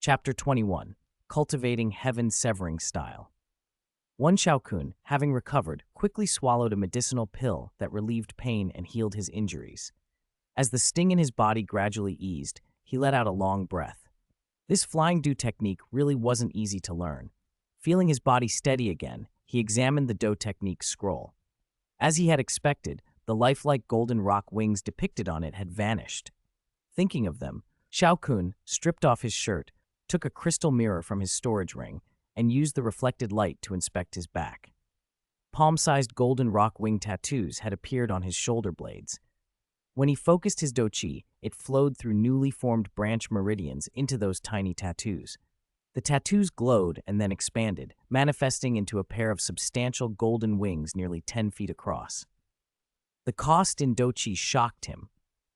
Chapter 21. Cultivating Heaven-Severing Style. One Xiao Kun, having recovered, quickly swallowed a medicinal pill that relieved pain and healed his injuries. As the sting in his body gradually eased, he let out a long breath. This flying do technique really wasn't easy to learn. Feeling his body steady again, he examined the do technique scroll. As he had expected, the lifelike golden rock wings depicted on it had vanished. Thinking of them, Xiao Kun stripped off his shirt, took a crystal mirror from his storage ring, and used the reflected light to inspect his back. Palm-sized golden rock wing tattoos had appeared on his shoulder blades. When he focused his do-chi, it flowed through newly formed branch meridians into those tiny tattoos. The tattoos glowed and then expanded, manifesting into a pair of substantial golden wings nearly 10 feet across. The cost in do-chi shocked him.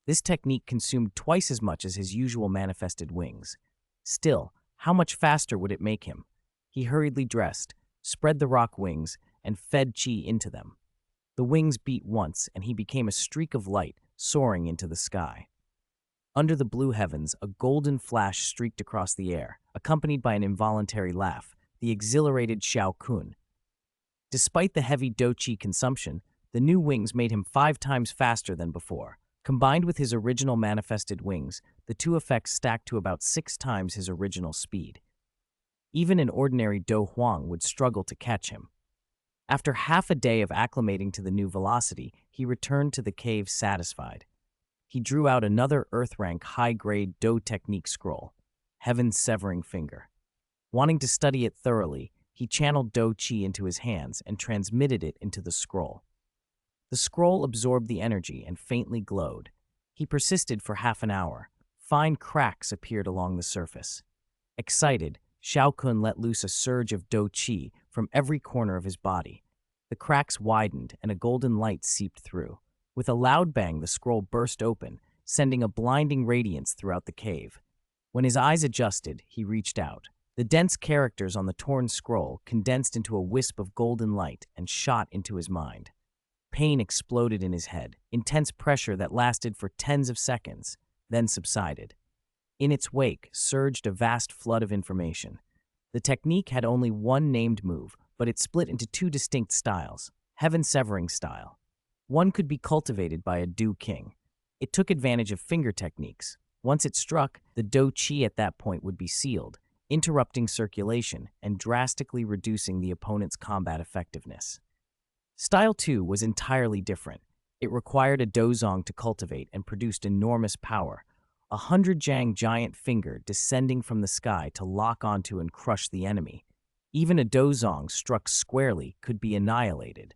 This technique consumed twice as much as his usual manifested wings. Still, how much faster would it make him? He hurriedly dressed, spread the rock wings, and fed chi into them. The wings beat once, and he became a streak of light, soaring into the sky. Under the blue heavens, a golden flash streaked across the air, accompanied by an involuntary laugh, the exhilarated Xiao Kun. Despite the heavy do-chi consumption, the new wings made him 5 times faster than before. Combined with his original manifested wings, the two effects stacked to about 6 times his original speed. Even an ordinary Do Huang would struggle to catch him. After half a day of acclimating to the new velocity, he returned to the cave satisfied. He drew out another Earth-rank high-grade Do technique scroll, Heaven's Severing Finger. Wanting to study it thoroughly, he channeled Do Chi into his hands and transmitted it into the scroll. The scroll absorbed the energy and faintly glowed. He persisted for half an hour. Fine cracks appeared along the surface. Excited, Xiao Kun let loose a surge of Do Chi from every corner of his body. The cracks widened and a golden light seeped through. With a loud bang, the scroll burst open, sending a blinding radiance throughout the cave. When his eyes adjusted, he reached out. The dense characters on the torn scroll condensed into a wisp of golden light and shot into his mind. Pain exploded in his head, intense pressure that lasted for tens of seconds, then subsided. In its wake surged a vast flood of information. The technique had only one named move, but it split into 2 distinct styles, Heaven-Severing Style. One could be cultivated by a Do King. It took advantage of finger techniques. Once it struck, the Do Chi at that point would be sealed, interrupting circulation and drastically reducing the opponent's combat effectiveness. Style 2 was entirely different. It required a dozong to cultivate and produced enormous power, a 100-jang giant finger descending from the sky to lock onto and crush the enemy. Even a dozong struck squarely could be annihilated.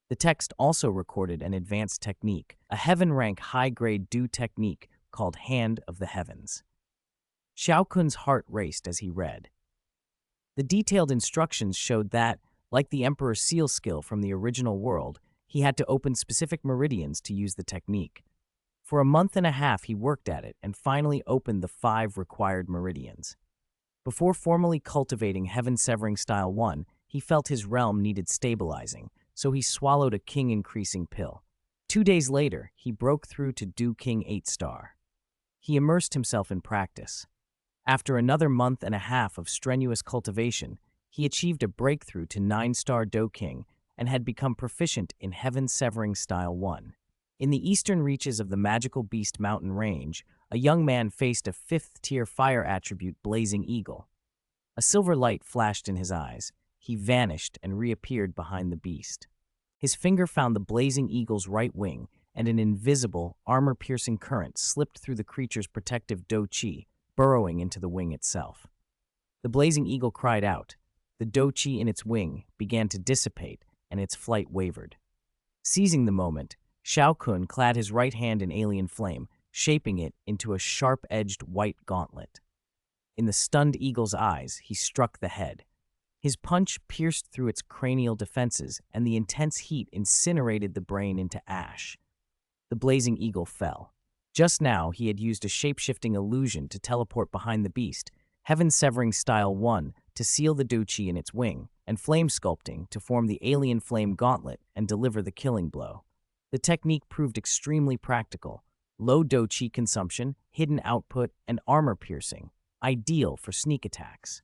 The text also recorded an advanced technique, a heaven-rank high-grade Do technique called Hand of the Heavens. Xiao Kun's heart raced as he read. The detailed instructions showed that, like the Emperor's Seal skill from the original world, he had to open specific meridians to use the technique. For a month and a half he worked at it and finally opened the 5 required meridians. Before formally cultivating Heaven-Severing Style 1, he felt his realm needed stabilizing, so he swallowed a king-increasing pill. 2 days later, he broke through to Do King 8-star. He immersed himself in practice. After another month and a half of strenuous cultivation, he achieved a breakthrough to 9-star Do King and had become proficient in Heaven-Severing Style 1. In the eastern reaches of the Magical Beast Mountain Range, a young man faced a 5th-tier fire attribute Blazing Eagle. A silver light flashed in his eyes. He vanished and reappeared behind the beast. His finger found the Blazing Eagle's right wing, and an invisible, armor-piercing current slipped through the creature's protective Do Chi, burrowing into the wing itself. The Blazing Eagle cried out. The Do Chi in its wing began to dissipate, and its flight wavered. Seizing the moment, Xiao Kun clad his right hand in alien flame, shaping it into a sharp-edged white gauntlet. In the stunned eagle's eyes, he struck the head. His punch pierced through its cranial defenses, and the intense heat incinerated the brain into ash. The Blazing Eagle fell. Just now, he had used a shape-shifting illusion to teleport behind the beast, Heaven-Severing Style 1 to seal the Do Chi in its wing, and Flame Sculpting to form the Alien Flame Gauntlet and deliver the killing blow. The technique proved extremely practical. Low Do Chi consumption, hidden output, and armor piercing. ideal for sneak attacks.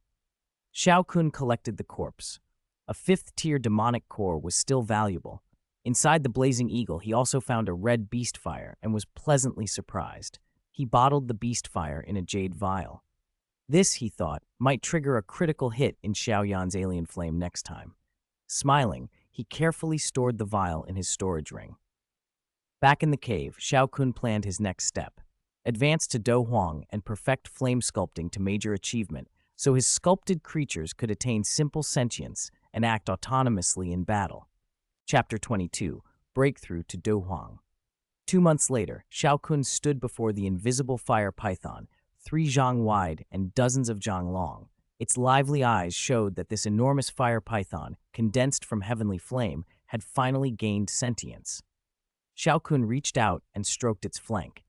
Xiao Kun collected the corpse. A fifth-tier demonic core was still valuable. Inside the blazing eagle, he also found a red beast fire and was pleasantly surprised. He bottled the beast fire in a jade vial. This, he thought, might trigger a critical hit in Xiao Yan's alien flame next time. Smiling, he carefully stored the vial in his storage ring. Back in the cave, Xiao Kun planned his next step. Advance to Do Huang and perfect flame sculpting to major achievement, so his sculpted creatures could attain simple sentience and act autonomously in battle. Chapter 22, Breakthrough to Do Huang. 2 months later, Xiao Kun stood before the invisible fire python, 3 zhang wide and dozens of zhang long. Its lively eyes showed that this enormous fire python, condensed from heavenly flame, had finally gained sentience. Xiao Kun reached out and stroked its flank.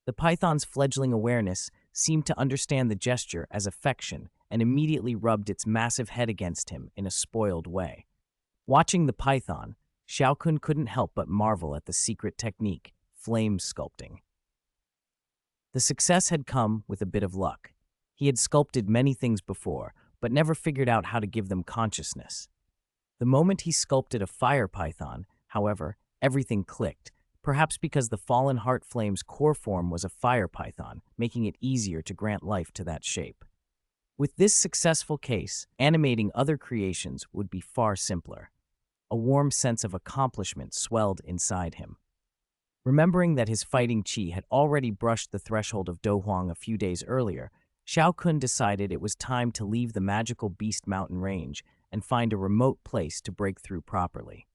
The python's fledgling awareness seemed to understand the gesture as affection and immediately rubbed its massive head against him in a spoiled way. Watching the python, Xiao Kun couldn't help but marvel at the secret technique, flame sculpting. The success had come with a bit of luck. He had sculpted many things before, but never figured out how to give them consciousness. The moment he sculpted a fire python, however, everything clicked, perhaps because the fallen heart flame's core form was a fire python, making it easier to grant life to that shape. With this successful case, animating other creations would be far simpler. A warm sense of accomplishment swelled inside him. Remembering that his fighting chi had already brushed the threshold of Do Huang a few days earlier, Xiao Kun decided it was time to leave the magical Beast Mountain range and find a remote place to break through properly.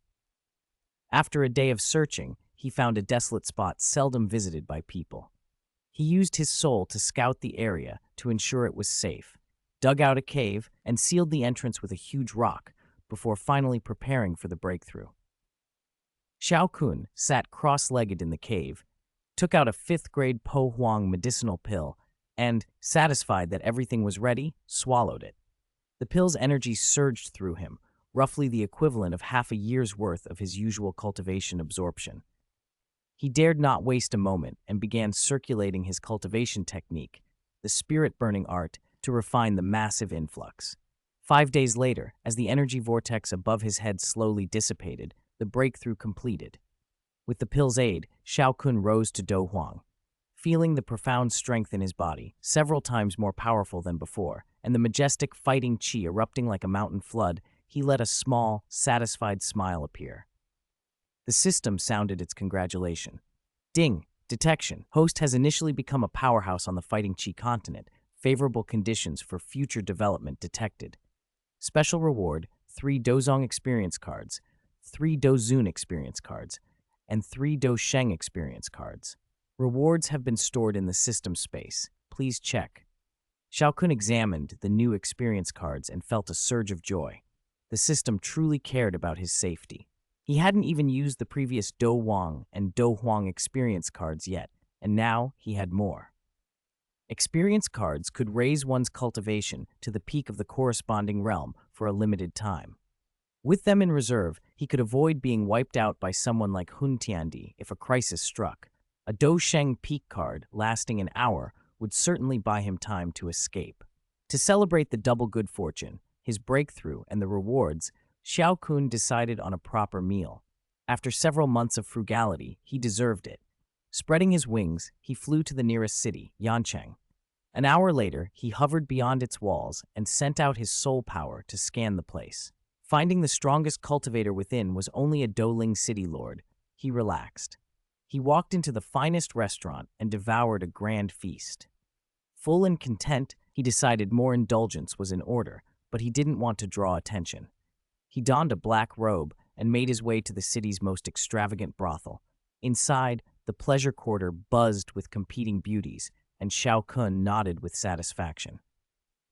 After a day of searching, he found a desolate spot seldom visited by people. He used his soul to scout the area to ensure it was safe, dug out a cave, and sealed the entrance with a huge rock before finally preparing for the breakthrough. Xiao Kun sat cross-legged in the cave, took out a 5th-grade Po Huang medicinal pill, and, satisfied that everything was ready, swallowed it. The pill's energy surged through him, roughly the equivalent of half a year's worth of his usual cultivation absorption. He dared not waste a moment and began circulating his cultivation technique, the spirit-burning art, to refine the massive influx. 5 days later, as the energy vortex above his head slowly dissipated, the breakthrough completed. With the pill's aid, Xiao Kun rose to Do Huang. Feeling the profound strength in his body, several times more powerful than before, and the majestic fighting chi erupting like a mountain flood, he let a small, satisfied smile appear. The system sounded its congratulation. Ding! Detection. Host has initially become a powerhouse on the fighting chi continent. Favorable conditions for future development detected. Special reward, 3 Dozong experience cards, 3 Dozun experience cards, and 3 Dosheng experience cards. Rewards have been stored in the system space. Please check. Xiao Kun examined the new experience cards and felt a surge of joy. The system truly cared about his safety. He hadn't even used the previous Do Wang and Do Huang experience cards yet, and now he had more. Experience cards could raise one's cultivation to the peak of the corresponding realm for a limited time. With them in reserve, he could avoid being wiped out by someone like Hun Tiandi if a crisis struck. A Do Sheng peak card lasting an hour would certainly buy him time to escape. To celebrate the double good fortune, his breakthrough, and the rewards, Xiao Kun decided on a proper meal. After several months of frugality, he deserved it. Spreading his wings, he flew to the nearest city, Yancheng. An hour later, he hovered beyond its walls and sent out his soul power to scan the place. Finding the strongest cultivator within was only a Doling city lord, he relaxed. He walked into the finest restaurant and devoured a grand feast. Full and content, he decided more indulgence was in order, but he didn't want to draw attention. He donned a black robe and made his way to the city's most extravagant brothel. Inside, the pleasure quarter buzzed with competing beauties, and Xiao Kun nodded with satisfaction.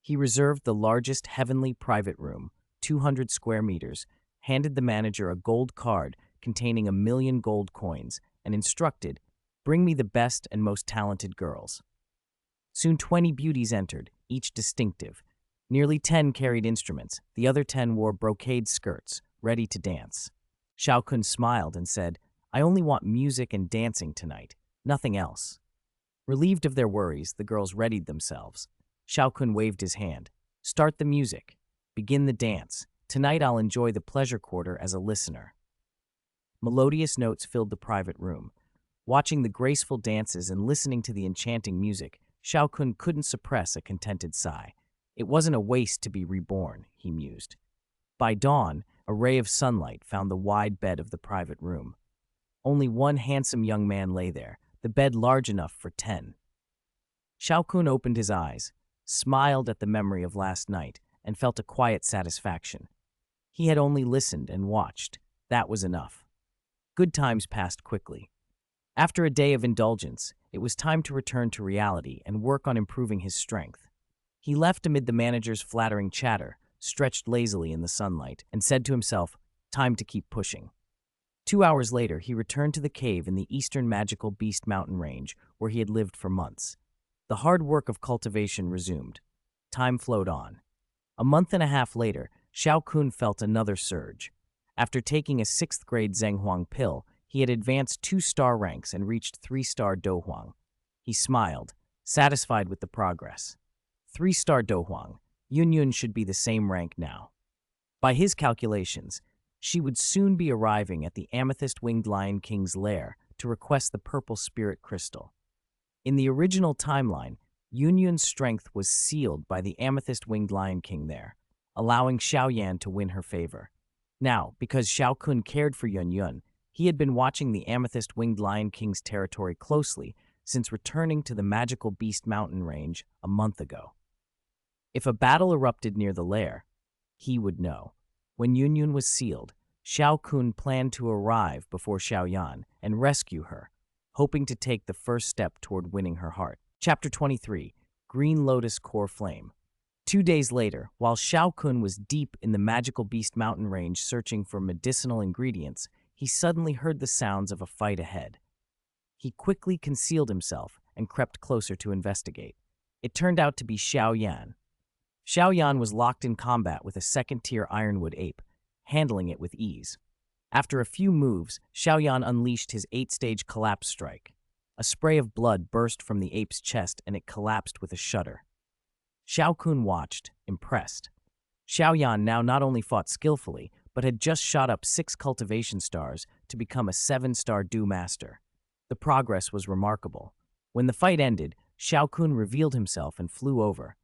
He reserved the largest heavenly private room, 200 square meters, handed the manager a gold card containing 1,000,000 gold coins, and instructed, "Bring me the best and most talented girls." Soon 20 beauties entered, each distinctive. Nearly 10 carried instruments, the other 10 wore brocade skirts, ready to dance. Xiao Kun smiled and said, "I only want music and dancing tonight, nothing else." Relieved of their worries, the girls readied themselves. Xiao Kun waved his hand. Start the music. Begin the dance. Tonight I'll enjoy the pleasure quarter as a listener. Melodious notes filled the private room. Watching the graceful dances and listening to the enchanting music, Xiao Kun couldn't suppress a contented sigh. It wasn't a waste to be reborn, he mused. By dawn, a ray of sunlight found the wide bed of the private room. Only one handsome young man lay there, the bed large enough for 10. Xiao Kun opened his eyes, smiled at the memory of last night, and felt a quiet satisfaction. He had only listened and watched. That was enough. Good times passed quickly. After a day of indulgence, it was time to return to reality and work on improving his strength. He left amid the manager's flattering chatter, stretched lazily in the sunlight, and said to himself, time to keep pushing. 2 hours later, he returned to the cave in the eastern magical beast mountain range where he had lived for months. The hard work of cultivation resumed. Time flowed on. A month and a half later, Xiao Kun felt another surge. After taking a 6th grade Zhenghuang pill, he had advanced 2 star ranks and reached 3-star Douhuang. He smiled, satisfied with the progress. 3-star Douhuang, Yunyun should be the same rank now. By his calculations, she would soon be arriving at the Amethyst-Winged Lion King's lair to request the Purple Spirit Crystal. In the original timeline, Yunyun's strength was sealed by the Amethyst-Winged Lion King there, allowing Xiao Yan to win her favor. Now, because Xiao Kun cared for Yunyun, he had been watching the Amethyst-Winged Lion King's territory closely since returning to the magical Beast Mountain range a month ago. If a battle erupted near the lair, he would know. When Yunyun was sealed, Xiao Kun planned to arrive before Xiao Yan and rescue her, hoping to take the first step toward winning her heart. Chapter 23, Green Lotus Core Flame. 2 days later, while Xiao Kun was deep in the magical Beast Mountain range searching for medicinal ingredients, he suddenly heard the sounds of a fight ahead. He quickly concealed himself and crept closer to investigate. It turned out to be Xiao Yan. Xiao Yan was locked in combat with a 2nd-tier Ironwood ape, handling it with ease. After a few moves, Xiao Yan unleashed his 8-stage collapse strike. A spray of blood burst from the ape's chest and it collapsed with a shudder. Xiao Kun watched, impressed. Xiao Yan now not only fought skillfully, but had just shot up 6 cultivation stars to become a 7-star Do Master. The progress was remarkable. When the fight ended, Xiao Kun revealed himself and flew over.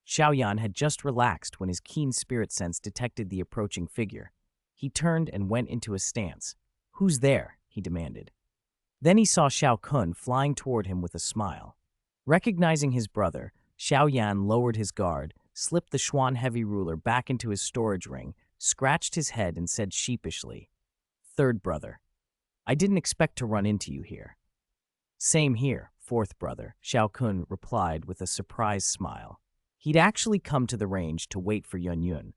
Xiao Yan had just relaxed when his keen spirit sense detected the approaching figure. He turned and went into a stance. "Who's there?" he demanded. Then he saw Xiao Kun flying toward him with a smile. Recognizing his brother, Xiao Yan lowered his guard, slipped the Xuan heavy ruler back into his storage ring, scratched his head and said sheepishly, "Third brother, I didn't expect to run into you here." "Same here, fourth brother," Xiao Kun replied with a surprised smile. He'd actually come to the range to wait for Yunyun.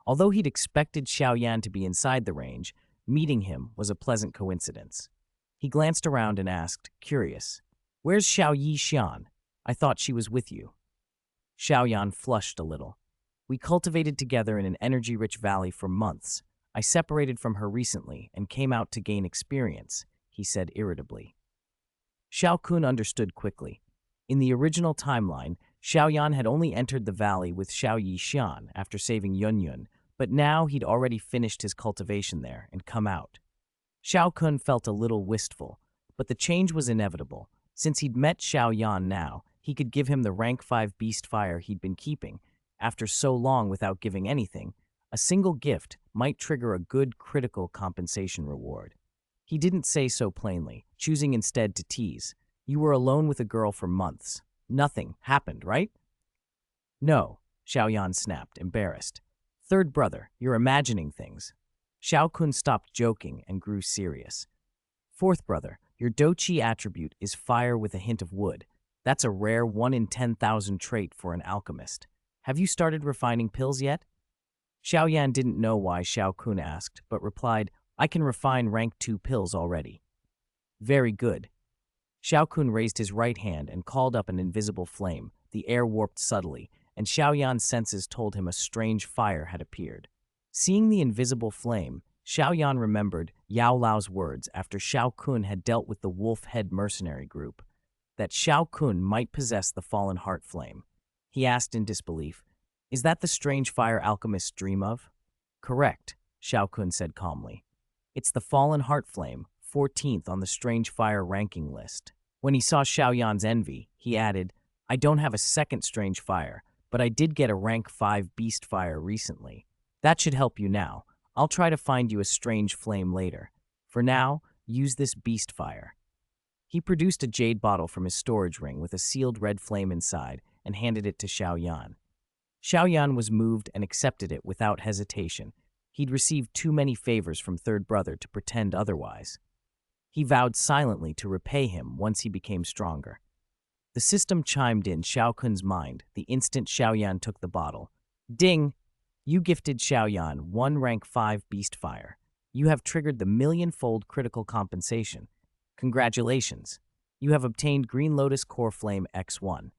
Although he'd expected Xiao Yan to be inside the range, meeting him was a pleasant coincidence. He glanced around and asked, curious, "Where's Xiao Yi Xian? I thought she was with you." Xiao Yan flushed a little. "We cultivated together in an energy-rich valley for months. I separated from her recently and came out to gain experience," he said irritably. Xiao Kun understood quickly. In the original timeline, Xiao Yan had only entered the valley with Xiao Yi Xian after saving Yunyun, but now he'd already finished his cultivation there and come out. Xiao Kun felt a little wistful, but the change was inevitable. Since he'd met Xiao Yan now, he could give him the rank 5 beast fire he'd been keeping. After so long without giving anything, a single gift might trigger a good critical compensation reward. He didn't say so plainly, choosing instead to tease. "You were alone with a girl for months. Nothing happened, right?" "No," Xiao Yan snapped, embarrassed. "Third brother, you're imagining things." Xiao Kun stopped joking and grew serious. "Fourth brother, your Doqi attribute is fire with a hint of wood. That's a rare 1 in 10,000 trait for an alchemist. Have you started refining pills yet?" Xiao Yan didn't know why Xiao Kun asked, but replied, "I can refine rank 2 pills already." "Very good." Xiao Kun raised his right hand and called up an invisible flame. The air warped subtly, and Xiao Yan's senses told him a strange fire had appeared. Seeing the invisible flame, Xiao Yan remembered Yao Lao's words after Xiao Kun had dealt with the wolf-head mercenary group, that Xiao Kun might possess the fallen heart flame. he asked in disbelief. Is that the strange fire alchemists dream of? Correct, Xiao Kun said calmly. It's the fallen heart flame, 14th on the strange fire ranking list. When he saw Xiao Yan's envy, he added, I don't have a second strange fire, but I did get a rank 5 beast fire recently. That should help you now. I'll try to find you a strange flame later. For now, use this beast fire. He produced a jade bottle from his storage ring with a sealed red flame inside and handed it to Xiao Yan. Xiao Yan was moved and accepted it without hesitation. He'd received too many favors from Third Brother to pretend otherwise. He vowed silently to repay him once he became stronger. The system chimed in Xiao Kun's mind the instant Xiao Yan took the bottle. Ding! You gifted Xiao Yan 1 rank 5 beast fire. You have triggered the millionfold critical compensation. Congratulations! You have obtained Green Lotus Core Flame X1.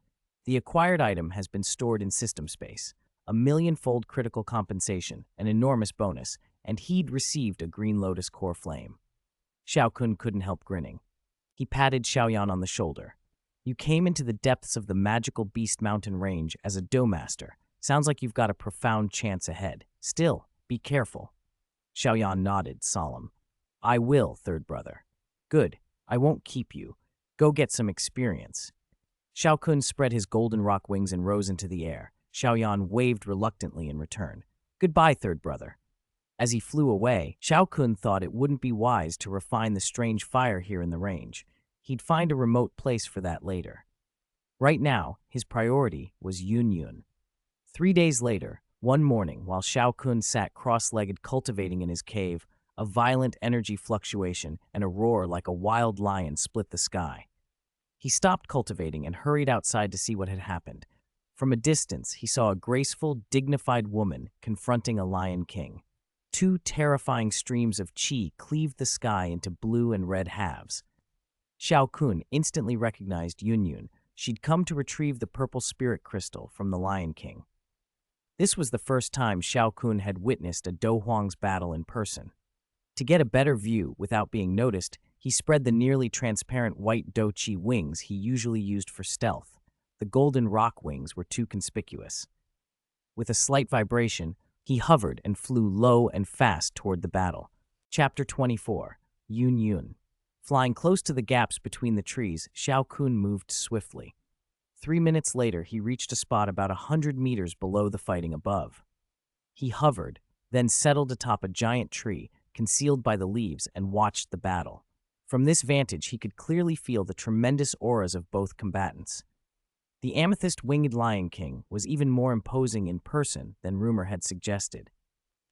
The acquired item has been stored in system space. A millionfold critical compensation, an enormous bonus, and he'd received a Green Lotus Core Flame. Xiao Kun couldn't help grinning. He patted Xiao Yan on the shoulder. You came into the depths of the magical Beast Mountain range as a Doughmaster. Sounds like you've got a profound chance ahead. Still, be careful. Xiao Yan nodded, solemn. I will, Third Brother. Good. I won't keep you. Go get some experience. Xiao Kun spread his golden rock wings and rose into the air. Xiao Yan waved reluctantly in return. Goodbye, Third Brother. As he flew away, Xiao Kun thought it wouldn't be wise to refine the strange fire here in the range. He'd find a remote place for that later. Right now, his priority was Yun. 3 days later, one morning, while Xiao Kun sat cross-legged cultivating in his cave, a violent energy fluctuation and a roar like a wild lion split the sky. He stopped cultivating and hurried outside to see what had happened. From a distance, he saw a graceful, dignified woman confronting a lion king. 2 terrifying streams of qi cleaved the sky into blue and red halves. Xiao Kun instantly recognized Yun. She'd come to retrieve the purple spirit crystal from the Lion King. This was the first time Xiao Kun had witnessed a Douhuang's battle in person. To get a better view without being noticed, he spread the nearly transparent white Douqi wings he usually used for stealth. The golden rock wings were too conspicuous. With a slight vibration, he hovered and flew low and fast toward the battle. Chapter 24. Yun. Flying close to the gaps between the trees, Xiao Kun moved swiftly. 3 minutes later, he reached a spot about 100 meters below the fighting above. He hovered, then settled atop a giant tree, concealed by the leaves, and watched the battle. From this vantage, he could clearly feel the tremendous auras of both combatants. The amethyst-winged Lion King was even more imposing in person than rumor had suggested.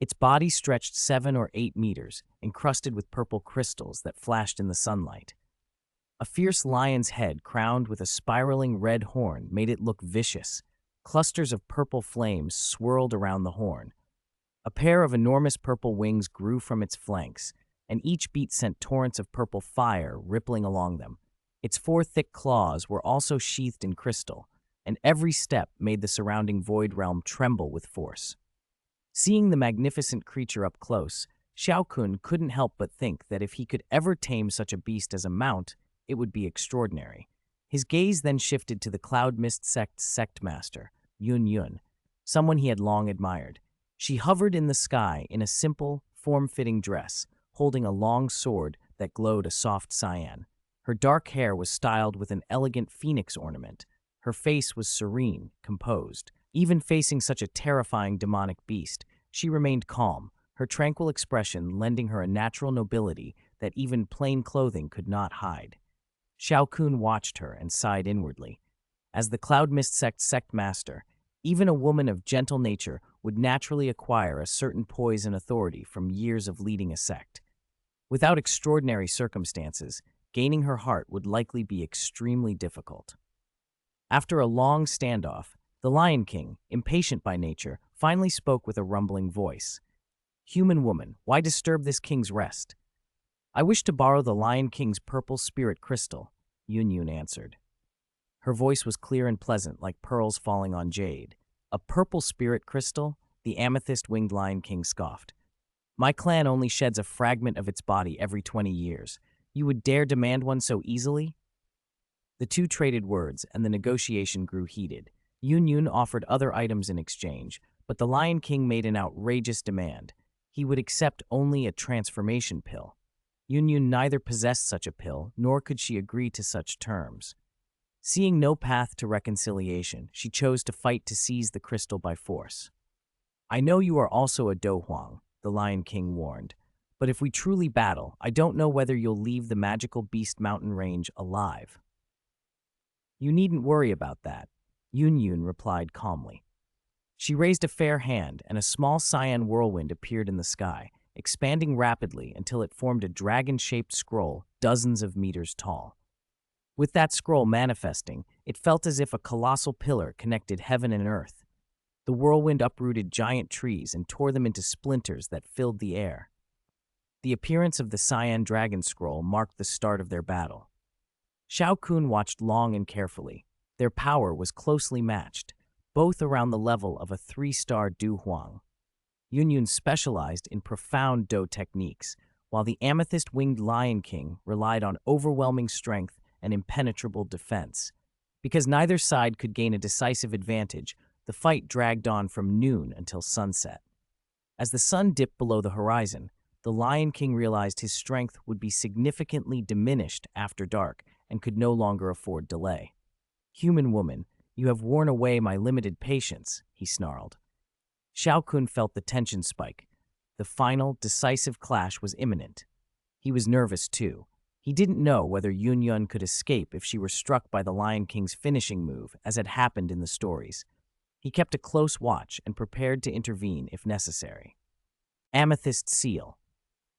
Its body stretched 7 or 8 meters, encrusted with purple crystals that flashed in the sunlight. A fierce lion's head crowned with a spiraling red horn made it look vicious. Clusters of purple flames swirled around the horn. A pair of enormous purple wings grew from its flanks, and each beat sent torrents of purple fire rippling along them. Its 4 thick claws were also sheathed in crystal, and every step made the surrounding void realm tremble with force. Seeing the magnificent creature up close, Xiao Kun couldn't help but think that if he could ever tame such a beast as a mount, it would be extraordinary. His gaze then shifted to the Cloud Mist Sect's sect master, Yun, someone he had long admired. She hovered in the sky in a simple, form-fitting dress, holding a long sword that glowed a soft cyan. Her dark hair was styled with an elegant phoenix ornament. Her face was serene, composed. Even facing such a terrifying demonic beast, she remained calm, her tranquil expression lending her a natural nobility that even plain clothing could not hide. Xiao Kun watched her and sighed inwardly. As the Cloud Mist sect master, even a woman of gentle nature would naturally acquire a certain poise and authority from years of leading a sect. Without extraordinary circumstances, gaining her heart would likely be extremely difficult. After a long standoff, the Lion King, impatient by nature, finally spoke with a rumbling voice. Human woman, why disturb this king's rest? I wish to borrow the Lion King's purple spirit crystal, Yun answered. Her voice was clear and pleasant, like pearls falling on jade. A purple spirit crystal? The amethyst-winged Lion King scoffed. My clan only sheds a fragment of its body every 20 years. You would dare demand one so easily? The two traded words, and the negotiation grew heated. Yun Yun offered other items in exchange, but the Lion King made an outrageous demand. He would accept only a transformation pill. Yun Yun neither possessed such a pill, nor could she agree to such terms. Seeing no path to reconciliation, she chose to fight to seize the crystal by force. I know you are also a Do Huang, the Lion King warned, but if we truly battle, I don't know whether you'll leave the magical beast mountain range alive. You needn't worry about that, Yun Yun replied calmly. She raised a fair hand, and a small cyan whirlwind appeared in the sky, expanding rapidly until it formed a dragon-shaped scroll dozens of meters tall. With that scroll manifesting, it felt as if a colossal pillar connected heaven and earth. The whirlwind uprooted giant trees and tore them into splinters that filled the air. The appearance of the cyan dragon scroll marked the start of their battle. Xiao Kun watched long and carefully. Their power was closely matched, both around the level of a 3-star Du Huang. Yun Yun specialized in profound Do techniques, while the amethyst-winged Lion King relied on overwhelming strength and impenetrable defense. Because neither side could gain a decisive advantage, the fight dragged on from noon until sunset. As the sun dipped below the horizon, the Lion King realized his strength would be significantly diminished after dark and could no longer afford delay. "Human woman, you have worn away my limited patience," he snarled. Xiao Kun felt the tension spike. The final, decisive clash was imminent. He was nervous, too. He didn't know whether Yun Yun could escape if she were struck by the Lion King's finishing move, as had happened in the stories. He kept a close watch and prepared to intervene if necessary. Amethyst Seal.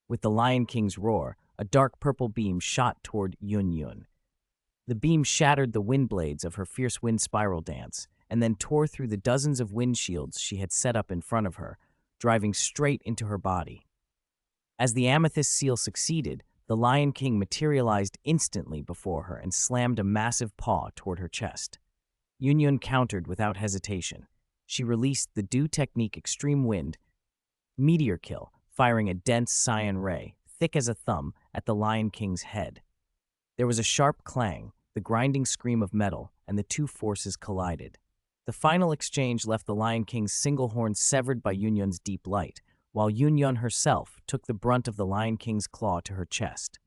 With the Lion King's roar, a dark purple beam shot toward Yun Yun. The beam shattered the wind blades of her fierce wind spiral dance, and then tore through the dozens of wind shields she had set up in front of her, driving straight into her body. As the Amethyst Seal succeeded, the Lion King materialized instantly before her and slammed a massive paw toward her chest. Yun Yun countered without hesitation. She released the Do technique Extreme Wind Meteor Kill, firing a dense cyan ray, thick as a thumb, at the Lion King's head. There was a sharp clang, the grinding scream of metal, and the two forces collided. The final exchange left the Lion King's single horn severed by Yun Yun's deep light, while Yun Yun herself took the brunt of the Lion King's claw to her chest.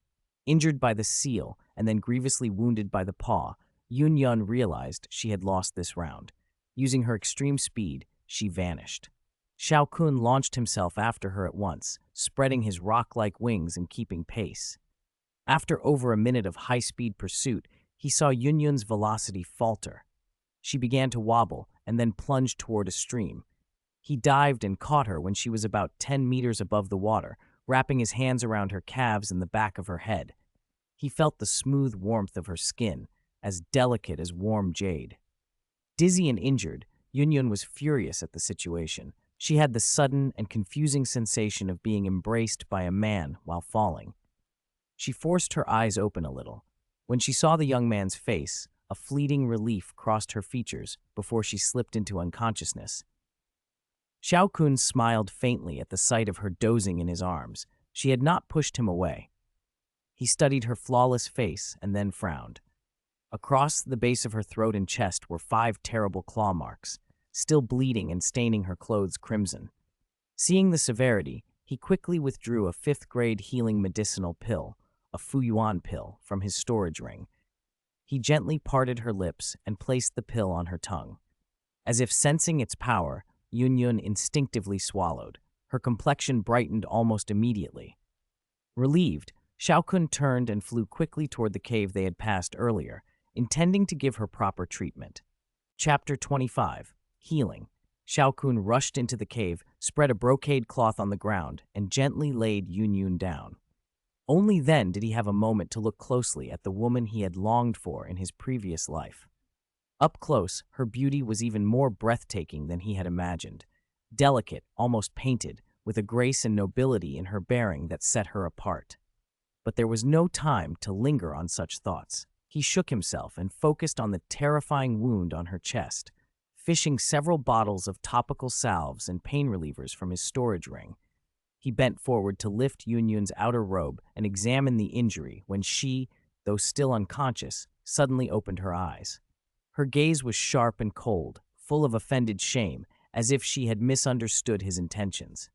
Injured by the seal and then grievously wounded by the paw, Yun Yun realized she had lost this round. Using her extreme speed, she vanished. Xiao Kun launched himself after her at once, spreading his rock-like wings and keeping pace. After over a minute of high-speed pursuit, he saw Yun Yun's velocity falter. She began to wobble and then plunged toward a stream. He dived and caught her when she was about 10 meters above the water, wrapping his hands around her calves and the back of her head. He felt the smooth warmth of her skin, as delicate as warm jade. Dizzy and injured, Yun Yun was furious at the situation. She had the sudden and confusing sensation of being embraced by a man while falling. She forced her eyes open a little. When she saw the young man's face, a fleeting relief crossed her features before she slipped into unconsciousness. Xiao Kun smiled faintly at the sight of her dozing in his arms. She had not pushed him away. He studied her flawless face and then frowned. Across the base of her throat and chest were 5 terrible claw marks, still bleeding and staining her clothes crimson. Seeing the severity, he quickly withdrew a 5th-grade healing medicinal pill, a Fuyuan pill, from his storage ring. He gently parted her lips and placed the pill on her tongue. As if sensing its power, Yun Yun instinctively swallowed. Her complexion brightened almost immediately. Relieved, Xiao Kun turned and flew quickly toward the cave they had passed earlier, intending to give her proper treatment. Chapter 25. Healing. Xiao Kun rushed into the cave, spread a brocade cloth on the ground, and gently laid Yun Yun down. Only then did he have a moment to look closely at the woman he had longed for in his previous life. Up close, her beauty was even more breathtaking than he had imagined. Delicate, almost painted, with a grace and nobility in her bearing that set her apart. But there was no time to linger on such thoughts. He shook himself and focused on the terrifying wound on her chest, fishing several bottles of topical salves and pain relievers from his storage ring. He bent forward to lift Yun Yun's outer robe and examine the injury when she, though still unconscious, suddenly opened her eyes. Her gaze was sharp and cold, full of offended shame, as if she had misunderstood his intentions.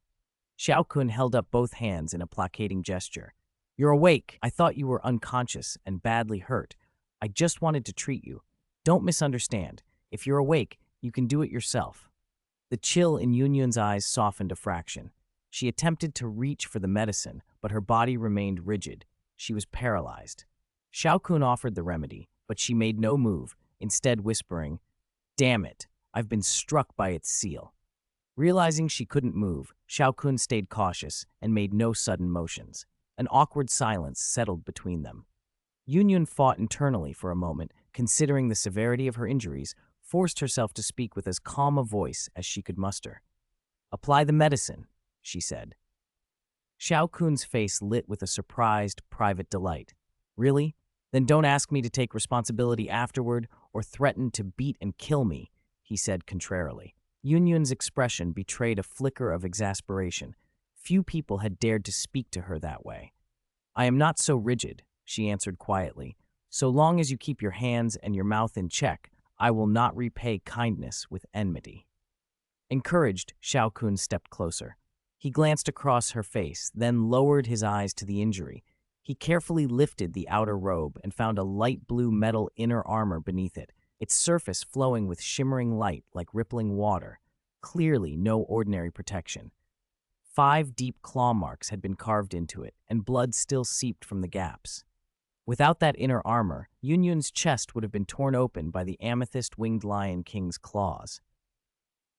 Xiao Kun held up both hands in a placating gesture. "You're awake. I thought you were unconscious and badly hurt. I just wanted to treat you. Don't misunderstand. If you're awake, you can do it yourself." The chill in Yunyun's eyes softened a fraction. She attempted to reach for the medicine, but her body remained rigid. She was paralyzed. Xiao Kun offered the remedy, but she made no move, instead whispering, "Damn it, I've been struck by its seal." Realizing she couldn't move, Xiao Kun stayed cautious and made no sudden motions. An awkward silence settled between them. Yunyun fought internally for a moment, considering the severity of her injuries, forced herself to speak with as calm a voice as she could muster. "Apply the medicine," she said. Xiao Kun's face lit with a surprised, private delight. "Really? Then don't ask me to take responsibility afterward or threaten to beat and kill me," he said contrarily. Yunyun's expression betrayed a flicker of exasperation. Few people had dared to speak to her that way. "I am not so rigid," she answered quietly. "So long as you keep your hands and your mouth in check, I will not repay kindness with enmity." Encouraged, Xiao Kun stepped closer. He glanced across her face, then lowered his eyes to the injury. He carefully lifted the outer robe and found a light blue metal inner armor beneath it, its surface flowing with shimmering light like rippling water. Clearly no ordinary protection. 5 deep claw marks had been carved into it, and blood still seeped from the gaps. Without that inner armor, Yunyun's chest would have been torn open by the amethyst-winged lion king's claws.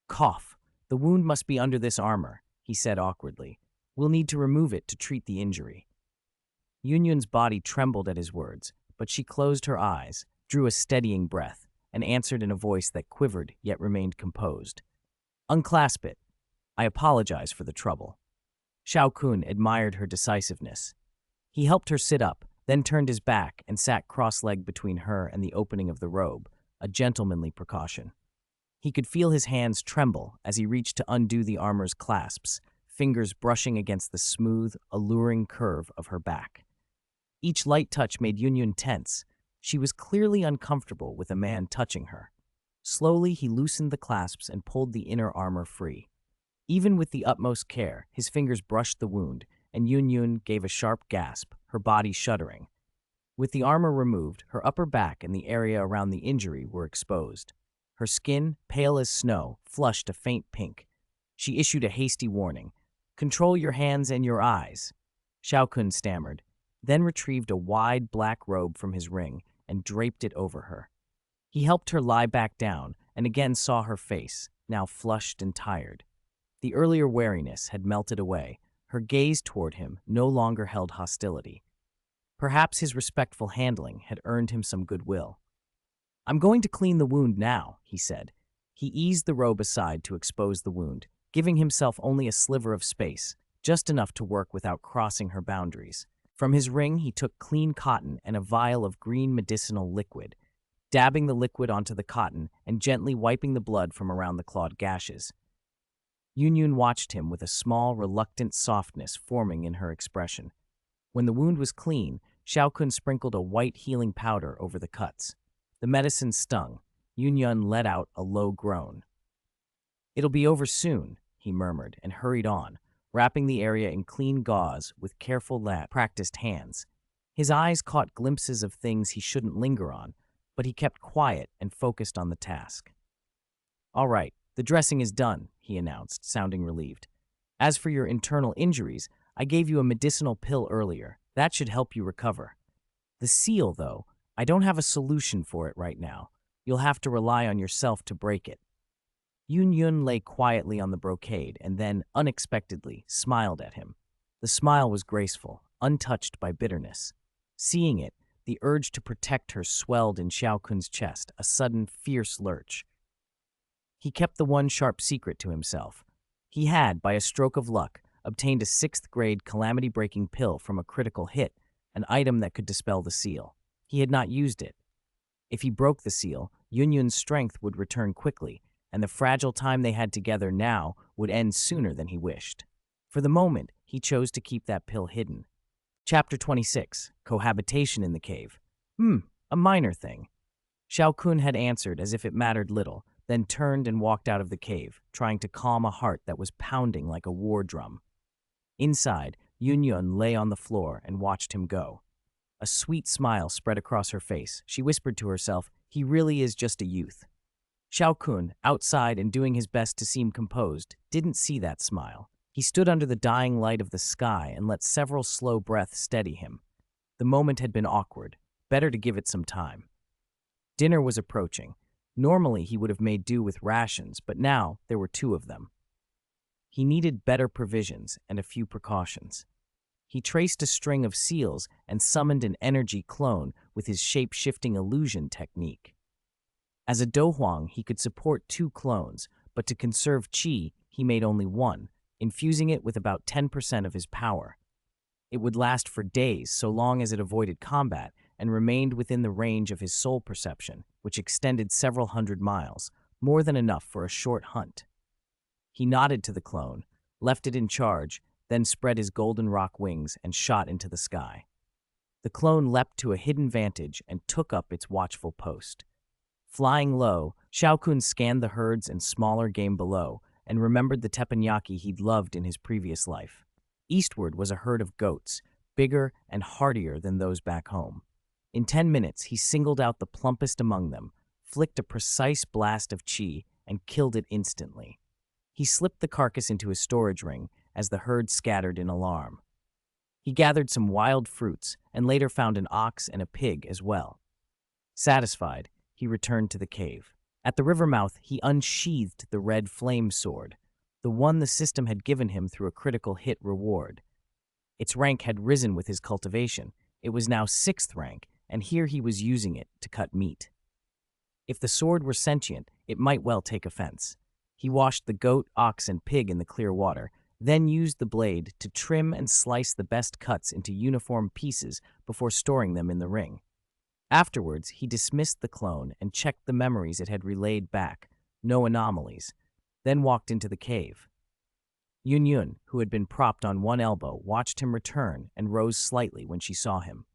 "Cough. The wound must be under this armor," he said awkwardly. "We'll need to remove it to treat the injury." Yunyun's body trembled at his words, but she closed her eyes, drew a steadying breath, and answered in a voice that quivered yet remained composed. "Unclasp it. I apologize for the trouble." Xiao Kun admired her decisiveness. He helped her sit up, then turned his back and sat cross-legged between her and the opening of the robe, a gentlemanly precaution. He could feel his hands tremble as he reached to undo the armor's clasps, fingers brushing against the smooth, alluring curve of her back. Each light touch made Yunyun tense. She was clearly uncomfortable with a man touching her. Slowly, he loosened the clasps and pulled the inner armor free. Even with the utmost care, his fingers brushed the wound, and Yunyun gave a sharp gasp, her body shuddering. With the armor removed, her upper back and the area around the injury were exposed. Her skin, pale as snow, flushed a faint pink. She issued a hasty warning. "Control your hands and your eyes," Xiao Kun stammered, then retrieved a wide black robe from his ring and draped it over her. He helped her lie back down and again saw her face, now flushed and tired. The earlier wariness had melted away. Her gaze toward him no longer held hostility. Perhaps his respectful handling had earned him some goodwill. "I'm going to clean the wound now," he said. He eased the robe aside to expose the wound, giving himself only a sliver of space, just enough to work without crossing her boundaries. From his ring, he took clean cotton and a vial of green medicinal liquid, dabbing the liquid onto the cotton and gently wiping the blood from around the clawed gashes. Yunyun watched him with a small, reluctant softness forming in her expression. When the wound was clean, Xiao Kun sprinkled a white healing powder over the cuts. The medicine stung. Yunyun let out a low groan. "It'll be over soon," he murmured and hurried on, wrapping the area in clean gauze with careful practiced hands. His eyes caught glimpses of things he shouldn't linger on, but he kept quiet and focused on the task. "All right, the dressing is done," he announced, sounding relieved. "As for your internal injuries, I gave you a medicinal pill earlier. That should help you recover. The seal, though, I don't have a solution for it right now. You'll have to rely on yourself to break it." Yunyun lay quietly on the brocade and then, unexpectedly, smiled at him. The smile was graceful, untouched by bitterness. Seeing it, the urge to protect her swelled in Xiao Kun's chest, a sudden, fierce lurch. He kept the one sharp secret to himself. He had, by a stroke of luck, obtained a 6th-grade calamity-breaking pill from a critical hit, an item that could dispel the seal. He had not used it. If he broke the seal, Yunyun's strength would return quickly, and the fragile time they had together now would end sooner than he wished. For the moment, he chose to keep that pill hidden. Chapter 26, Cohabitation in the Cave. A minor thing. Xiao Kun had answered as if it mattered little, then turned and walked out of the cave, trying to calm a heart that was pounding like a war drum. Inside, Yun lay on the floor and watched him go. A sweet smile spread across her face. She whispered to herself, "He really is just a youth." Xiao Kun, outside and doing his best to seem composed, didn't see that smile. He stood under the dying light of the sky and let several slow breaths steady him. The moment had been awkward. Better to give it some time. Dinner was approaching. Normally, he would have made do with rations, but now there were 2 of them. He needed better provisions and a few precautions. He traced a string of seals and summoned an energy clone with his shape-shifting illusion technique. As a dohuang, he could support 2 clones, but to conserve qi, he made only 1, infusing it with about 10% of his power. It would last for days so long as it avoided combat and remained within the range of his soul perception, which extended several hundred miles, more than enough for a short hunt. He nodded to the clone, left it in charge, then spread his golden rock wings and shot into the sky. The clone leapt to a hidden vantage and took up its watchful post. Flying low, Xiao Kun scanned the herds and smaller game below and remembered the teppanyaki he'd loved in his previous life. Eastward was a herd of goats, bigger and hardier than those back home. In 10 minutes, he singled out the plumpest among them, flicked a precise blast of qi, and killed it instantly. He slipped the carcass into his storage ring as the herd scattered in alarm. He gathered some wild fruits and later found an ox and a pig as well. Satisfied, he returned to the cave. At the river mouth, he unsheathed the red flame sword, the one the system had given him through a critical hit reward. Its rank had risen with his cultivation. It was now 6th rank, and here he was using it to cut meat. If the sword were sentient, it might well take offense. He washed the goat, ox, and pig in the clear water, then used the blade to trim and slice the best cuts into uniform pieces before storing them in the ring. Afterwards, he dismissed the clone and checked the memories it had relayed back, no anomalies, then walked into the cave. Yun, who had been propped on one elbow, watched him return and rose slightly when she saw him.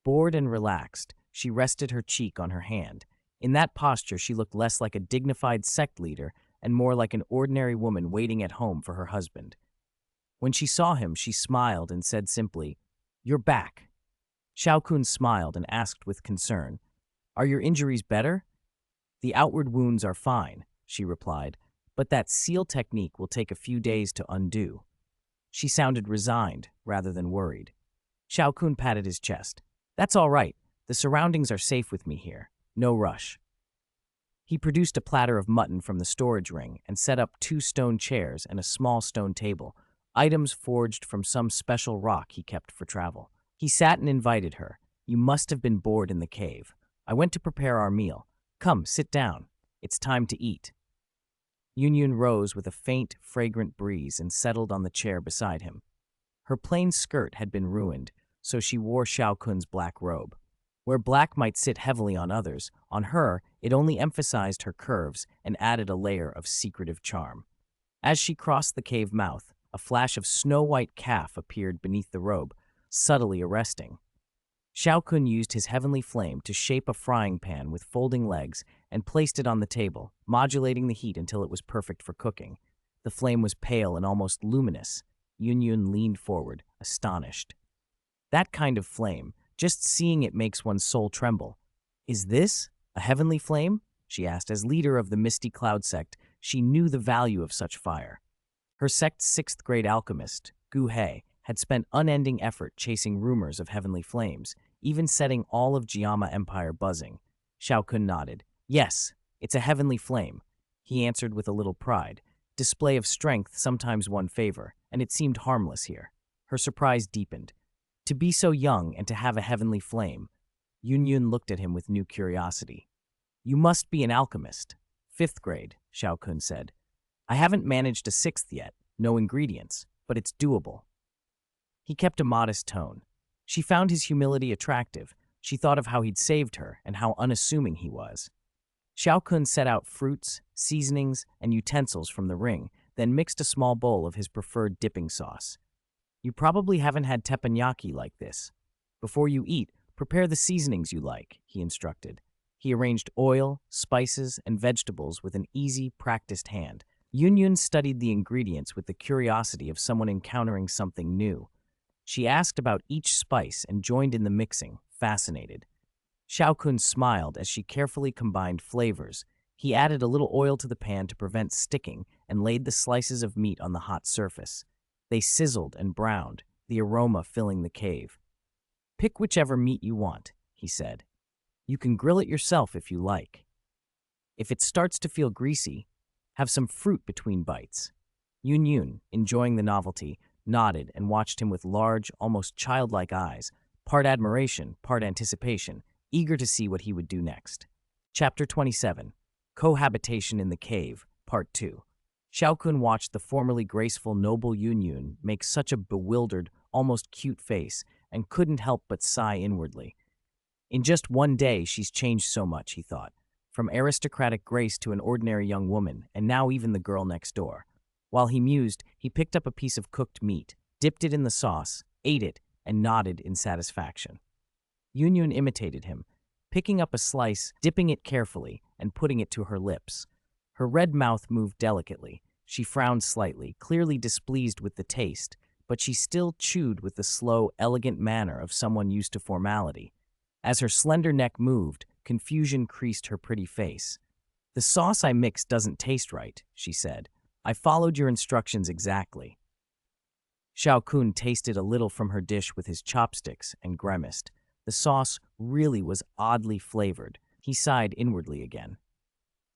Bored and relaxed, she rested her cheek on her hand. In that posture, she looked less like a dignified sect leader and more like an ordinary woman waiting at home for her husband. When she saw him, she smiled and said simply, "You're back." Xiao Kun smiled and asked with concern, "Are your injuries better?" "The outward wounds are fine," she replied, "but that seal technique will take a few days to undo." She sounded resigned rather than worried. Xiao Kun patted his chest. "That's all right. The surroundings are safe with me here. No rush." He produced a platter of mutton from the storage ring and set up 2 stone chairs and a small stone table, items forged from some special rock he kept for travel. He sat and invited her. "You must have been bored in the cave. I went to prepare our meal. Come, sit down. It's time to eat." Yun rose with a faint, fragrant breeze and settled on the chair beside him. Her plain skirt had been ruined, so she wore Xiao Kun's black robe. Where black might sit heavily on others, on her, it only emphasized her curves and added a layer of secretive charm. As she crossed the cave mouth, a flash of snow-white calf appeared beneath the robe, subtly arresting. Xiao Kun used his heavenly flame to shape a frying pan with folding legs and placed it on the table, modulating the heat until it was perfect for cooking. The flame was pale and almost luminous. Yun leaned forward, astonished. "That kind of flame, just seeing it makes one's soul tremble. Is this a heavenly flame?" she asked. As leader of the Misty Cloud sect, she knew the value of such fire. Her sect's 6th-grade alchemist, Gu He, had spent unending effort chasing rumors of heavenly flames, even setting all of Jiama Empire buzzing. Xiao Kun nodded. "Yes, it's a heavenly flame," he answered with a little pride. Display of strength sometimes won favor, and it seemed harmless here. Her surprise deepened. To be so young and to have a heavenly flame. Yun looked at him with new curiosity. "You must be an alchemist." 5th grade, Xiao Kun said. "I haven't managed a 6th yet, no ingredients, but it's doable." He kept a modest tone. She found his humility attractive. She thought of how he'd saved her and how unassuming he was. Xiao Kun set out fruits, seasonings, and utensils from the ring, then mixed a small bowl of his preferred dipping sauce. "You probably haven't had teppanyaki like this. Before you eat, prepare the seasonings you like," he instructed. He arranged oil, spices, and vegetables with an easy, practiced hand. Yun studied the ingredients with the curiosity of someone encountering something new. She asked about each spice and joined in the mixing, fascinated. Xiao Kun smiled as she carefully combined flavors. He added a little oil to the pan to prevent sticking and laid the slices of meat on the hot surface. They sizzled and browned, the aroma filling the cave. "Pick whichever meat you want," he said. "You can grill it yourself if you like. If it starts to feel greasy, have some fruit between bites." Yun, enjoying the novelty, nodded and watched him with large, almost childlike eyes, part admiration, part anticipation, eager to see what he would do next. Chapter 27. Cohabitation in the Cave, Part 2. Xiao Kun watched the formerly graceful noble Yun make such a bewildered, almost cute face, and couldn't help but sigh inwardly. In just one day, she's changed so much, he thought. From aristocratic grace to an ordinary young woman, and now even the girl next door. While he mused, he picked up a piece of cooked meat, dipped it in the sauce, ate it, and nodded in satisfaction. Yun imitated him, picking up a slice, dipping it carefully, and putting it to her lips. Her red mouth moved delicately. She frowned slightly, clearly displeased with the taste, but she still chewed with the slow, elegant manner of someone used to formality. As her slender neck moved, confusion creased her pretty face. "The sauce I mixed doesn't taste right," she said. "I followed your instructions exactly." Xiao Kun tasted a little from her dish with his chopsticks and grimaced. The sauce really was oddly flavored. He sighed inwardly again.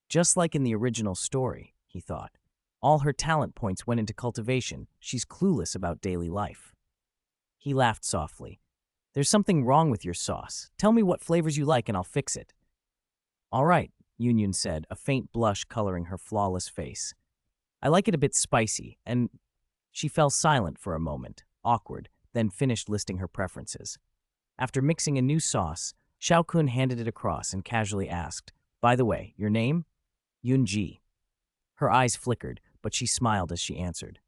Just like in the original story, he thought. All her talent points went into cultivation. She's clueless about daily life. He laughed softly. "There's something wrong with your sauce. Tell me what flavors you like and I'll fix it." "All right," Yun said, a faint blush coloring her flawless face. "I like it a bit spicy," and she fell silent for a moment, awkward, then finished listing her preferences. After mixing a new sauce, Xiao Kun handed it across and casually asked, "By the way, your name?" "Yunji." Her eyes flickered, but she smiled as she answered.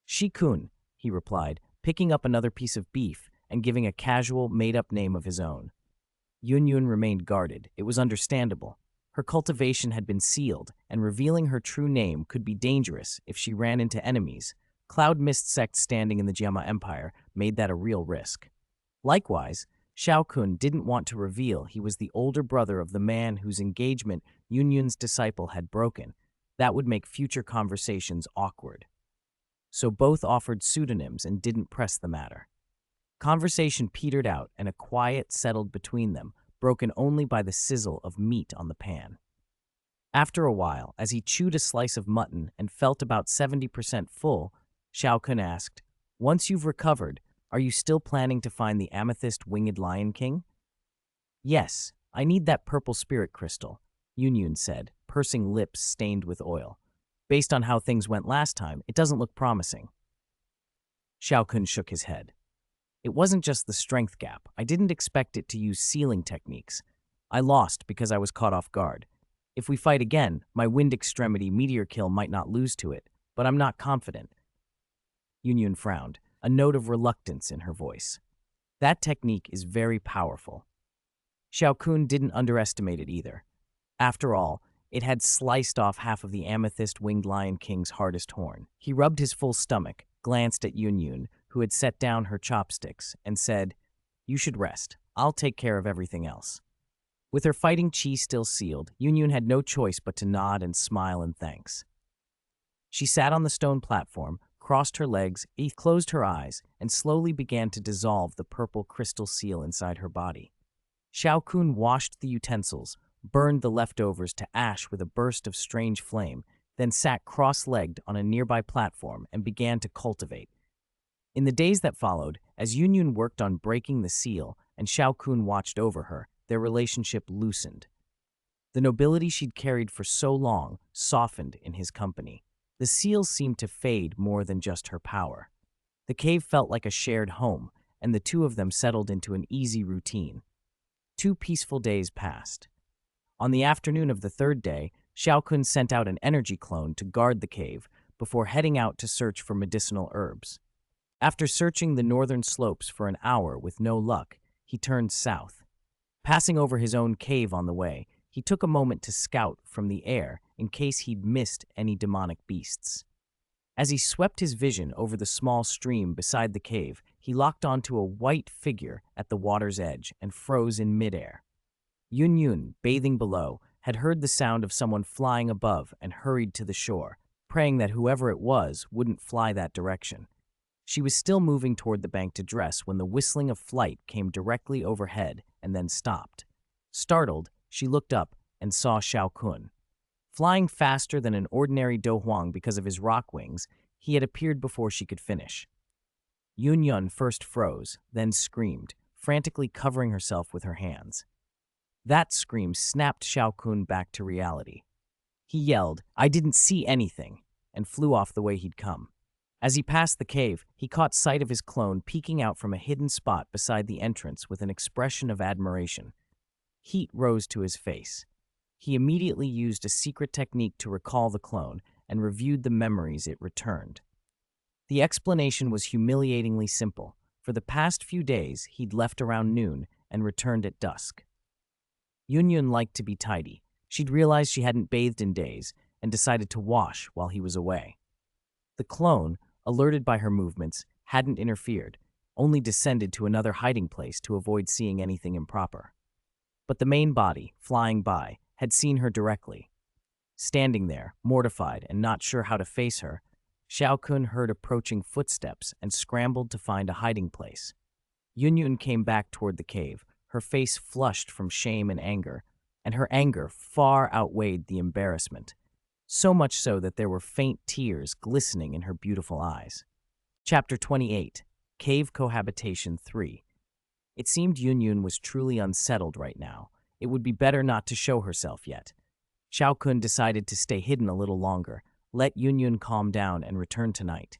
"Shi Kun," he replied, picking up another piece of beef and giving a casual, made-up name of his own. Yun remained guarded. It was understandable. Her cultivation had been sealed, and revealing her true name could be dangerous if she ran into enemies. Cloud Mist sect standing in the Jiama Empire made that a real risk. Likewise, Xiao Kun didn't want to reveal he was the older brother of the man whose engagement Yun's disciple had broken. That would make future conversations awkward. So both offered pseudonyms and didn't press the matter. Conversation petered out and a quiet settled between them, broken only by the sizzle of meat on the pan. After a while, as he chewed a slice of mutton and felt about 70% full, Xiao Kun asked, "Once you've recovered, are you still planning to find the amethyst winged lion king?" "Yes, I need that purple spirit crystal," Yun said, pursing lips stained with oil. "Based on how things went last time, it doesn't look promising." Xiao Kun shook his head. "It wasn't just the strength gap. I didn't expect it to use sealing techniques. I lost because I was caught off guard. If we fight again, my wind extremity meteor kill might not lose to it, but I'm not confident." Yun frowned, a note of reluctance in her voice. "That technique is very powerful." Xiao Kun didn't underestimate it either. After all, it had sliced off half of the amethyst winged lion king's hardest horn. He rubbed his full stomach, glanced at Yun, who had set down her chopsticks, and said, "You should rest. I'll take care of everything else." With her fighting chi still sealed, Yun had no choice but to nod and smile in thanks. She sat on the stone platform, crossed her legs, closed her eyes, and slowly began to dissolve the purple crystal seal inside her body. Xiao Kun washed the utensils, burned the leftovers to ash with a burst of strange flame, then sat cross-legged on a nearby platform and began to cultivate. In the days that followed, as Yun worked on breaking the seal and Xiao Kun watched over her, their relationship loosened. The nobility she'd carried for so long softened in his company. The seal seemed to fade more than just her power. The cave felt like a shared home, and the two of them settled into an easy routine. 2 peaceful days passed. On the afternoon of the third day, Xiao Kun sent out an energy clone to guard the cave before heading out to search for medicinal herbs. After searching the northern slopes for an hour with no luck, he turned south. Passing over his own cave on the way, he took a moment to scout from the air in case he'd missed any demonic beasts. As he swept his vision over the small stream beside the cave, he locked onto a white figure at the water's edge and froze in midair. Yun, bathing below, had heard the sound of someone flying above and hurried to the shore, praying that whoever it was wouldn't fly that direction. She was still moving toward the bank to dress when the whistling of flight came directly overhead and then stopped. Startled, she looked up and saw Xiao Kun. Flying faster than an ordinary dohuang because of his rock wings, he had appeared before she could finish. Yun first froze, then screamed, frantically covering herself with her hands. That scream snapped Xiao Kun back to reality. He yelled, "I didn't see anything," and flew off the way he'd come. As he passed the cave, he caught sight of his clone peeking out from a hidden spot beside the entrance with an expression of admiration. Heat rose to his face. He immediately used a secret technique to recall the clone and reviewed the memories it returned. The explanation was humiliatingly simple. For the past few days, he'd left around noon and returned at dusk. Yun liked to be tidy. She'd realized she hadn't bathed in days and decided to wash while he was away. The clone, alerted by her movements, hadn't interfered, only descended to another hiding place to avoid seeing anything improper. But the main body, flying by, had seen her directly. Standing there, mortified and not sure how to face her, Xiao Kun heard approaching footsteps and scrambled to find a hiding place. Yun came back toward the cave, her face flushed from shame and her anger far outweighed the embarrassment, so much so that there were faint tears glistening in her beautiful eyes. Chapter 28, Cave Cohabitation 3. It seemed Yun was truly unsettled right now. It would be better not to show herself yet. Xiao Kun decided to stay hidden a little longer, let Yun calm down and return tonight.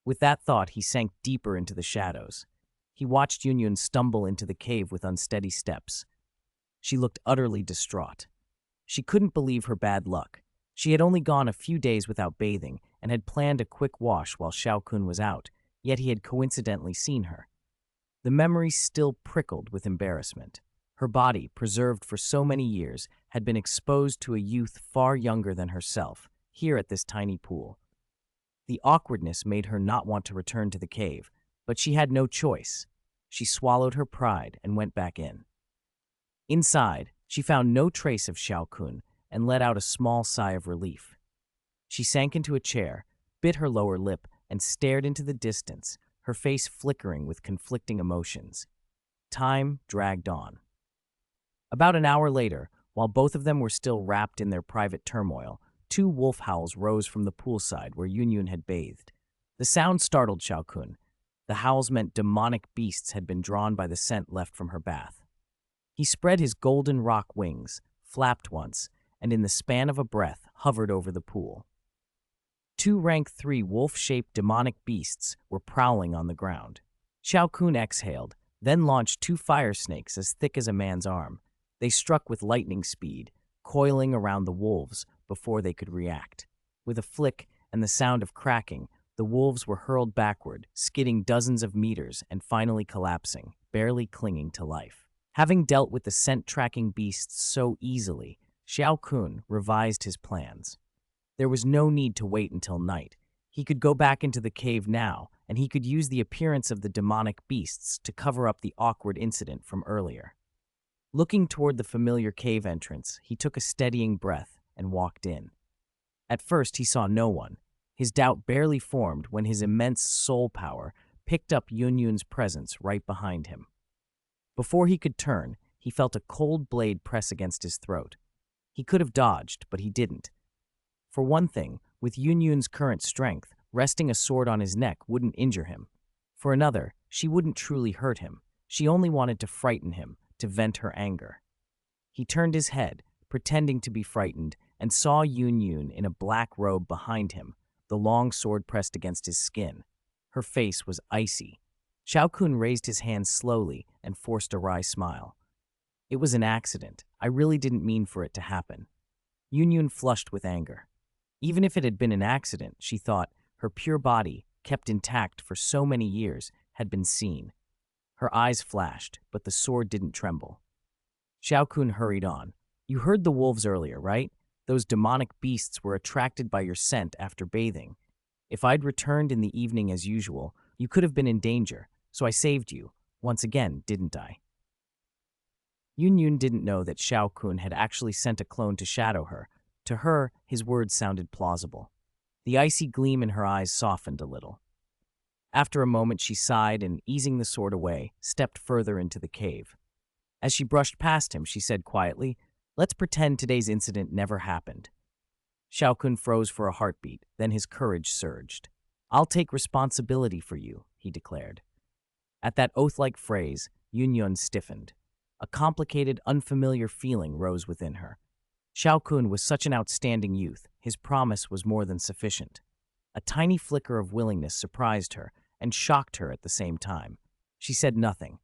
With that thought, he sank deeper into the shadows. He watched Yun stumble into the cave with unsteady steps. She looked utterly distraught. She couldn't believe her bad luck. She had only gone a few days without bathing and had planned a quick wash while Xiao Kun was out, yet he had coincidentally seen her. The memory still prickled with embarrassment. Her body, preserved for so many years, had been exposed to a youth far younger than herself, here at this tiny pool. The awkwardness made her not want to return to the cave, but she had no choice. She swallowed her pride and went back in. Inside, she found no trace of Xiao Kun and let out a small sigh of relief. She sank into a chair, bit her lower lip, and stared into the distance, her face flickering with conflicting emotions. Time dragged on. About an hour later, while both of them were still wrapped in their private turmoil, two wolf howls rose from the poolside where Yun had bathed. The sound startled Xiao Kun. The howls meant demonic beasts had been drawn by the scent left from her bath. He spread his golden rock wings, flapped once, and in the span of a breath hovered over the pool. Two rank 3 wolf-shaped demonic beasts were prowling on the ground. Xiao Kun exhaled, then launched 2 fire snakes as thick as a man's arm. They struck with lightning speed, coiling around the wolves before they could react. With a flick and the sound of cracking, the wolves were hurled backward, skidding dozens of meters and finally collapsing, barely clinging to life. Having dealt with the scent-tracking beasts so easily, Xiao Kun revised his plans. There was no need to wait until night. He could go back into the cave now, and he could use the appearance of the demonic beasts to cover up the awkward incident from earlier. Looking toward the familiar cave entrance, he took a steadying breath and walked in. At first, he saw no one. His doubt barely formed when his immense soul power picked up Yun's presence right behind him. Before he could turn, he felt a cold blade press against his throat. He could have dodged, but he didn't. For one thing, with Yun's current strength, resting a sword on his neck wouldn't injure him. For another, she wouldn't truly hurt him. She only wanted to frighten him, to vent her anger. He turned his head, pretending to be frightened, and saw Yun in a black robe behind him, the long sword pressed against his skin. Her face was icy. Xiao Kun raised his hand slowly and forced a wry smile. "It was an accident. I really didn't mean for it to happen." Yun flushed with anger. Even if it had been an accident, she thought, her pure body, kept intact for so many years, had been seen. Her eyes flashed, but the sword didn't tremble. Xiao Kun hurried on. You heard the wolves earlier, right? Those demonic beasts were attracted by your scent after bathing. If I'd returned in the evening as usual, you could have been in danger, so I saved you. Once again, didn't I? Yun didn't know that Xiao Kun had actually sent a clone to shadow her. To her, his words sounded plausible. The icy gleam in her eyes softened a little. After a moment, she sighed and, easing the sword away, stepped further into the cave. As she brushed past him, she said quietly, "Let's pretend today's incident never happened." Xiao Kun froze for a heartbeat, then his courage surged. "I'll take responsibility for you," he declared. At that oath-like phrase, Yun stiffened. A complicated, unfamiliar feeling rose within her. Xiao Kun was such an outstanding youth, his promise was more than sufficient. A tiny flicker of willingness surprised her and shocked her at the same time. She said nothing.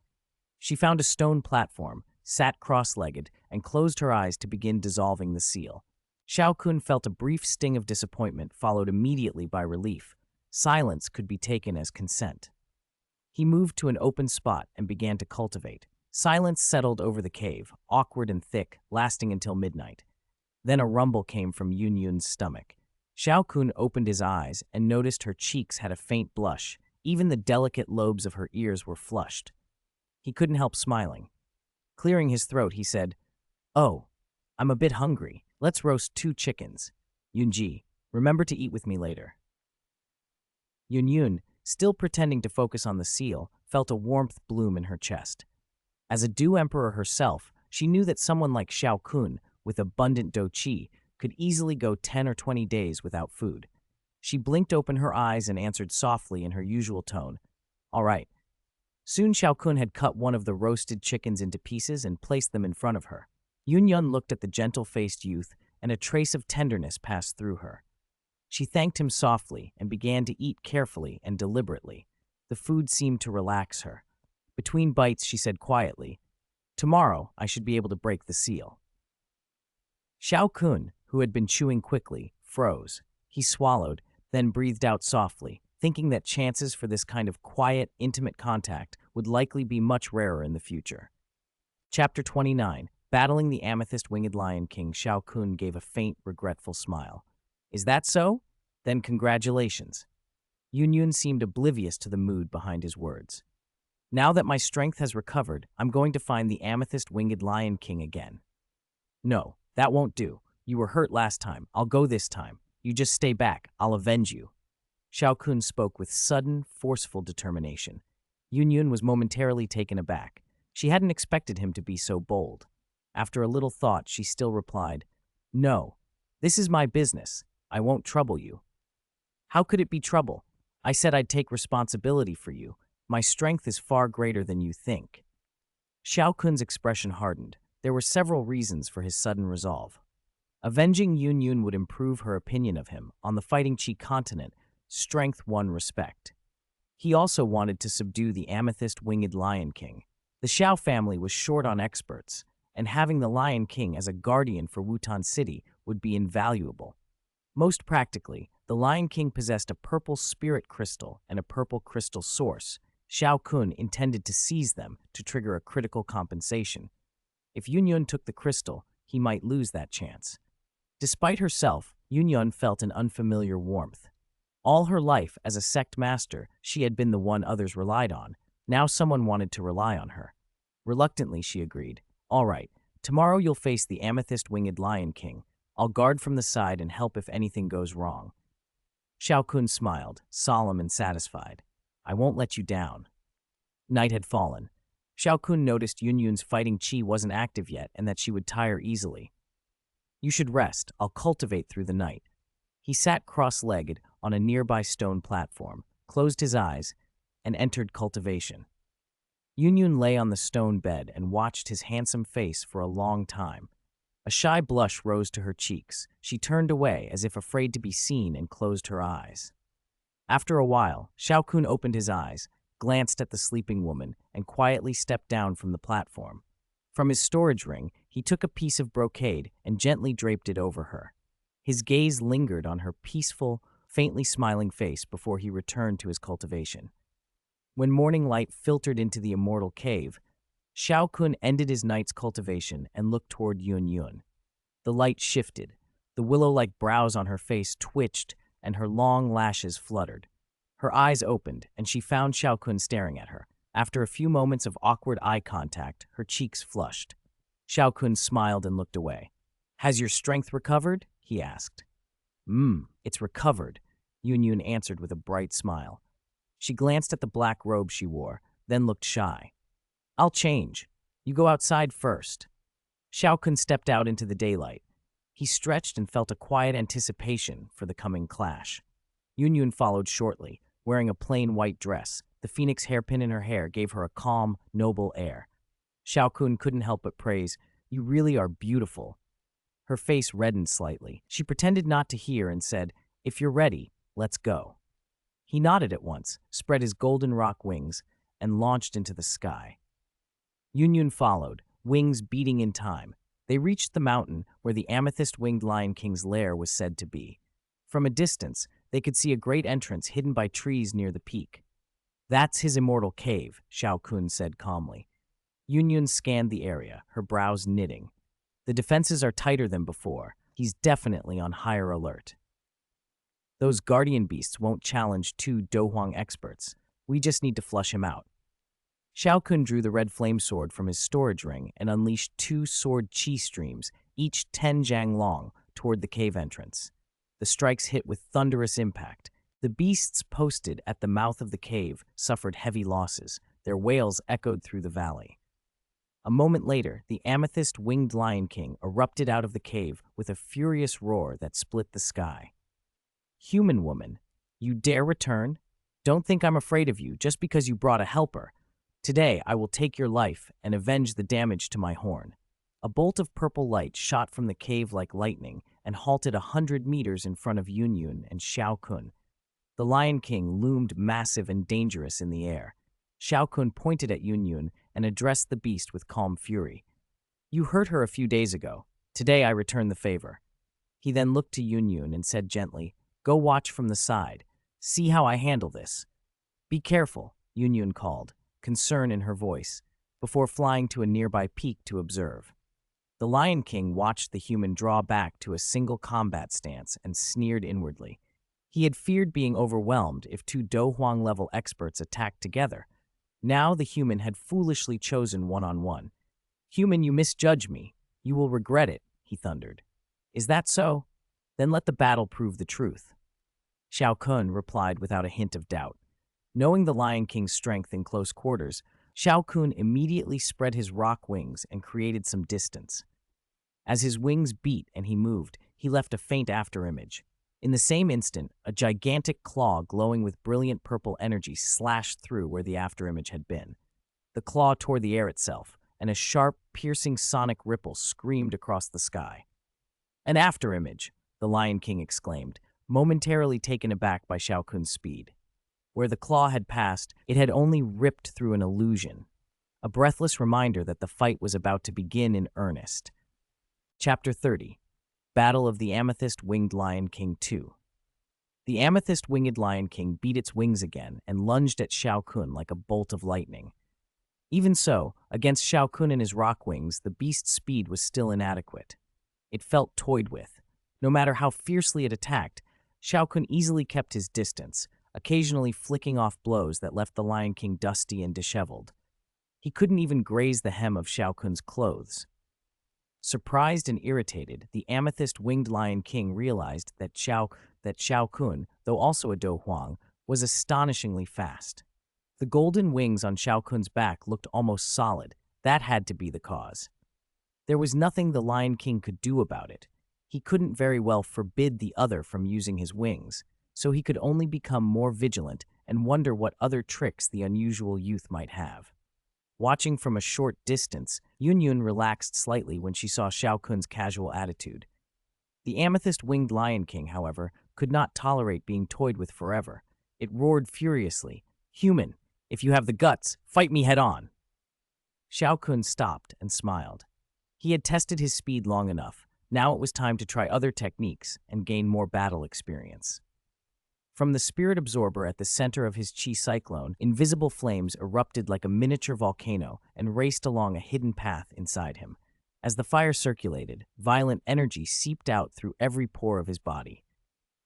She found a stone platform, sat cross-legged, and closed her eyes to begin dissolving the seal. Xiao Kun felt a brief sting of disappointment, followed immediately by relief. Silence could be taken as consent. He moved to an open spot and began to cultivate. Silence settled over the cave, awkward and thick, lasting until midnight. Then a rumble came from Yun's stomach. Xiao Kun opened his eyes and noticed her cheeks had a faint blush. Even the delicate lobes of her ears were flushed. He couldn't help smiling. Clearing his throat, he said, "Oh, I'm a bit hungry. Let's roast 2 chickens. Yunji, remember to eat with me later." Yun, still pretending to focus on the seal, felt a warmth bloom in her chest. As a Dew Emperor herself, she knew that someone like Xiao Kun, with abundant dou qi, could easily go 10 or 20 days without food. She blinked open her eyes and answered softly in her usual tone, "All right." Soon Xiao Kun had cut one of the roasted chickens into pieces and placed them in front of her. Yun looked at the gentle-faced youth, and a trace of tenderness passed through her. She thanked him softly and began to eat carefully and deliberately. The food seemed to relax her. Between bites, she said quietly, "Tomorrow, I should be able to break the seal." Xiao Kun, who had been chewing quickly, froze. He swallowed, then breathed out softly, thinking that chances for this kind of quiet, intimate contact would likely be much rarer in the future. Chapter 29. Battling the Amethyst-Winged Lion King, Xiao Kun gave a faint, regretful smile. "Is that so? Then congratulations." Yun seemed oblivious to the mood behind his words. "Now that my strength has recovered, I'm going to find the Amethyst-Winged Lion King again." "No, that won't do. You were hurt last time. I'll go this time. You just stay back. I'll avenge you." Xiao Kun spoke with sudden, forceful determination. Yun was momentarily taken aback. She hadn't expected him to be so bold. After a little thought, she still replied, "No, this is my business. I won't trouble you." "How could it be trouble? I said I'd take responsibility for you. My strength is far greater than you think." Xiao Kun's expression hardened. There were several reasons for his sudden resolve. Avenging Yun would improve her opinion of him. On the Fighting Chi continent, strength won respect. He also wanted to subdue the Amethyst-Winged Lion King. The Xiao family was short on experts, and having the Lion King as a guardian for Wutan City would be invaluable. Most practically, the Lion King possessed a purple spirit crystal and a purple crystal source. Xiao Kun intended to seize them to trigger a critical compensation. If Yun took the crystal, he might lose that chance. Despite herself, Yun felt an unfamiliar warmth. All her life as a sect master, she had been the one others relied on. Now someone wanted to rely on her. Reluctantly, she agreed. "All right, tomorrow you'll face the Amethyst-Winged Lion King. I'll guard from the side and help if anything goes wrong." Xiao Kun smiled, solemn and satisfied. "I won't let you down." Night had fallen. Xiao Kun noticed Yun's fighting chi wasn't active yet and that she would tire easily. "You should rest. I'll cultivate through the night." He sat cross-legged on a nearby stone platform, closed his eyes, and entered cultivation. Yun lay on the stone bed and watched his handsome face for a long time. A shy blush rose to her cheeks. She turned away as if afraid to be seen and closed her eyes. After a while, Xiao Kun opened his eyes, glanced at the sleeping woman, and quietly stepped down from the platform. From his storage ring, he took a piece of brocade and gently draped it over her. His gaze lingered on her peaceful, faintly smiling face before he returned to his cultivation. When morning light filtered into the immortal cave, Xiao Kun ended his night's cultivation and looked toward Yun Yun. The light shifted. The willow-like brows on her face twitched and her long lashes fluttered. Her eyes opened, and she found Xiao Kun staring at her. After a few moments of awkward eye contact, her cheeks flushed. Xiao Kun smiled and looked away. "Has your strength recovered?" he asked. It's recovered," Yun Yun answered with a bright smile. She glanced at the black robe she wore, then looked shy. "I'll change. You go outside first." Xiao Kun stepped out into the daylight. He stretched and felt a quiet anticipation for the coming clash. Yun Yun followed shortly, wearing a plain white dress. The phoenix hairpin in her hair gave her a calm, noble air. Xiao Kun couldn't help but praise, "You really are beautiful." Her face reddened slightly. She pretended not to hear and said, "If you're ready, let's go." He nodded at once, spread his golden rock wings, and launched into the sky. Yun Yun followed, wings beating in time. They reached the mountain where the amethyst-winged Lion King's lair was said to be. From a distance, they could see a great entrance hidden by trees near the peak. "That's his immortal cave," Xiao Kun said calmly. Yun Yun scanned the area, her brows knitting. "The defenses are tighter than before. He's definitely on higher alert. Those guardian beasts won't challenge two Dohuang experts. We just need to flush him out." Xiao Kun drew the red flame sword from his storage ring and unleashed 2 sword chi streams, each 10 jang long, toward the cave entrance. The strikes hit with thunderous impact. The beasts posted at the mouth of the cave suffered heavy losses. Their wails echoed through the valley. A moment later, the amethyst-winged Lion King erupted out of the cave with a furious roar that split the sky. "Human woman, you dare return? Don't think I'm afraid of you just because you brought a helper. Today, I will take your life and avenge the damage to my horn." A bolt of purple light shot from the cave like lightning and halted 100 meters in front of Yun Yun and Xiao Kun. The Lion King loomed massive and dangerous in the air. Xiao Kun pointed at Yun Yun and addressed the beast with calm fury. "You hurt her a few days ago. Today I return the favor." He then looked to Yun Yun and said gently, "Go watch from the side. See how I handle this." "Be careful," Yun Yun called, concern in her voice, before flying to a nearby peak to observe. The Lion King watched the human draw back to a single combat stance and sneered inwardly. He had feared being overwhelmed if 2 Dohuang-level experts attacked together. Now the human had foolishly chosen one-on-one. "Human, you misjudge me. You will regret it," he thundered. "Is that so? Then let the battle prove the truth." Xiao Kun replied without a hint of doubt. Knowing the Lion King's strength in close quarters, Xiao Kun immediately spread his rock wings and created some distance. As his wings beat and he moved, he left a faint afterimage. In the same instant, a gigantic claw glowing with brilliant purple energy slashed through where the afterimage had been. The claw tore the air itself, and a sharp, piercing sonic ripple screamed across the sky. "An afterimage," the Lion King exclaimed, momentarily taken aback by Xiao Kun's speed. Where the claw had passed, it had only ripped through an illusion, a breathless reminder that the fight was about to begin in earnest. Chapter 30. Battle of the Amethyst-Winged Lion King 2. The Amethyst-Winged Lion King beat its wings again and lunged at Xiao Kun like a bolt of lightning. Even so, against Xiao Kun and his rock wings, the beast's speed was still inadequate. It felt toyed with. No matter how fiercely it attacked, Xiao Kun easily kept his distance, occasionally flicking off blows that left the Lion King dusty and disheveled. He couldn't even graze the hem of Xiao Kun's clothes. Surprised and irritated, the amethyst-winged Lion King realized that Xiao Kun, though also a Dohuang, was astonishingly fast. The golden wings on Xiao Kun's back looked almost solid. That had to be the cause. There was nothing the Lion King could do about it. He couldn't very well forbid the other from using his wings, so he could only become more vigilant and wonder what other tricks the unusual youth might have. Watching from a short distance, Yun Yun relaxed slightly when she saw Xiao Kun's casual attitude. The amethyst-winged Lion King, however, could not tolerate being toyed with forever. It roared furiously, "Human, if you have the guts, fight me head-on." Xiao Kun stopped and smiled. He had tested his speed long enough. Now it was time to try other techniques and gain more battle experience. From the spirit absorber at the center of his chi cyclone, invisible flames erupted like a miniature volcano and raced along a hidden path inside him. As the fire circulated, violent energy seeped out through every pore of his body.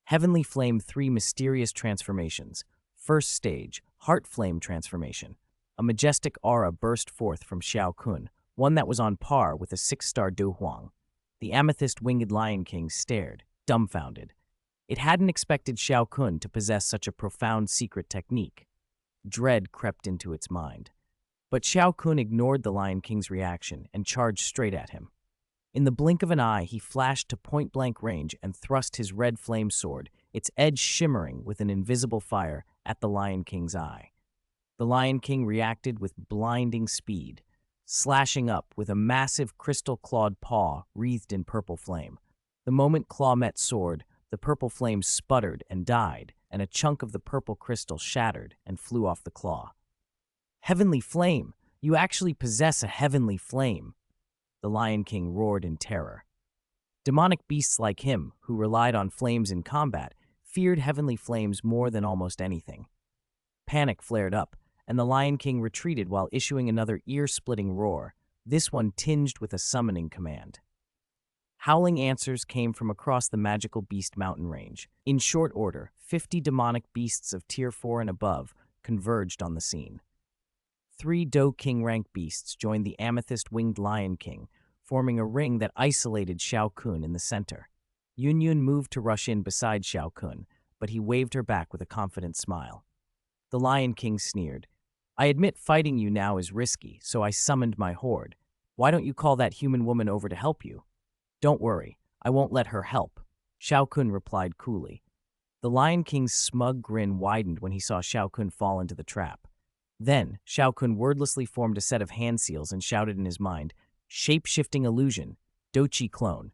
Heavenly Flame 3 Mysterious Transformations. First stage, Heart Flame Transformation. A majestic aura burst forth from Xiao Kun, one that was on par with a 6-star Du Huang. The amethyst-winged Lion King stared, dumbfounded. It hadn't expected Xiao Kun to possess such a profound secret technique. Dread crept into its mind. But Xiao Kun ignored the Lion King's reaction and charged straight at him. In the blink of an eye, he flashed to point-blank range and thrust his red flame sword, its edge shimmering with an invisible fire, at the Lion King's eye. The Lion King reacted with blinding speed, slashing up with a massive crystal-clawed paw wreathed in purple flame. The moment claw met sword, the purple flame sputtered and died, and a chunk of the purple crystal shattered and flew off the claw. "Heavenly Flame! You actually possess a heavenly flame!" The Lion King roared in terror. Demonic beasts like him, who relied on flames in combat, feared heavenly flames more than almost anything. Panic flared up, and the Lion King retreated while issuing another ear-splitting roar, this one tinged with a summoning command. Howling answers came from across the magical beast mountain range. In short order, 50 demonic beasts of Tier 4 and above converged on the scene. 3 Do King rank beasts joined the amethyst-winged Lion King, forming a ring that isolated Xiao Kun in the center. Yun Yun moved to rush in beside Xiao Kun, but he waved her back with a confident smile. The Lion King sneered. "I admit fighting you now is risky, so I summoned my horde. Why don't you call that human woman over to help you?" "Don't worry, I won't let her help," Xiao Kun replied coolly. The Lion King's smug grin widened when he saw Xiao Kun fall into the trap. Then, Xiao Kun wordlessly formed a set of hand seals and shouted in his mind, "Shape-shifting illusion, Dochi clone."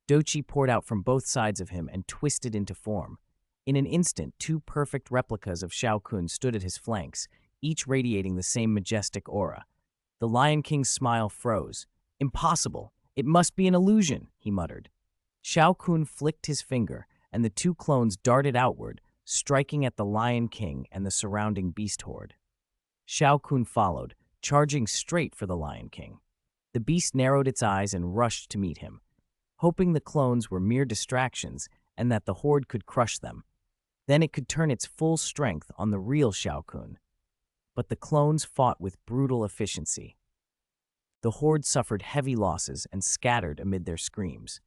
Dochi poured out from both sides of him and twisted into form. In an instant, 2 perfect replicas of Xiao Kun stood at his flanks, each radiating the same majestic aura. The Lion King's smile froze. "Impossible! It must be an illusion," he muttered. Xiao Kun flicked his finger, and the 2 clones darted outward, striking at the Lion King and the surrounding beast horde. Xiao Kun followed, charging straight for the Lion King. The beast narrowed its eyes and rushed to meet him, hoping the clones were mere distractions and that the horde could crush them. Then it could turn its full strength on the real Xiao Kun. But the clones fought with brutal efficiency. The horde suffered heavy losses and scattered amid their screams.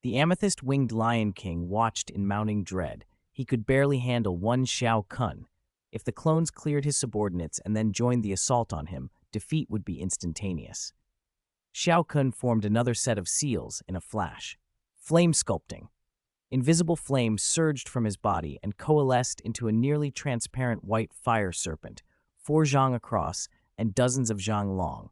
The amethyst-winged Lion King watched in mounting dread. He could barely handle one Xiao Kun. If the clones cleared his subordinates and then joined the assault on him, defeat would be instantaneous. Xiao Kun formed another set of seals in a flash. Flame sculpting. Invisible flame surged from his body and coalesced into a nearly transparent white fire serpent, 4 zhang across and dozens of zhang long.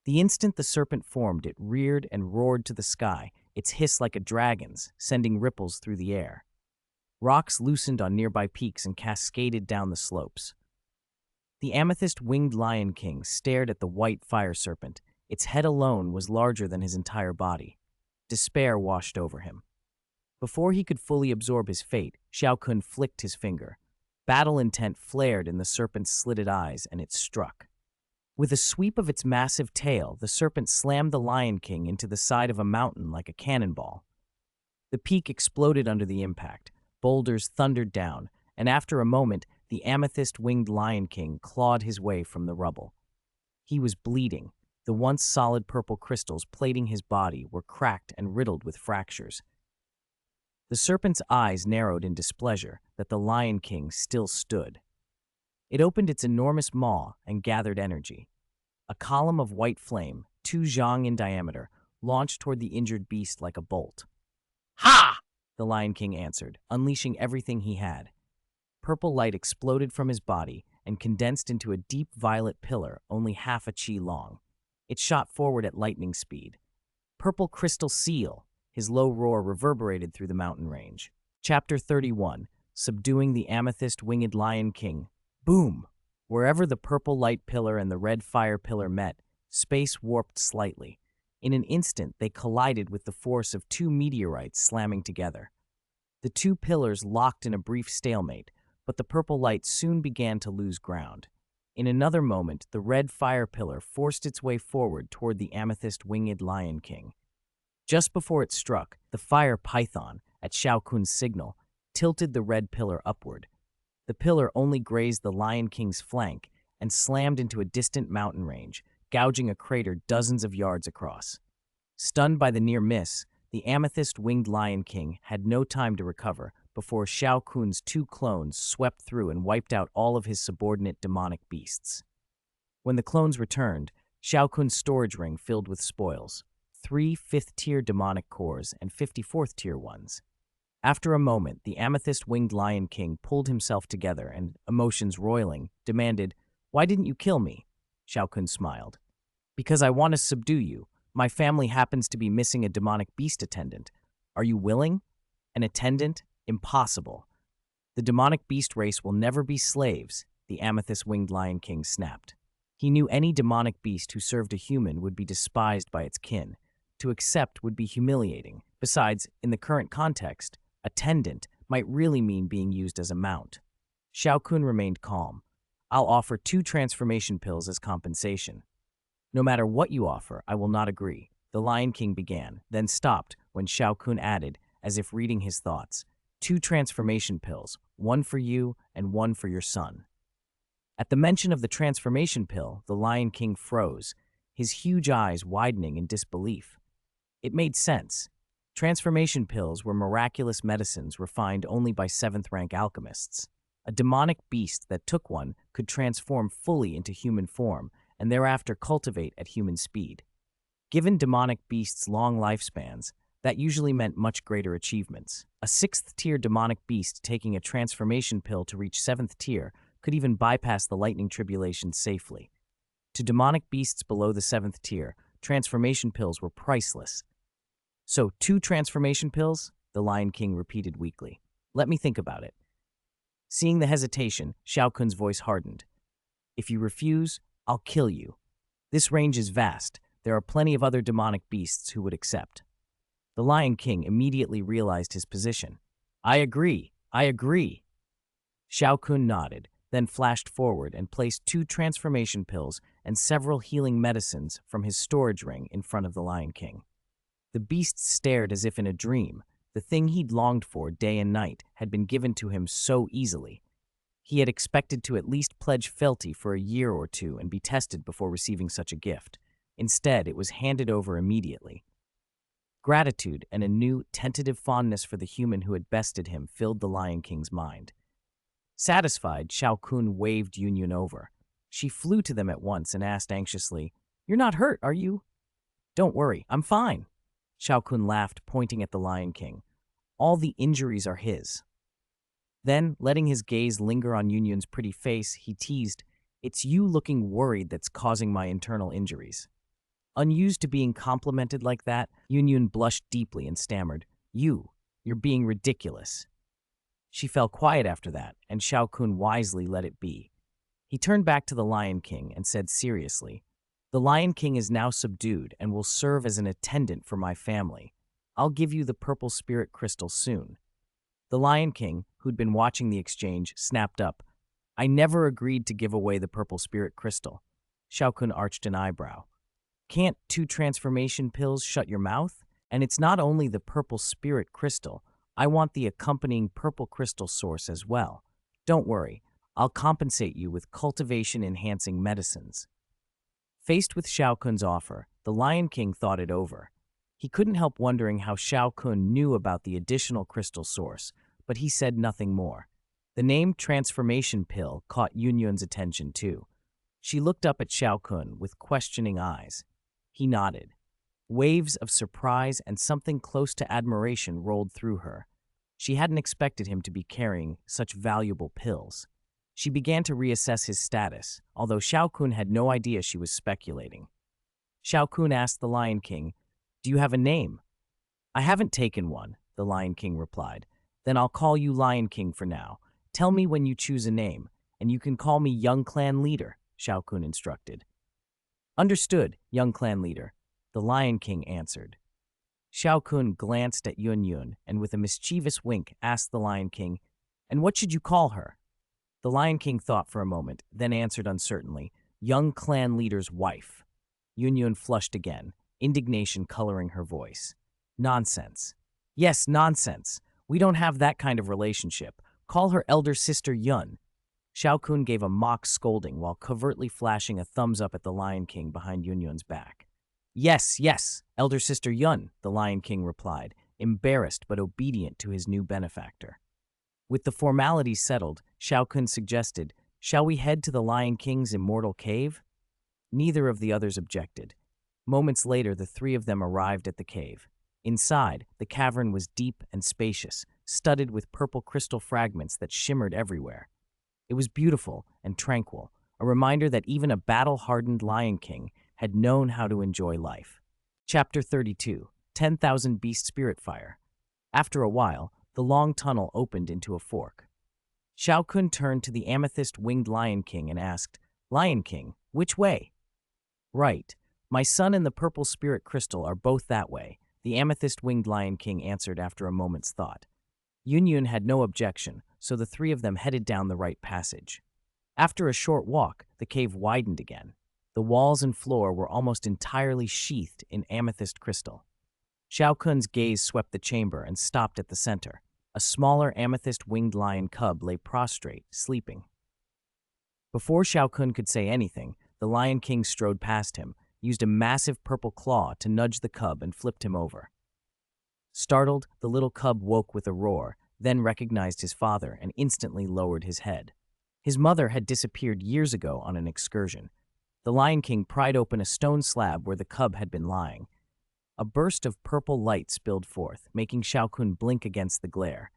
The instant the serpent formed, it reared and roared to the sky, its hiss like a dragon's, sending ripples through the air. Rocks loosened on nearby peaks and cascaded down the slopes. The amethyst-winged Lion King stared at the white fire serpent. Its head alone was larger than his entire body. Despair washed over him. Before he could fully absorb his fate, Xiao Kun flicked his finger. Battle intent flared in the serpent's slitted eyes, and it struck. With a sweep of its massive tail, the serpent slammed the Lion King into the side of a mountain like a cannonball. The peak exploded under the impact. Boulders thundered down, and after a moment, the amethyst-winged Lion King clawed his way from the rubble. He was bleeding. The once solid purple crystals plating his body were cracked and riddled with fractures. The serpent's eyes narrowed in displeasure that the Lion King still stood. It opened its enormous maw and gathered energy. A column of white flame, 2 zhang in diameter, launched toward the injured beast like a bolt. "Ha!" the Lion King answered, unleashing everything he had. Purple light exploded from his body and condensed into a deep violet pillar only half a chi long. It shot forward at lightning speed. "Purple crystal seal!" His low roar reverberated through the mountain range. Chapter 31, Subduing the Amethyst-Winged Lion King. Boom! Wherever the purple light pillar and the red fire pillar met, space warped slightly. In an instant, they collided with the force of 2 meteorites slamming together. The two pillars locked in a brief stalemate, but the purple light soon began to lose ground. In another moment, the red fire pillar forced its way forward toward the amethyst-winged Lion King. Just before it struck, the fire python, at Xiao Kun's signal, tilted the red pillar upward. The pillar only grazed the Lion King's flank and slammed into a distant mountain range, gouging a crater dozens of yards across. Stunned by the near miss, the amethyst-winged Lion King had no time to recover before Xiao Kun's two clones swept through and wiped out all of his subordinate demonic beasts. When the clones returned, Xiao Kun's storage ring filled with spoils, 3 fifth-tier demonic cores and 54th-tier ones. After a moment, the amethyst-winged Lion King pulled himself together and, emotions roiling, demanded, "Why didn't you kill me?" Xiao Kun smiled. "Because I want to subdue you. My family happens to be missing a demonic beast attendant. Are you willing? An attendant? Impossible. The demonic beast race will never be slaves," the amethyst-winged Lion King snapped. He knew any demonic beast who served a human would be despised by its kin. To accept would be humiliating. Besides, in the current context, attendant might really mean being used as a mount. Xiao Kun remained calm. "I'll offer 2 transformation pills as compensation." "No matter what you offer, I will not agree," the Lion King began, then stopped when Xiao Kun added, as if reading his thoughts, 2 transformation pills, 1 for you and 1 for your son." At the mention of the transformation pill, the Lion King froze, his huge eyes widening in disbelief. It made sense. Transformation pills were miraculous medicines refined only by 7th-rank alchemists. A demonic beast that took one could transform fully into human form and thereafter cultivate at human speed. Given demonic beasts' long lifespans, that usually meant much greater achievements. A 6th-tier demonic beast taking a transformation pill to reach 7th tier could even bypass the lightning tribulation safely. To demonic beasts below the 7th tier, transformation pills were priceless. "So, 2 transformation pills?" the Lion King repeated weakly. "Let me think about it." Seeing the hesitation, Xiao Kun's voice hardened. "If you refuse, I'll kill you. This range is vast. There are plenty of other demonic beasts who would accept." The Lion King immediately realized his position. I agree. Xiao Kun nodded, then flashed forward and placed 2 transformation pills and several healing medicines from his storage ring in front of the Lion King. The beast stared as if in a dream. The thing he'd longed for day and night had been given to him so easily. He had expected to at least pledge fealty for a year or 2 and be tested before receiving such a gift. Instead, it was handed over immediately. Gratitude and a new, tentative fondness for the human who had bested him filled the Lion King's mind. Satisfied, Xiao Kun waved Yunyun over. She flew to them at once and asked anxiously, "You're not hurt, are you?" "Don't worry, I'm fine." Xiao Kun laughed, pointing at the Lion King. "All the injuries are his." Then, letting his gaze linger on Yunyun's pretty face, he teased, "It's you looking worried that's causing my internal injuries." Unused to being complimented like that, Yunyun blushed deeply and stammered, You're being ridiculous." She fell quiet after that, and Xiao Kun wisely let it be. He turned back to the Lion King and said seriously, "The Lion King is now subdued and will serve as an attendant for my family. I'll give you the purple spirit crystal soon." The Lion King, who'd been watching the exchange, snapped up, "I never agreed to give away the purple spirit crystal." Xiao Kun arched an eyebrow. "Can't 2 transformation pills shut your mouth? And it's not only the purple spirit crystal. I want the accompanying purple crystal source as well. Don't worry, I'll compensate you with cultivation-enhancing medicines." Faced with Xiao Kun's offer, the Lion King thought it over. He couldn't help wondering how Xiao Kun knew about the additional crystal source, but he said nothing more. The name transformation pill caught Yunyun's attention too. She looked up at Xiao Kun with questioning eyes. He nodded. Waves of surprise and something close to admiration rolled through her. She hadn't expected him to be carrying such valuable pills. She began to reassess his status, although Xiao Kun had no idea she was speculating. Xiao Kun asked the Lion King, "Do you have a name?" "I haven't taken one," the Lion King replied. "Then I'll call you Lion King for now. Tell me when you choose a name, and you can call me Young Clan Leader," Xiao Kun instructed. "Understood, Young Clan Leader," the Lion King answered. Xiao Kun glanced at Yun Yun and with a mischievous wink asked the Lion King, "And what should you call her?" The Lion King thought for a moment, then answered uncertainly, "Young clan leader's wife." Yun Yun flushed again, indignation coloring her voice. "Nonsense." "Yes, nonsense. We don't have that kind of relationship. Call her elder sister Yun." Xiao Kun gave a mock scolding while covertly flashing a thumbs up at the Lion King behind Yun Yun's back. "Yes, yes, elder sister Yun," the Lion King replied, embarrassed but obedient to his new benefactor. With the formalities settled, Xiao Kun suggested, "Shall we head to the Lion King's immortal cave?" Neither of the others objected. Moments later, the three of them arrived at the cave. Inside, the cavern was deep and spacious, studded with purple crystal fragments that shimmered everywhere. It was beautiful and tranquil, a reminder that even a battle-hardened Lion King had known how to enjoy life. Chapter 32, 10,000 Beast Spirit Fire. After a while, the long tunnel opened into a fork. Xiao Kun turned to the amethyst-winged Lion King and asked, "Lion King, which way?" "Right. My son and the purple spirit crystal are both that way," the amethyst-winged Lion King answered after a moment's thought. Yun Yun had no objection, so the three of them headed down the right passage. After a short walk, the cave widened again. The walls and floor were almost entirely sheathed in amethyst crystal. Xiao Kun's gaze swept the chamber and stopped at the center. A smaller amethyst-winged lion cub lay prostrate, sleeping. Before Xiao Kun could say anything, the Lion King strode past him, used a massive purple claw to nudge the cub and flipped him over. Startled, the little cub woke with a roar, then recognized his father and instantly lowered his head. His mother had disappeared years ago on an excursion. The Lion King pried open a stone slab where the cub had been lying. A burst of purple light spilled forth, making Xiao Kun blink against the glare.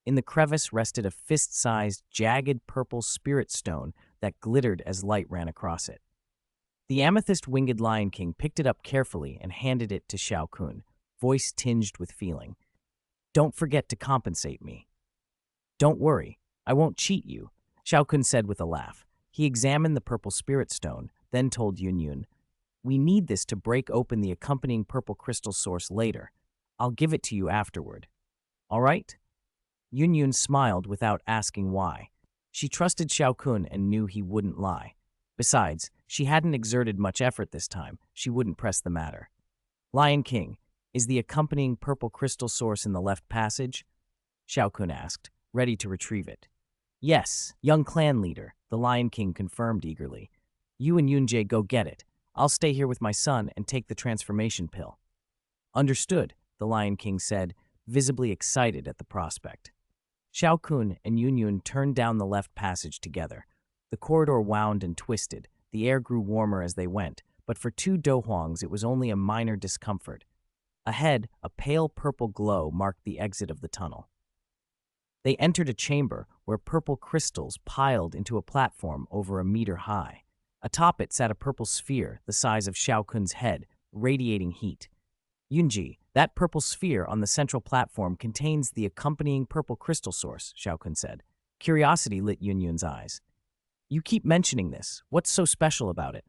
In the crevice rested a fist-sized, jagged purple spirit stone that glittered as light ran across it. The amethyst-winged Lion King picked it up carefully and handed it to Xiao Kun, voice tinged with feeling. "Don't forget to compensate me." "Don't worry, I won't cheat you," Xiao Kun said with a laugh. He examined the purple spirit stone, then told Yun Yun, "We need this to break open the accompanying purple crystal source later. I'll give it to you afterward. All right?" Yun Yun smiled without asking why. She trusted Xiao Kun and knew he wouldn't lie. Besides, she hadn't exerted much effort this time. She wouldn't press the matter. "Lion King, is the accompanying purple crystal source in the left passage?" Xiao Kun asked, ready to retrieve it. "Yes, young clan leader," the Lion King confirmed eagerly. "You and Yunjae go get it. I'll stay here with my son and take the transformation pill." "Understood," the Lion King said, visibly excited at the prospect. Xiao Kun and Yun Yun turned down the left passage together. The corridor wound and twisted. The air grew warmer as they went, but for two dohuangs it was only a minor discomfort. Ahead, a pale purple glow marked the exit of the tunnel. They entered a chamber where purple crystals piled into a platform over a meter high. Atop it sat a purple sphere the size of Xiao Kun's head, radiating heat. "Yunji, that purple sphere on the central platform contains the accompanying purple crystal source," Xiao Kun said. Curiosity lit Yun Yun's eyes. "You keep mentioning this. What's so special about it?"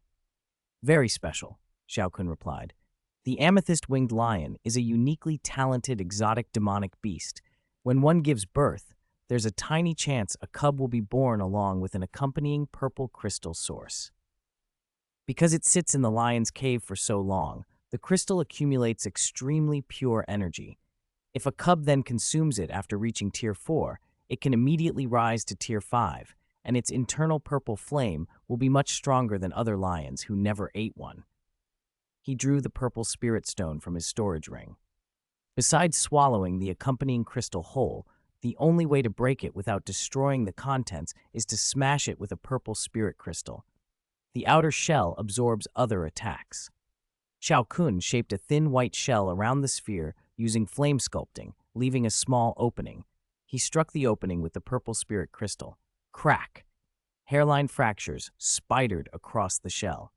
"Very special," Xiao Kun replied. "The amethyst-winged lion is a uniquely talented exotic demonic beast. When one gives birth, there's a tiny chance a cub will be born along with an accompanying purple crystal source. Because it sits in the lion's cave for so long, the crystal accumulates extremely pure energy. If a cub then consumes it after reaching Tier 4, it can immediately rise to Tier 5, and its internal purple flame will be much stronger than other lions who never ate one." He drew the purple spirit stone from his storage ring. Besides swallowing the accompanying crystal whole, the only way to break it without destroying the contents is to smash it with a purple spirit crystal. The outer shell absorbs other attacks. Xiao Kun shaped a thin white shell around the sphere using flame sculpting, leaving a small opening. He struck the opening with the purple spirit crystal. Crack! Hairline fractures spidered across the shell.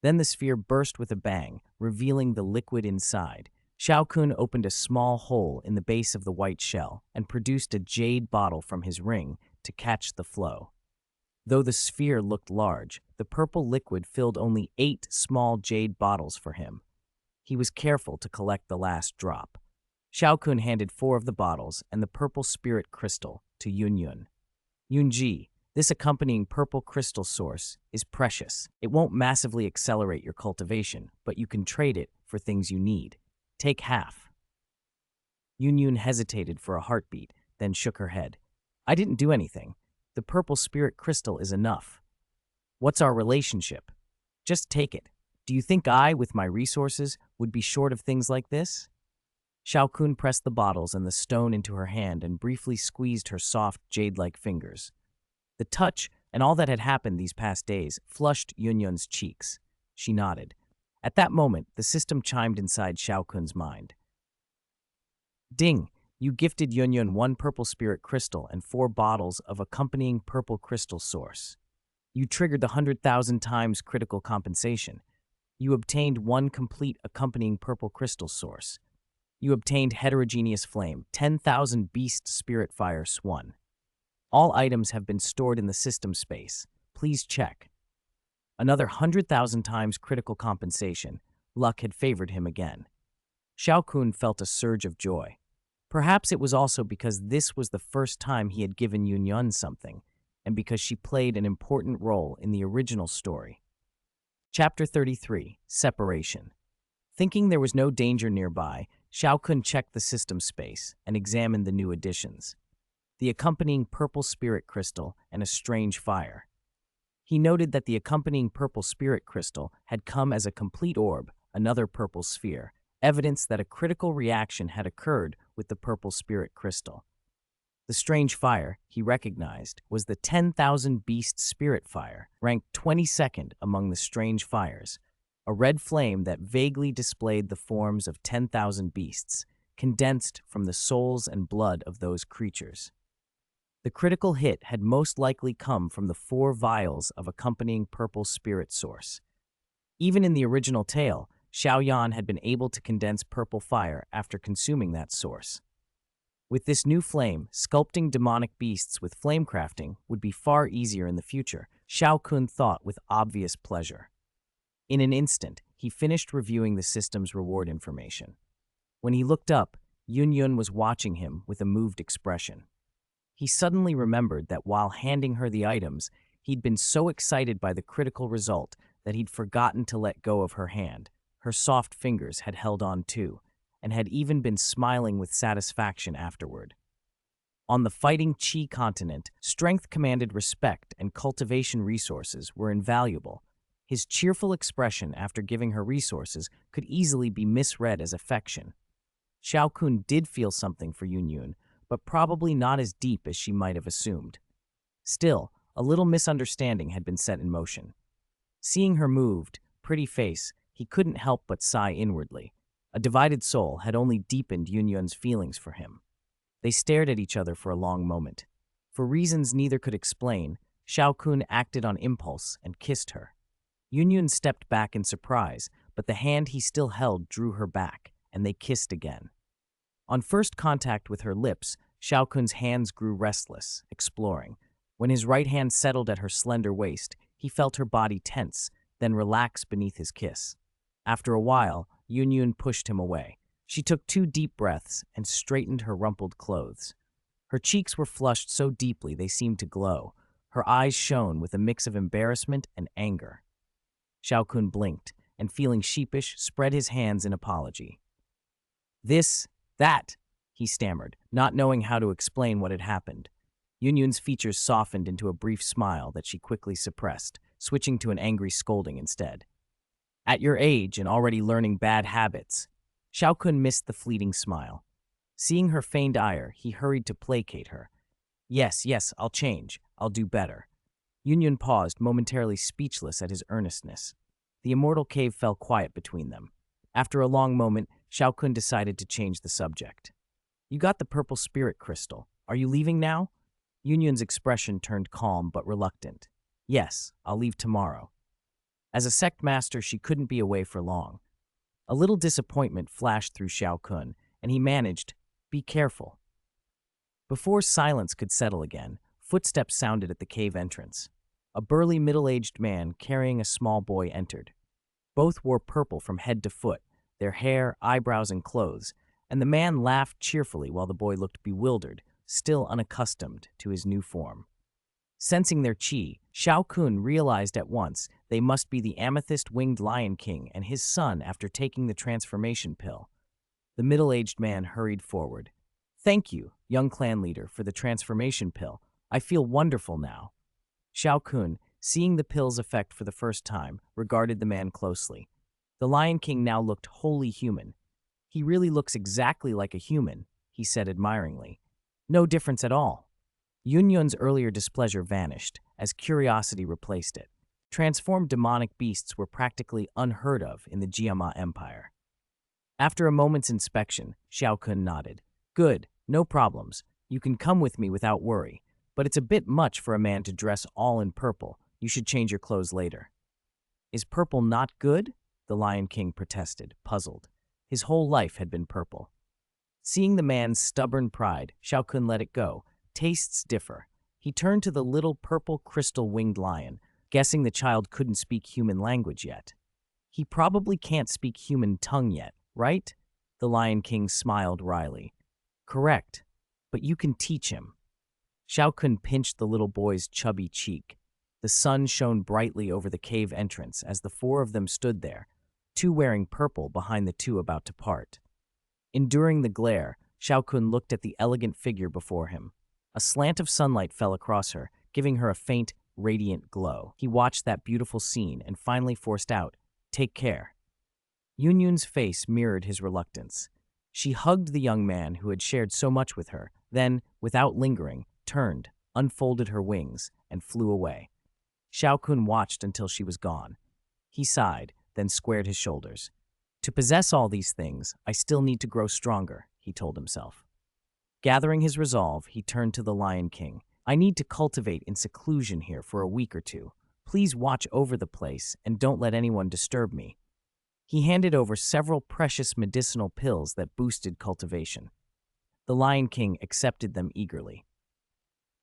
Then the sphere burst with a bang, revealing the liquid inside. Xiao Kun opened a small hole in the base of the white shell and produced a jade bottle from his ring to catch the flow. Though the sphere looked large, the purple liquid filled only 8 small jade bottles for him. He was careful to collect the last drop. Xiao Kun handed 4 of the bottles and the purple spirit crystal to Yun. Yunji, this accompanying purple crystal source is precious. It won't massively accelerate your cultivation, but you can trade it for things you need. Take half. Yun hesitated for a heartbeat, then shook her head. I didn't do anything. The purple spirit crystal is enough. What's our relationship? Just take it. Do you think I, with my resources, would be short of things like this? Xiao Kun pressed the bottles and the stone into her hand and briefly squeezed her soft, jade-like fingers. The touch and all that had happened these past days flushed Yun's cheeks. She nodded. At that moment, the system chimed inside Xiao Kun's mind. Ding! You gifted Yun 1 purple spirit crystal and 4 bottles of accompanying purple crystal source. You triggered the 100,000 times critical compensation. You obtained 1 complete accompanying purple crystal source. You obtained heterogeneous flame, 10,000 beast spirit fire swan. All items have been stored in the system space. Please check. Another 100,000 times critical compensation. Luck had favored him again. Xiao Kun felt a surge of joy. Perhaps it was also because this was the first time he had given Yun something, and because she played an important role in the original story. Chapter 33, Separation. Thinking there was no danger nearby, Xiao Kun checked the system space and examined the new additions. The accompanying purple spirit crystal and a strange fire. He noted that the accompanying purple spirit crystal had come as a complete orb, another purple sphere, evidence that a critical reaction had occurred with the purple spirit crystal. The strange fire, he recognized, was the 10,000 beast spirit fire, ranked 22nd among the strange fires, a red flame that vaguely displayed the forms of 10,000 beasts, condensed from the souls and blood of those creatures. The critical hit had most likely come from the 4 vials of accompanying purple spirit source. Even in the original tale, Xiao Yan had been able to condense purple fire after consuming that source. With this new flame, sculpting demonic beasts with flamecrafting would be far easier in the future, Xiao Kun thought with obvious pleasure. In an instant, he finished reviewing the system's reward information. When he looked up, Yun was watching him with a moved expression. He suddenly remembered that while handing her the items, he'd been so excited by the critical result that he'd forgotten to let go of her hand. Her soft fingers had held on too, and had even been smiling with satisfaction afterward. On the fighting Qi continent, strength commanded respect and cultivation resources were invaluable. His cheerful expression after giving her resources could easily be misread as affection. Xiao Kun did feel something for Yun, but probably not as deep as she might have assumed. Still, a little misunderstanding had been set in motion. Seeing her moved, pretty face, he couldn't help but sigh inwardly. A divided soul had only deepened Yun's feelings for him. They stared at each other for a long moment. For reasons neither could explain, Xiao Kun acted on impulse and kissed her. Yun stepped back in surprise, but the hand he still held drew her back, and they kissed again. On first contact with her lips, Xiao Kun's hands grew restless, exploring. When his right hand settled at her slender waist, he felt her body tense, then relax beneath his kiss. After a while, Yun pushed him away. She took 2 deep breaths and straightened her rumpled clothes. Her cheeks were flushed so deeply they seemed to glow. Her eyes shone with a mix of embarrassment and anger. Xiao Kun blinked, and feeling sheepish, spread his hands in apology. That, he stammered, not knowing how to explain what had happened. Yun's features softened into a brief smile that she quickly suppressed, switching to an angry scolding instead. At your age and already learning bad habits. Xiao Kun missed the fleeting smile. Seeing her feigned ire, he hurried to placate her. Yes, I'll change. I'll do better. Yun paused, momentarily speechless at his earnestness. The immortal cave fell quiet between them. After a long moment, Xiao Kun decided to change the subject. You got the purple spirit crystal. Are you leaving now? Yun's expression turned calm but reluctant. Yes, I'll leave tomorrow. As a sect master, she couldn't be away for long. A little disappointment flashed through Xiao Kun, and he managed, be careful. Before silence could settle again, footsteps sounded at the cave entrance. A burly middle-aged man carrying a small boy entered. Both wore purple from head to foot, their hair, eyebrows, and clothes, and the man laughed cheerfully while the boy looked bewildered, still unaccustomed to his new form. Sensing their chi, Xiao Kun realized at once they must be the amethyst-winged Lion King and his son after taking the transformation pill. The middle-aged man hurried forward. "Thank you, young clan leader, for the transformation pill. I feel wonderful now." Xiao Kun, seeing the pill's effect for the first time, regarded the man closely. The Lion King now looked wholly human. "He really looks exactly like a human," he said admiringly. "No difference at all." Yunyun's earlier displeasure vanished as curiosity replaced it. Transformed demonic beasts were practically unheard of in the Jiama Empire. After a moment's inspection, Xiao Kun nodded. "Good, no problems. You can come with me without worry, but it's a bit much for a man to dress all in purple. You should change your clothes later." "Is purple not good?" the Lion King protested, puzzled. His whole life had been purple. Seeing the man's stubborn pride, Xiao Kun let it go. Tastes differ. He turned to the little purple crystal-winged lion, guessing the child couldn't speak human language yet. "He probably can't speak human tongue yet, right?" The Lion King smiled wryly. "Correct, but you can teach him." Xiao Kun pinched the little boy's chubby cheek. The sun shone brightly over the cave entrance as the four of them stood there, two wearing purple behind the two about to part. Enduring the glare, Xiao Kun looked at the elegant figure before him. A slant of sunlight fell across her, giving her a faint, radiant glow. He watched that beautiful scene and finally forced out, "Take care." Yunyun's face mirrored his reluctance. She hugged the young man who had shared so much with her, then, without lingering, turned, unfolded her wings, and flew away. Xiao Kun watched until she was gone. He sighed, then squared his shoulders. "To possess all these things, I still need to grow stronger," he told himself. Gathering his resolve, he turned to the Lion King. "I need to cultivate in seclusion here for a week or two. Please watch over the place and don't let anyone disturb me." He handed over several precious medicinal pills that boosted cultivation. The Lion King accepted them eagerly.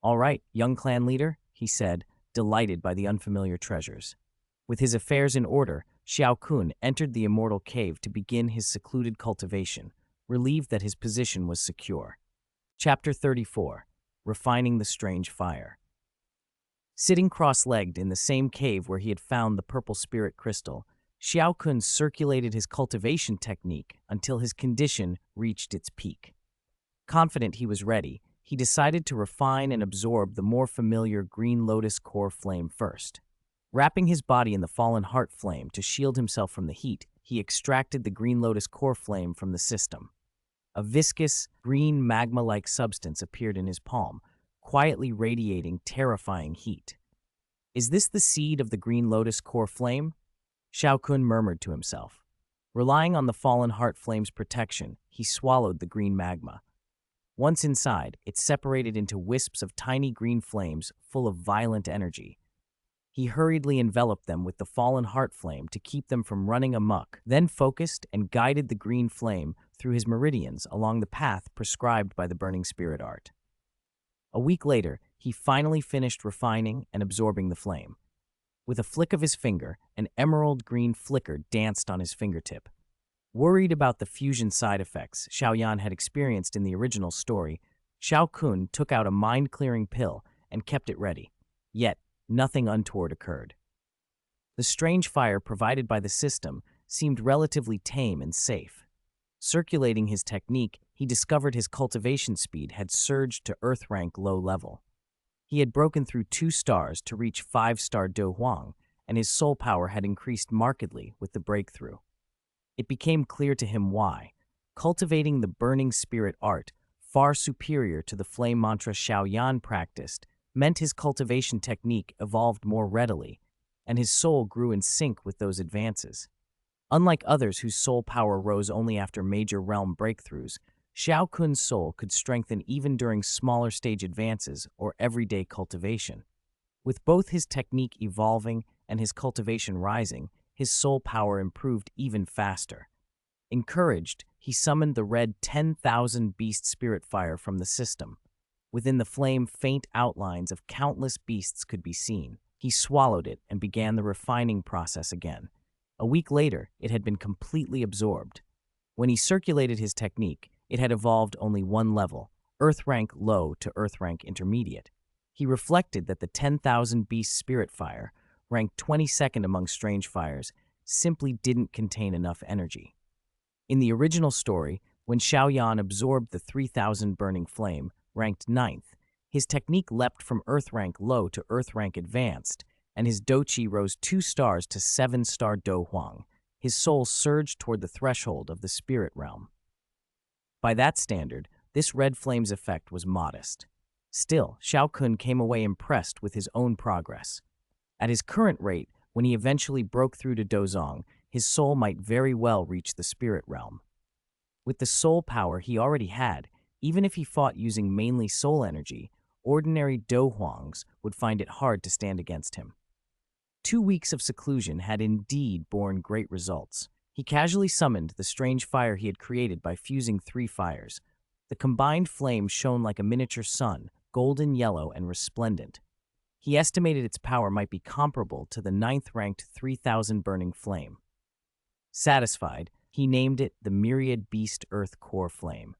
"All right, young clan leader," he said, delighted by the unfamiliar treasures. With his affairs in order, Xiao Kun entered the immortal cave to begin his secluded cultivation, relieved that his position was secure. Chapter 34. Refining the Strange Fire. Sitting cross-legged in the same cave where he had found the purple spirit crystal, Xiao Kun circulated his cultivation technique until his condition reached its peak. Confident he was ready, he decided to refine and absorb the more familiar green lotus core flame first. Wrapping his body in the fallen heart flame to shield himself from the heat, he extracted the green lotus core flame from the system. A viscous, green magma-like substance appeared in his palm, quietly radiating terrifying heat. "Is this the seed of the green lotus core flame?" Xiao Kun murmured to himself. Relying on the fallen heart flame's protection, he swallowed the green magma. Once inside, it separated into wisps of tiny green flames full of violent energy. He hurriedly enveloped them with the fallen heart flame to keep them from running amok, then focused and guided the green flame through his meridians along the path prescribed by the burning spirit art. A week later, he finally finished refining and absorbing the flame. With a flick of his finger, an emerald green flicker danced on his fingertip. Worried about the fusion side effects Xiao Yan had experienced in the original story, Xiao Kun took out a mind-clearing pill and kept it ready. Yet, nothing untoward occurred. The strange fire provided by the system seemed relatively tame and safe. Circulating his technique, he discovered his cultivation speed had surged to Earth rank low level. He had broken through 2 stars to reach 5-star Do Huang, and his soul power had increased markedly with the breakthrough. It became clear to him why. Cultivating the burning spirit art, far superior to the flame mantra Xiao Yan practiced, meant his cultivation technique evolved more readily, and his soul grew in sync with those advances. Unlike others whose soul power rose only after major realm breakthroughs, Xiao Kun's soul could strengthen even during smaller stage advances or everyday cultivation. With both his technique evolving and his cultivation rising, his soul power improved even faster. Encouraged, he summoned the red 10,000 beast spirit fire from the system. Within the flame, faint outlines of countless beasts could be seen. He swallowed it and began the refining process again. A week later, it had been completely absorbed. When he circulated his technique, it had evolved only one level, Earth Rank Low to Earth Rank Intermediate. He reflected that the 10,000 Beast Spirit Fire, ranked 22nd among strange fires, simply didn't contain enough energy. In the original story, when Xiao Yan absorbed the 3,000 Burning Flame, ranked 9th, his technique leapt from Earth Rank Low to Earth Rank Advanced, and his Doqi rose 2 stars to 7-star Do Huang. His soul surged toward the threshold of the spirit realm. By that standard, this red flame's effect was modest. Still, Xiao Kun came away impressed with his own progress. At his current rate, when he eventually broke through to Dozong, his soul might very well reach the spirit realm. With the soul power he already had, even if he fought using mainly soul energy, ordinary Do Huangs would find it hard to stand against him. 2 weeks of seclusion had indeed borne great results. He casually summoned the strange fire he had created by fusing 3 fires. The combined flame shone like a miniature sun, golden yellow and resplendent. He estimated its power might be comparable to the 9th-ranked 3,000 Burning Flame. Satisfied, he named it the Myriad Beast Earth Core Flame.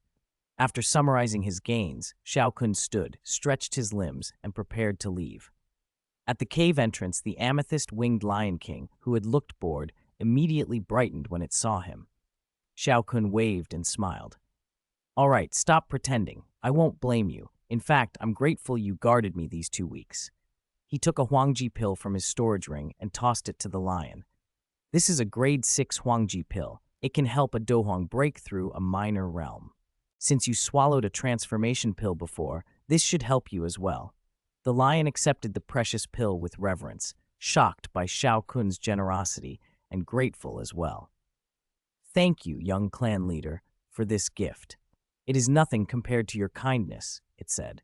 After summarizing his gains, Xiao Kun stood, stretched his limbs, and prepared to leave. At the cave entrance, the amethyst-winged Lion King, who had looked bored, immediately brightened when it saw him. Xiao Kun waved and smiled. "All right, stop pretending. I won't blame you. In fact, I'm grateful you guarded me these 2 weeks." He took a Huangji pill from his storage ring and tossed it to the lion. "This is a grade 6 Huangji pill. It can help a Dohuang break through a minor realm. Since you swallowed a transformation pill before, this should help you as well." The lion accepted the precious pill with reverence, shocked by Xiao Kun's generosity and grateful as well. "Thank you, young clan leader, for this gift. It is nothing compared to your kindness," it said.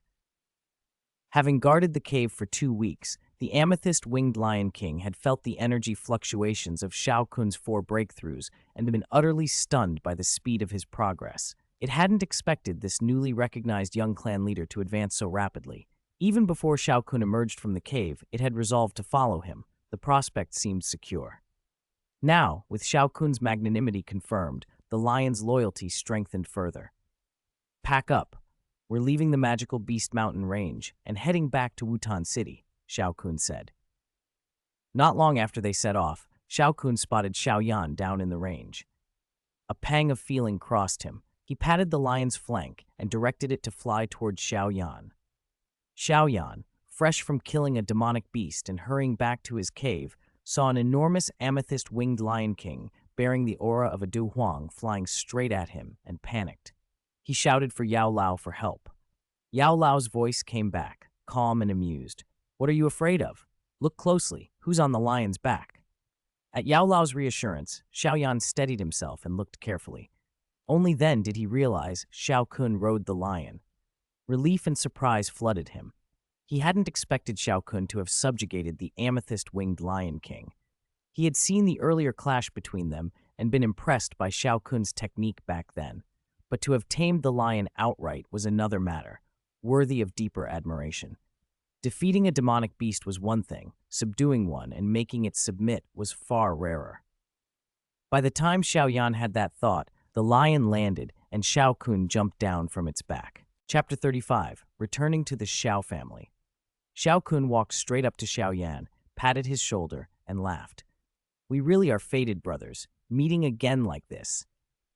Having guarded the cave for 2 weeks, the amethyst-winged Lion King had felt the energy fluctuations of Xiao Kun's 4 breakthroughs and been utterly stunned by the speed of his progress. It hadn't expected this newly recognized young clan leader to advance so rapidly. Even before Xiao Kun emerged from the cave, it had resolved to follow him. The prospect seemed secure. Now, with Xiao Kun's magnanimity confirmed, the lion's loyalty strengthened further. "Pack up. We're leaving the magical Beast Mountain range and heading back to Wutan City," Xiao Kun said. Not long after they set off, Xiao Kun spotted Xiao Yan down in the range. A pang of feeling crossed him. He patted the lion's flank and directed it to fly toward Xiao Yan. Xiao Yan, fresh from killing a demonic beast and hurrying back to his cave, saw an enormous amethyst-winged Lion King bearing the aura of a Du Huang flying straight at him and panicked. He shouted for Yao Lao for help. Yao Lao's voice came back, calm and amused. "What are you afraid of? Look closely. Who's on the lion's back?" At Yao Lao's reassurance, Xiao Yan steadied himself and looked carefully. Only then did he realize Xiao Kun rode the lion. Relief and surprise flooded him. He hadn't expected Xiao Kun to have subjugated the amethyst-winged Lion King. He had seen the earlier clash between them and been impressed by Xiao Kun's technique back then. But to have tamed the lion outright was another matter, worthy of deeper admiration. Defeating a demonic beast was one thing, subduing one and making it submit was far rarer. By the time Xiao Yan had that thought, the lion landed and Xiao Kun jumped down from its back. Chapter 35, Returning to the Xiao Family. Xiao Kun walked straight up to Xiao Yan, patted his shoulder, and laughed. "We really are fated brothers, meeting again like this."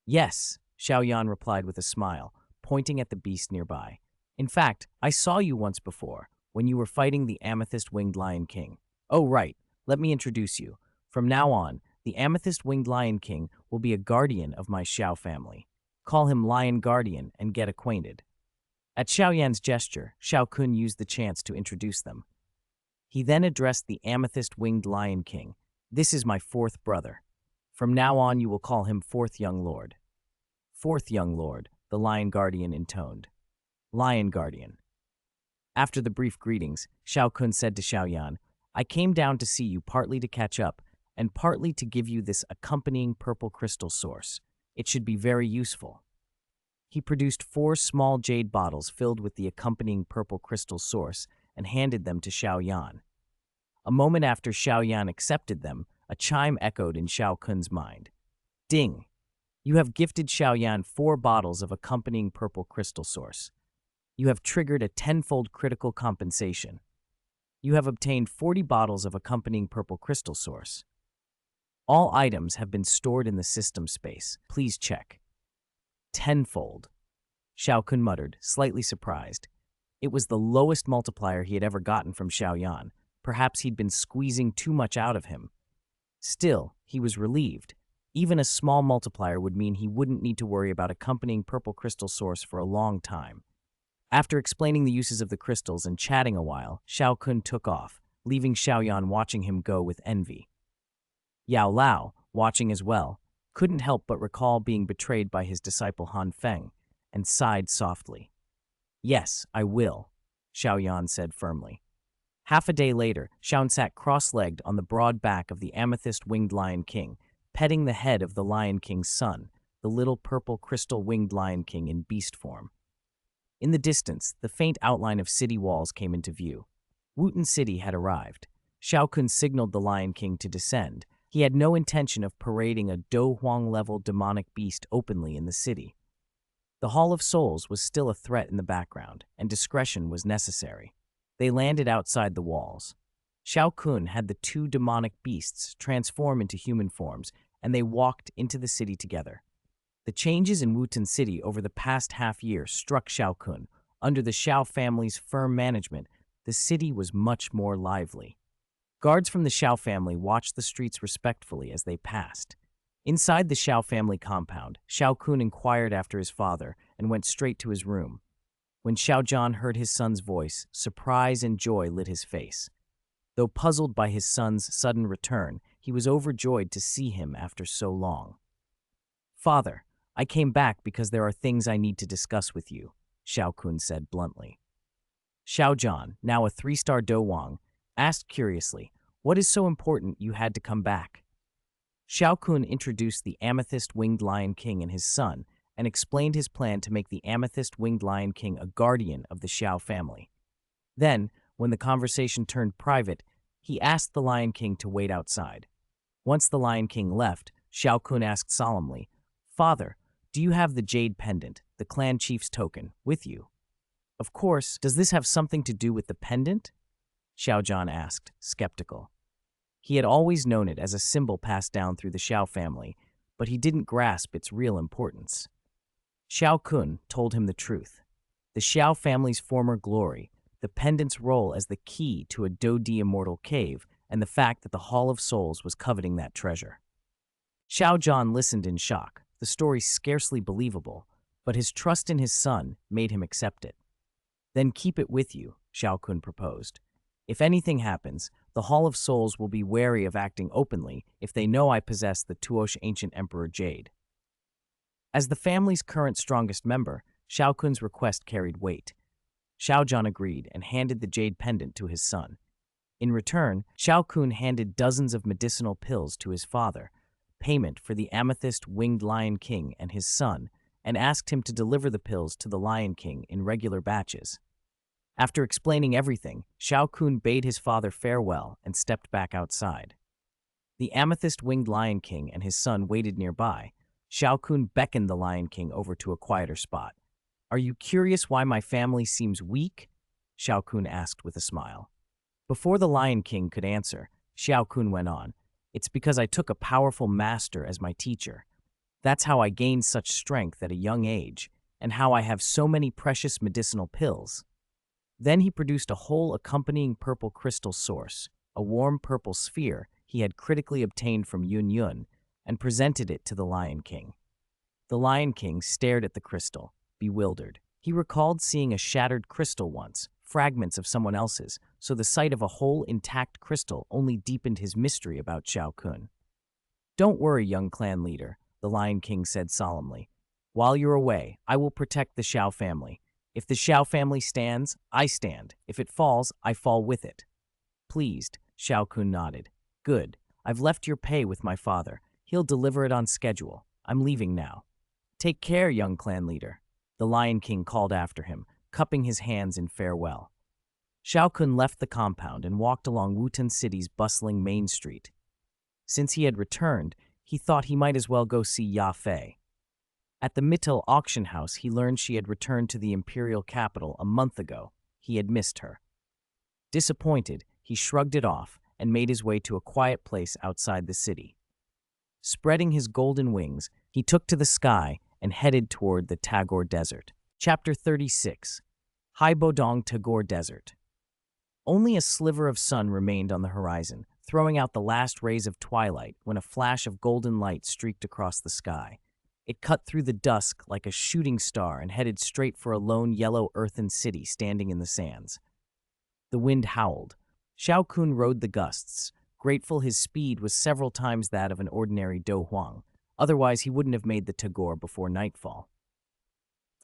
"Yes," Xiao Yan replied with a smile, pointing at the beast nearby. "In fact, I saw you once before, when you were fighting the amethyst-winged Lion King." "Oh, right. Let me introduce you. From now on, the amethyst-winged Lion King will be a guardian of my Xiao family. Call him Lion Guardian and get acquainted." At Xiao Yan's gesture, Xiao Kun used the chance to introduce them. He then addressed the amethyst-winged Lion King. "This is my 4th brother. From now on, you will call him 4th Young Lord." "4th Young Lord," the Lion Guardian intoned. "Lion Guardian." After the brief greetings, Xiao Kun said to Xiao Yan, "I came down to see you partly to catch up, and partly to give you this accompanying purple crystal source. It should be very useful." He produced 4 small jade bottles filled with the accompanying purple crystal source and handed them to Xiao Yan. A moment after Xiao Yan accepted them, a chime echoed in Xiao Kun's mind. Ding! You have gifted Xiao Yan 4 bottles of accompanying purple crystal source. You have triggered a tenfold critical compensation. You have obtained 40 bottles of accompanying purple crystal source. All items have been stored in the system space. Please check. Tenfold. Xiao Kun muttered, slightly surprised. It was the lowest multiplier he had ever gotten from Xiao Yan. Perhaps he'd been squeezing too much out of him. Still, he was relieved. Even a small multiplier would mean he wouldn't need to worry about accompanying purple crystal source for a long time. After explaining the uses of the crystals and chatting a while, Xiao Kun took off, leaving Xiao Yan watching him go with envy. Yao Lao, watching as well, couldn't help but recall being betrayed by his disciple Han Feng, and sighed softly. Yes, I will, Xiao Yan said firmly. Half a day later, Xiao sat cross-legged on the broad back of the amethyst-winged Lion King, petting the head of the Lion King's son, the little purple crystal-winged Lion King in beast form. In the distance, the faint outline of city walls came into view. Wooten City had arrived. Xiao Kun signaled the Lion King to descend. He had no intention of parading a Do Huang-level demonic beast openly in the city. The Hall of Souls was still a threat in the background, and discretion was necessary. They landed outside the walls. Xiao Kun had the 2 demonic beasts transform into human forms, and they walked into the city together. The changes in Wooten City over the past half-year struck Xiao Kun. Under the Xiao family's firm management, the city was much more lively. Guards from the Xiao family watched the streets respectfully as they passed. Inside the Xiao family compound, Xiao Kun inquired after his father and went straight to his room. When Xiao Zhan heard his son's voice, surprise and joy lit his face. Though puzzled by his son's sudden return, he was overjoyed to see him after so long. "Father, I came back because there are things I need to discuss with you," Xiao Kun said bluntly. Xiao Zhan, now a 3-star Do Wang, asked curiously, "What is so important you had to come back?" Xiao Kun introduced the Amethyst-Winged Lion King and his son, and explained his plan to make the Amethyst-Winged Lion King a guardian of the Xiao family. Then, when the conversation turned private, he asked the Lion King to wait outside. Once the Lion King left, Xiao Kun asked solemnly, "Father, do you have the jade pendant, the clan chief's token, with you?" "Of course. Does this have something to do with the pendant?" Xiao Zhan asked, skeptical. He had always known it as a symbol passed down through the Xiao family, but he didn't grasp its real importance. Xiao Kun told him the truth. The Xiao family's former glory, the pendant's role as the key to a Dodi immortal cave, and the fact that the Hall of Souls was coveting that treasure. Xiao Zhan listened in shock, the story scarcely believable, but his trust in his son made him accept it. "Then keep it with you," Xiao Kun proposed. "If anything happens, the Hall of Souls will be wary of acting openly if they know I possess the Tuosh Ancient Emperor Jade." As the family's current strongest member, Xiao Kun's request carried weight. Xiao Zhan agreed and handed the jade pendant to his son. In return, Xiao Kun handed dozens of medicinal pills to his father, payment for the Amethyst-Winged Lion King and his son, and asked him to deliver the pills to the Lion King in regular batches. After explaining everything, Xiao Kun bade his father farewell and stepped back outside. The Amethyst-Winged Lion King and his son waited nearby. Xiao Kun beckoned the Lion King over to a quieter spot. "Are you curious why my family seems weak?" Xiao Kun asked with a smile. Before the Lion King could answer, Xiao Kun went on, "It's because I took a powerful master as my teacher. That's how I gained such strength at a young age, and how I have so many precious medicinal pills." Then he produced a whole accompanying purple crystal source, a warm purple sphere he had critically obtained from Yun Yun, and presented it to the Lion King. The Lion King stared at the crystal, bewildered. He recalled seeing a shattered crystal once, fragments of someone else's, so the sight of a whole intact crystal only deepened his mystery about Xiao Kun. "Don't worry, young clan leader," the Lion King said solemnly. "While you're away, I will protect the Xiao family. If the Xiao family stands, I stand. If it falls, I fall with it." Pleased, Xiao Kun nodded. "Good. I've left your pay with my father. He'll deliver it on schedule. I'm leaving now." "Take care, young clan leader," the Lion King called after him, cupping his hands in farewell. Xiao Kun left the compound and walked along Wooten City's bustling main street. Since he had returned, he thought he might as well go see Ya Fei. At the Mittel auction house, he learned she had returned to the imperial capital a month ago. He had missed her. Disappointed, he shrugged it off and made his way to a quiet place outside the city. Spreading his golden wings, he took to the sky and headed toward the Tagore Desert. Chapter 36. Haibodong Tagore Desert. Only a sliver of sun remained on the horizon, throwing out the last rays of twilight when a flash of golden light streaked across the sky. It cut through the dusk like a shooting star and headed straight for a lone yellow earthen city standing in the sands. The wind howled. Xiao Kun rode the gusts, grateful his speed was several times that of an ordinary Do Huang. Otherwise, he wouldn't have made the Tagore before nightfall.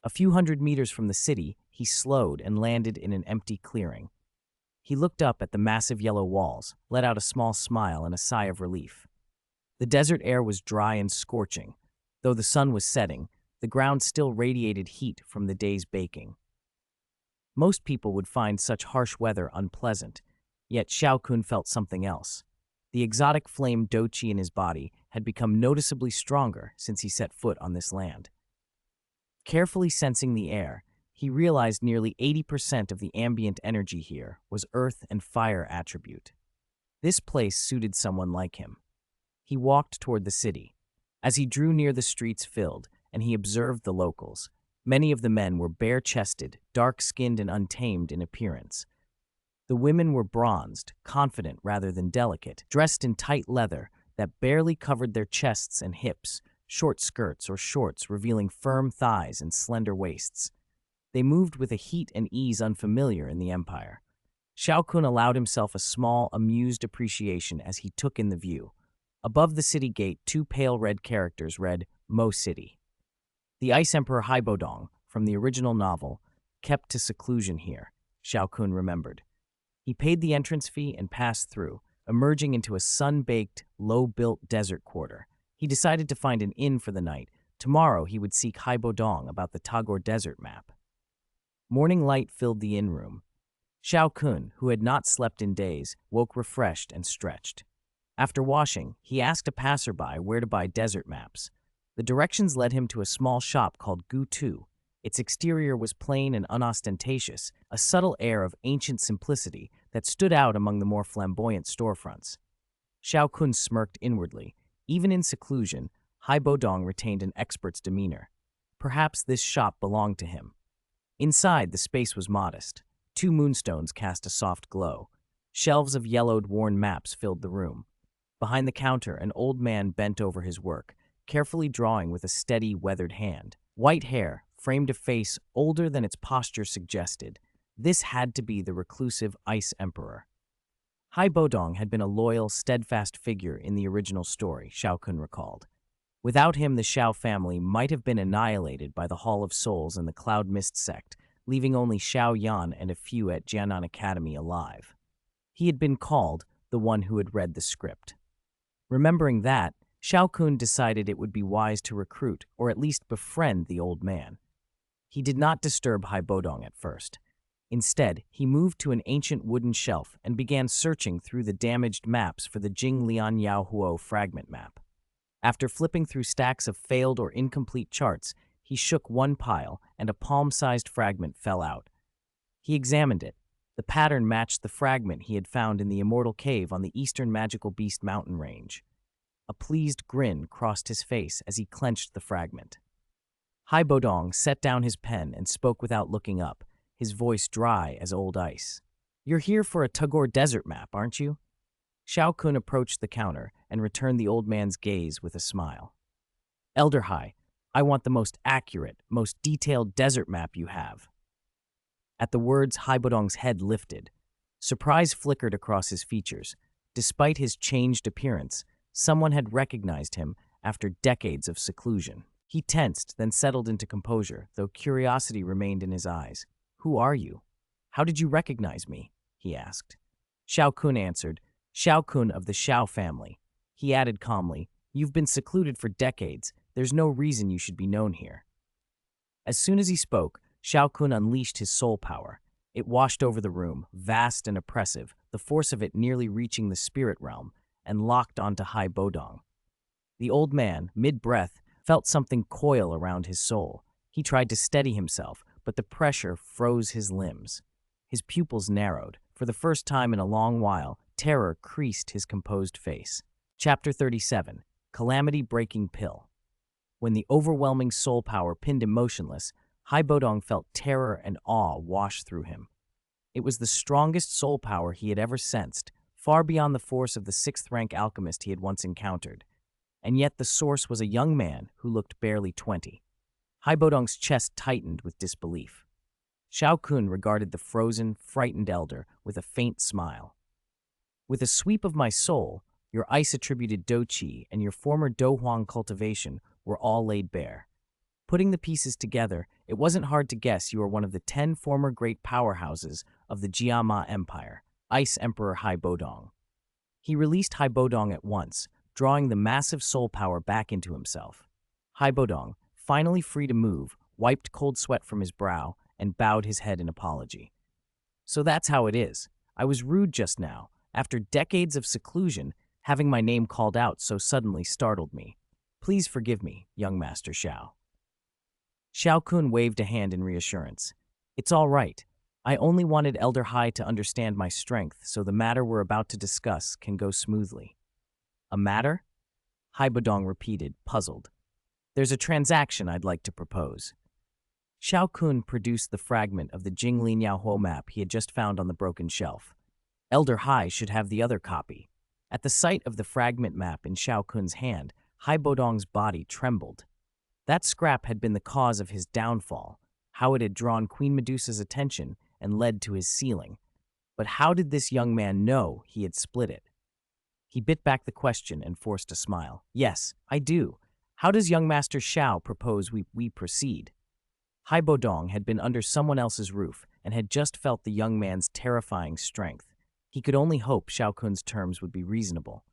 A few hundred meters from the city, he slowed and landed in an empty clearing. He looked up at the massive yellow walls, let out a small smile and a sigh of relief. The desert air was dry and scorching. Though the sun was setting, the ground still radiated heat from the day's baking. Most people would find such harsh weather unpleasant, yet Xiao Kun felt something else. The exotic flame doqi in his body had become noticeably stronger since he set foot on this land. Carefully sensing the air, he realized nearly 80% of the ambient energy here was earth and fire attribute. This place suited someone like him. He walked toward the city. As he drew near, the streets filled, and he observed the locals. Many of the men were bare-chested, dark-skinned, and untamed in appearance. The women were bronzed, confident rather than delicate, dressed in tight leather that barely covered their chests and hips, short skirts or shorts revealing firm thighs and slender waists. They moved with a heat and ease unfamiliar in the empire. Xiao Kun allowed himself a small, amused appreciation as he took in the view. Above the city gate, two pale red characters read, Mo City. The Ice Emperor Haibodong, from the original novel, kept to seclusion here, Xiao Kun remembered. He paid the entrance fee and passed through, emerging into a sun-baked, low-built desert quarter. He decided to find an inn for the night. Tomorrow he would seek Haibodong about the Tagore Desert map. Morning light filled the inn room. Xiao Kun, who had not slept in days, woke refreshed and stretched. After washing, he asked a passerby where to buy desert maps. The directions led him to a small shop called Gu. Its exterior was plain and unostentatious, a subtle air of ancient simplicity that stood out among the more flamboyant storefronts. Xiao Kun smirked inwardly. Even in seclusion, Haibodong retained an expert's demeanor. Perhaps this shop belonged to him. Inside, the space was modest. 2 moonstones cast a soft glow. Shelves of yellowed, worn maps filled the room. Behind the counter, an old man bent over his work, carefully drawing with a steady, weathered hand. White hair framed a face older than its posture suggested. This had to be the reclusive Ice Emperor. Haibodong had been a loyal, steadfast figure in the original story, Xiao Kun recalled. Without him, the Xiao family might have been annihilated by the Hall of Souls and the Cloud Mist sect, leaving only Xiao Yan and a few at Jianan Academy alive. He had been called the one who had read the script. Remembering that, Xiao Kun decided it would be wise to recruit, or at least befriend, the old man. He did not disturb Haibodong at first. Instead, he moved to an ancient wooden shelf and began searching through the damaged maps for the Jing Lian Yaohuo fragment map. After flipping through stacks of failed or incomplete charts, he shook one pile and a palm-sized fragment fell out. He examined it. The pattern matched the fragment he had found in the Immortal Cave on the eastern Magical Beast mountain range. A pleased grin crossed his face as he clenched the fragment. Haibodong set down his pen and spoke without looking up, his voice dry as old ice. "You're here for a Tagore Desert map, aren't you?" Xiao Kun approached the counter and returned the old man's gaze with a smile. "Elder Hai, I want the most accurate, most detailed desert map you have." At the words, Haibodong's head lifted. Surprise flickered across his features. Despite his changed appearance, someone had recognized him after decades of seclusion. He tensed, then settled into composure, though curiosity remained in his eyes. "Who are you? How did you recognize me?" he asked. Xiao Kun answered, "Xiao Kun of the Xiao family." He added calmly, "You've been secluded for decades. There's no reason you should be known here." As soon as he spoke, Xiao Kun unleashed his soul power. It washed over the room, vast and oppressive, the force of it nearly reaching the spirit realm, and locked onto Haibodong. The old man, mid-breath, felt something coil around his soul. He tried to steady himself, but the pressure froze his limbs. His pupils narrowed. For the first time in a long while, terror creased his composed face. Chapter 37. Calamity-Breaking Pill. When the overwhelming soul power pinned him motionless, Haibodong felt terror and awe wash through him. It was the strongest soul power he had ever sensed, far beyond the force of the sixth-rank alchemist he had once encountered. And yet the source was a young man who looked barely 20. Haibodong's chest tightened with disbelief. Xiao Kun regarded the frozen, frightened elder with a faint smile. With a sweep of my soul, your ice-attributed Do-Chi and your former Do-Huang cultivation were all laid bare. Putting the pieces together, it wasn't hard to guess you are one of the 10 former great powerhouses of the Jiama Empire, Ice Emperor Haibodong. He released Haibodong at once, drawing the massive soul power back into himself. Haibodong, finally free to move, wiped cold sweat from his brow and bowed his head in apology. So that's how it is. I was rude just now. After decades of seclusion, having my name called out so suddenly startled me. Please forgive me, young Master Xiao. Xiao Kun waved a hand in reassurance. It's all right. I only wanted Elder Hai to understand my strength so the matter we're about to discuss can go smoothly. A matter? Haibodong repeated, puzzled. There's a transaction I'd like to propose. Xiao Kun produced the fragment of the Jingli Niaohuo map he had just found on the broken shelf. Elder Hai should have the other copy. At the sight of the fragment map in Xiao Kun's hand, Haibodong's body trembled. That scrap had been the cause of his downfall, how it had drawn Queen Medusa's attention and led to his sealing. But how did this young man know he had split it? He bit back the question and forced a smile. Yes, I do. How does young Master Xiao propose we proceed? Haibodong had been under someone else's roof and had just felt the young man's terrifying strength. He could only hope Xiao Kun's terms would be reasonable.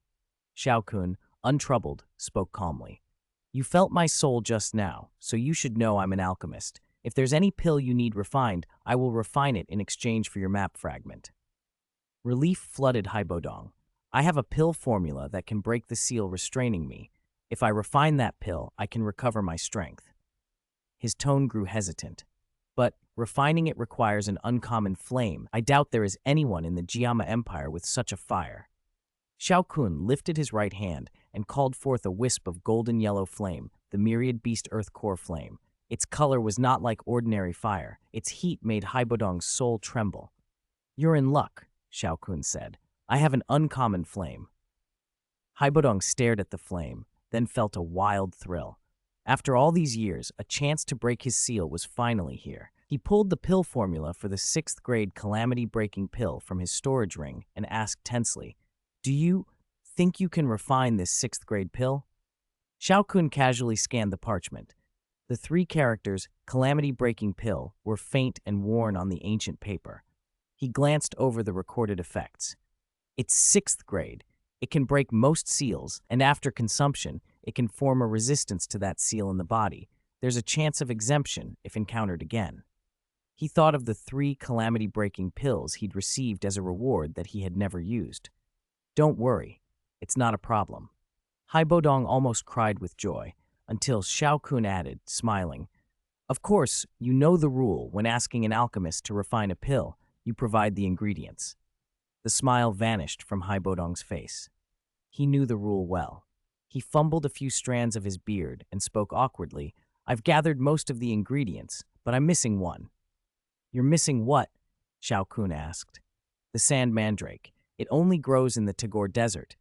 Xiao Kun, untroubled, spoke calmly. You felt my soul just now, so you should know I'm an alchemist. If there's any pill you need refined, I will refine it in exchange for your map fragment. Relief flooded Haibodong. I have a pill formula that can break the seal restraining me. If I refine that pill, I can recover my strength. His tone grew hesitant. But refining it requires an uncommon flame. I doubt there is anyone in the Jiama Empire with such a fire. Xiao Kun lifted his right hand and called forth a wisp of golden yellow flame, the myriad beast earth core flame. Its color was not like ordinary fire. Its heat made Haibodong's soul tremble. You're in luck, Xiao Kun said. I have an uncommon flame. Haibodong stared at the flame, then felt a wild thrill. After all these years, a chance to break his seal was finally here. He pulled the pill formula for the 6th grade calamity-breaking pill from his storage ring and asked tensely, Do you think you can refine this 6th grade pill? Xiao Kun casually scanned the parchment. The 3 characters, calamity-breaking pill, were faint and worn on the ancient paper. He glanced over the recorded effects. It's 6th grade. It can break most seals, and after consumption, it can form a resistance to that seal in the body. There's a chance of exemption if encountered again. He thought of the 3 calamity-breaking pills he'd received as a reward that he had never used. Don't worry, it's not a problem. Haibodong almost cried with joy, until Xiao Kun added, smiling, Of course, you know the rule when asking an alchemist to refine a pill, you provide the ingredients. The smile vanished from Haibodong's face. He knew the rule well. He fumbled a few strands of his beard and spoke awkwardly, I've gathered most of the ingredients, but I'm missing one. You're missing what? Xiao Kun asked. The sand mandrake. It only grows in the Tagore Desert.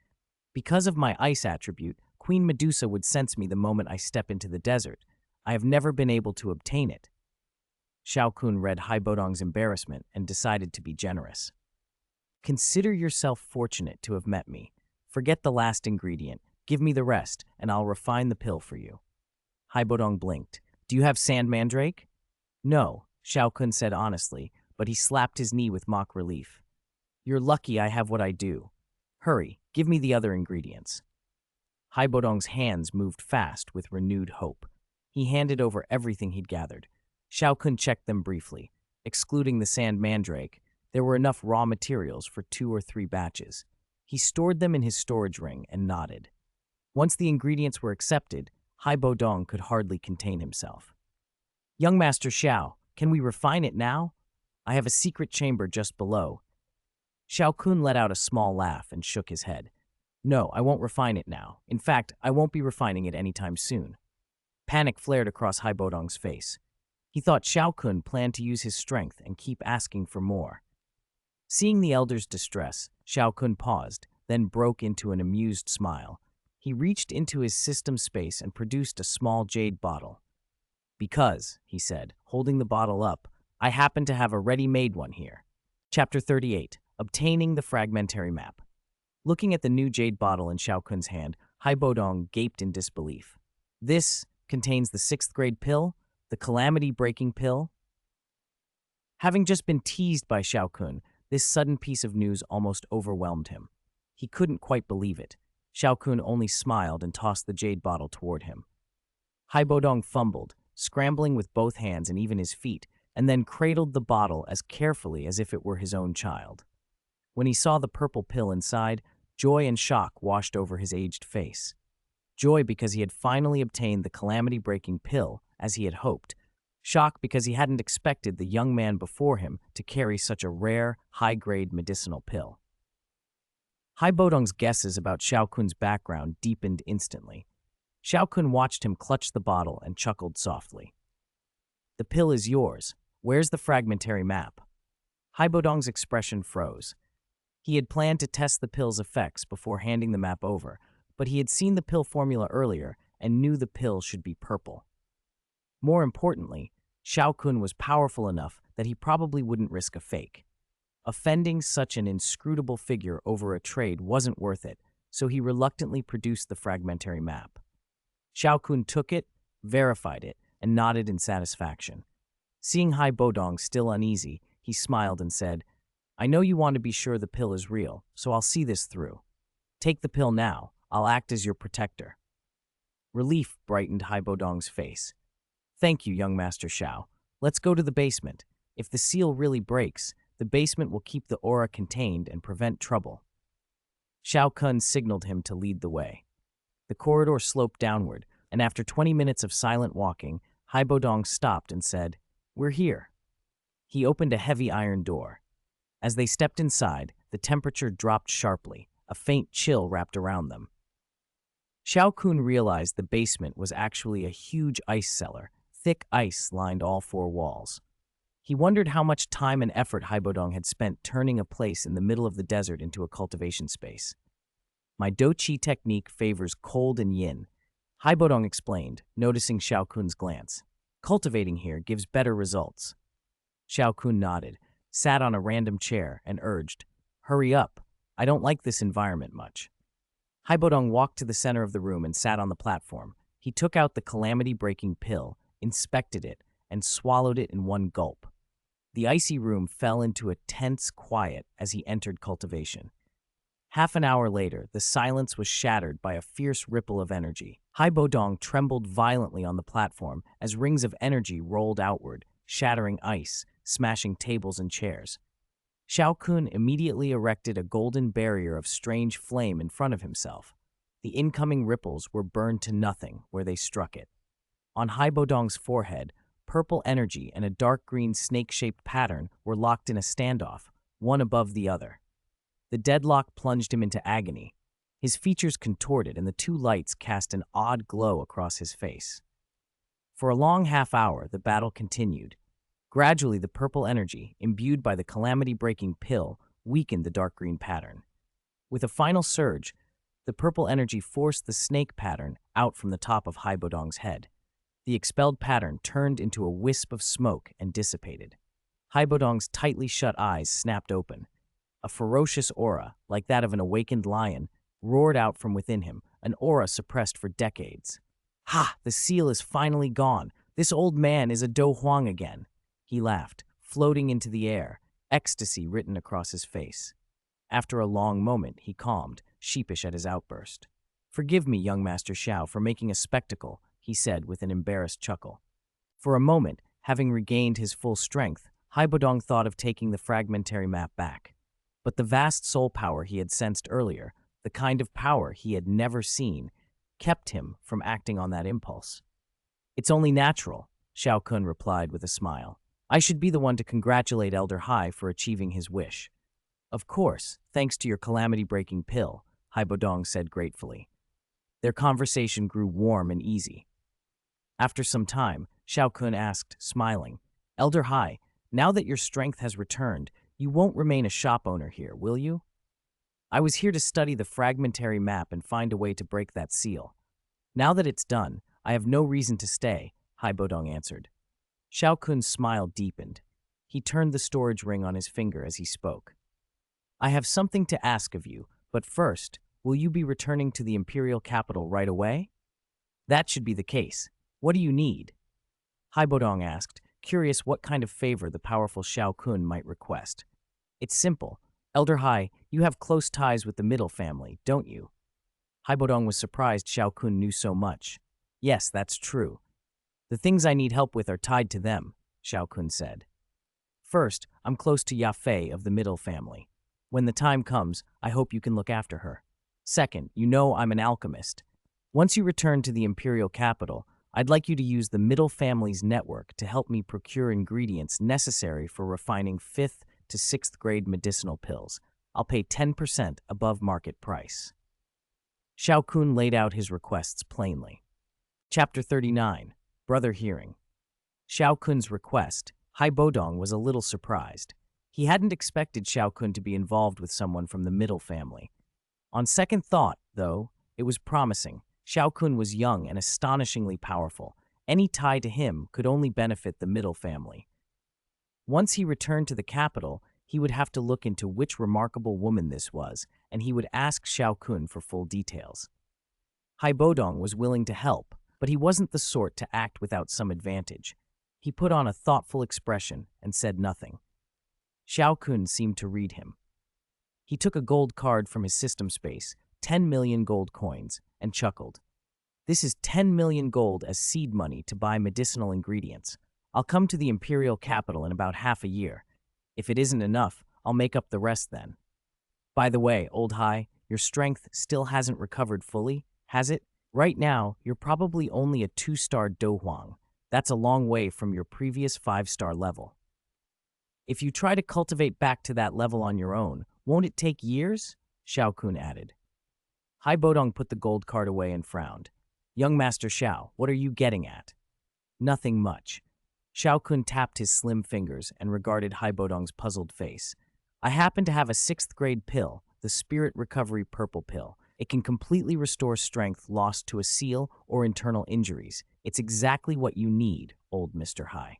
Because of my ice attribute, Queen Medusa would sense me the moment I step into the desert. I have never been able to obtain it. Xiao Kun read Haibodong's embarrassment and decided to be generous. Consider yourself fortunate to have met me. Forget the last ingredient. Give me the rest, and I'll refine the pill for you. Haibodong blinked. Do you have sand mandrake? No, Xiao Kun said honestly, but he slapped his knee with mock relief. You're lucky I have what I do. Hurry, give me the other ingredients. Haibodong's hands moved fast with renewed hope. He handed over everything he'd gathered. Xiao Kun checked them briefly. Excluding the sand mandrake, there were enough raw materials for 2 or 3 batches. He stored them in his storage ring and nodded. Once the ingredients were accepted, Haibodong could hardly contain himself. Young Master Xiao, can we refine it now? I have a secret chamber just below. Xiao Kun let out a small laugh and shook his head. No, I won't refine it now. In fact, I won't be refining it anytime soon. Panic flared across Haibodong's face. He thought Xiao Kun planned to use his strength and keep asking for more. Seeing the elder's distress, Xiao Kun paused, then broke into an amused smile. He reached into his system space and produced a small jade bottle. Because, he said, holding the bottle up, I happen to have a ready-made one here. Chapter 38. Obtaining the Fragmentary Map. Looking at the new jade bottle in Xiao Kun's hand, Haibodong gaped in disbelief. This contains the 6th grade pill, the calamity-breaking pill. Having just been teased by Xiao Kun, this sudden piece of news almost overwhelmed him. He couldn't quite believe it. Xiao Kun only smiled and tossed the jade bottle toward him. Haibodong fumbled, scrambling with both hands and even his feet, and then cradled the bottle as carefully as if it were his own child. When he saw the purple pill inside, joy and shock washed over his aged face. Joy because he had finally obtained the calamity-breaking pill, as he had hoped. Shock because he hadn't expected the young man before him to carry such a rare, high-grade medicinal pill. Haibodong's guesses about Xiao Kun's background deepened instantly. Xiao Kun watched him clutch the bottle and chuckled softly. The pill is yours. Where's the fragmentary map? Haibodong's expression froze. He had planned to test the pill's effects before handing the map over, but he had seen the pill formula earlier and knew the pill should be purple. More importantly, Xiao Kun was powerful enough that he probably wouldn't risk a fake. Offending such an inscrutable figure over a trade wasn't worth it, so he reluctantly produced the fragmentary map. Xiao Kun took it, verified it, and nodded in satisfaction. Seeing Haibodong still uneasy, he smiled and said, I know you want to be sure the pill is real, so I'll see this through. Take the pill now. I'll act as your protector. Relief brightened Haibodong's face. Thank you, young Master Xiao. Let's go to the basement. If the seal really breaks, the basement will keep the aura contained and prevent trouble. Xiao Kun signaled him to lead the way. The corridor sloped downward, and after 20 minutes of silent walking, Haibodong stopped and said, We're here. He opened a heavy iron door. As they stepped inside, the temperature dropped sharply. A faint chill wrapped around them. Xiao Kun realized the basement was actually a huge ice cellar. Thick ice lined all 4 walls. He wondered how much time and effort Haibodong had spent turning a place in the middle of the desert into a cultivation space. My Do-Chi technique favors cold and yin, Haibodong explained, noticing Xiao Kun's glance. Cultivating here gives better results. Xiao Kun nodded, sat on a random chair, and urged, Hurry up, I don't like this environment much. Haibodong walked to the center of the room and sat on the platform. He took out the calamity-breaking pill, inspected it, and swallowed it in one gulp. The icy room fell into a tense quiet as he entered cultivation. Half an hour later, the silence was shattered by a fierce ripple of energy. Haibodong trembled violently on the platform as rings of energy rolled outward, shattering ice, smashing tables and chairs. Xiao Kun immediately erected a golden barrier of strange flame in front of himself. The incoming ripples were burned to nothing where they struck it. On Haibodong's forehead, purple energy and a dark green snake-shaped pattern were locked in a standoff, one above the other. The deadlock plunged him into agony. His features contorted and the 2 lights cast an odd glow across his face. For a long half-hour, the battle continued. Gradually, the purple energy, imbued by the calamity-breaking pill, weakened the dark green pattern. With a final surge, the purple energy forced the snake pattern out from the top of Haibodong's head. The expelled pattern turned into a wisp of smoke and dissipated. Haibodong's tightly shut eyes snapped open. A ferocious aura, like that of an awakened lion, roared out from within him, an aura suppressed for decades. Ha! The seal is finally gone. This old man is a Do Huang again. He laughed, floating into the air, ecstasy written across his face. After a long moment, he calmed, sheepish at his outburst. Forgive me, young Master Xiao, for making a spectacle, he said with an embarrassed chuckle. For a moment, having regained his full strength, Haibodong thought of taking the fragmentary map back. But the vast soul power he had sensed earlier, the kind of power he had never seen, kept him from acting on that impulse. It's only natural, Xiao Kun replied with a smile. I should be the one to congratulate Elder Hai for achieving his wish. Of course, thanks to your calamity-breaking pill, Haibodong said gratefully. Their conversation grew warm and easy. After some time, Xiao Kun asked, smiling, Elder Hai, now that your strength has returned, you won't remain a shop owner here, will you? I was here to study the fragmentary map and find a way to break that seal. Now that it's done, I have no reason to stay, Haibodong answered. Xiao Kun's smile deepened. He turned the storage ring on his finger as he spoke. I have something to ask of you, but first, will you be returning to the imperial capital right away? That should be the case. What do you need? Haibodong asked, curious what kind of favor the powerful Xiao Kun might request. It's simple. Elder Hai, you have close ties with the middle family, don't you? Haibodong was surprised Xiao Kun knew so much. Yes, that's true. The things I need help with are tied to them, Xiao Kun said. First, I'm close to Yafei of the middle family. When the time comes, I hope you can look after her. Second, you know I'm an alchemist. Once you return to the imperial capital, I'd like you to use the middle family's network to help me procure ingredients necessary for refining 5th to 6th grade medicinal pills. I'll pay 10% above market price. Xiao Kun laid out his requests plainly. Chapter 39, Brother Hearing. Xiao Kun's request, Haibodong was a little surprised. He hadn't expected Xiao Kun to be involved with someone from the middle family. On second thought, though, it was promising. Xiao Kun was young and astonishingly powerful. Any tie to him could only benefit the middle family. Once he returned to the capital, he would have to look into which remarkable woman this was, and he would ask Xiao Kun for full details. Haibodong was willing to help, but he wasn't the sort to act without some advantage. He put on a thoughtful expression and said nothing. Xiao Kun seemed to read him. He took a gold card from his system space, 10 million gold coins, and chuckled. This is 10 million gold as seed money to buy medicinal ingredients. I'll come to the imperial capital in about half a year. If it isn't enough, I'll make up the rest then. By the way, Old Hai, your strength still hasn't recovered fully, has it? Right now, you're probably only a 2-star Dohuang. That's a long way from your previous 5-star level. If you try to cultivate back to that level on your own, won't it take years? Xiao Kun added. Haibodong put the gold card away and frowned. Young Master Xiao, what are you getting at? Nothing much. Xiao Kun tapped his slim fingers and regarded Haibodong's puzzled face. I happen to have a 6th grade pill, the Spirit Recovery Purple Pill. It can completely restore strength lost to a seal or internal injuries. It's exactly what you need, old Mr. Hai.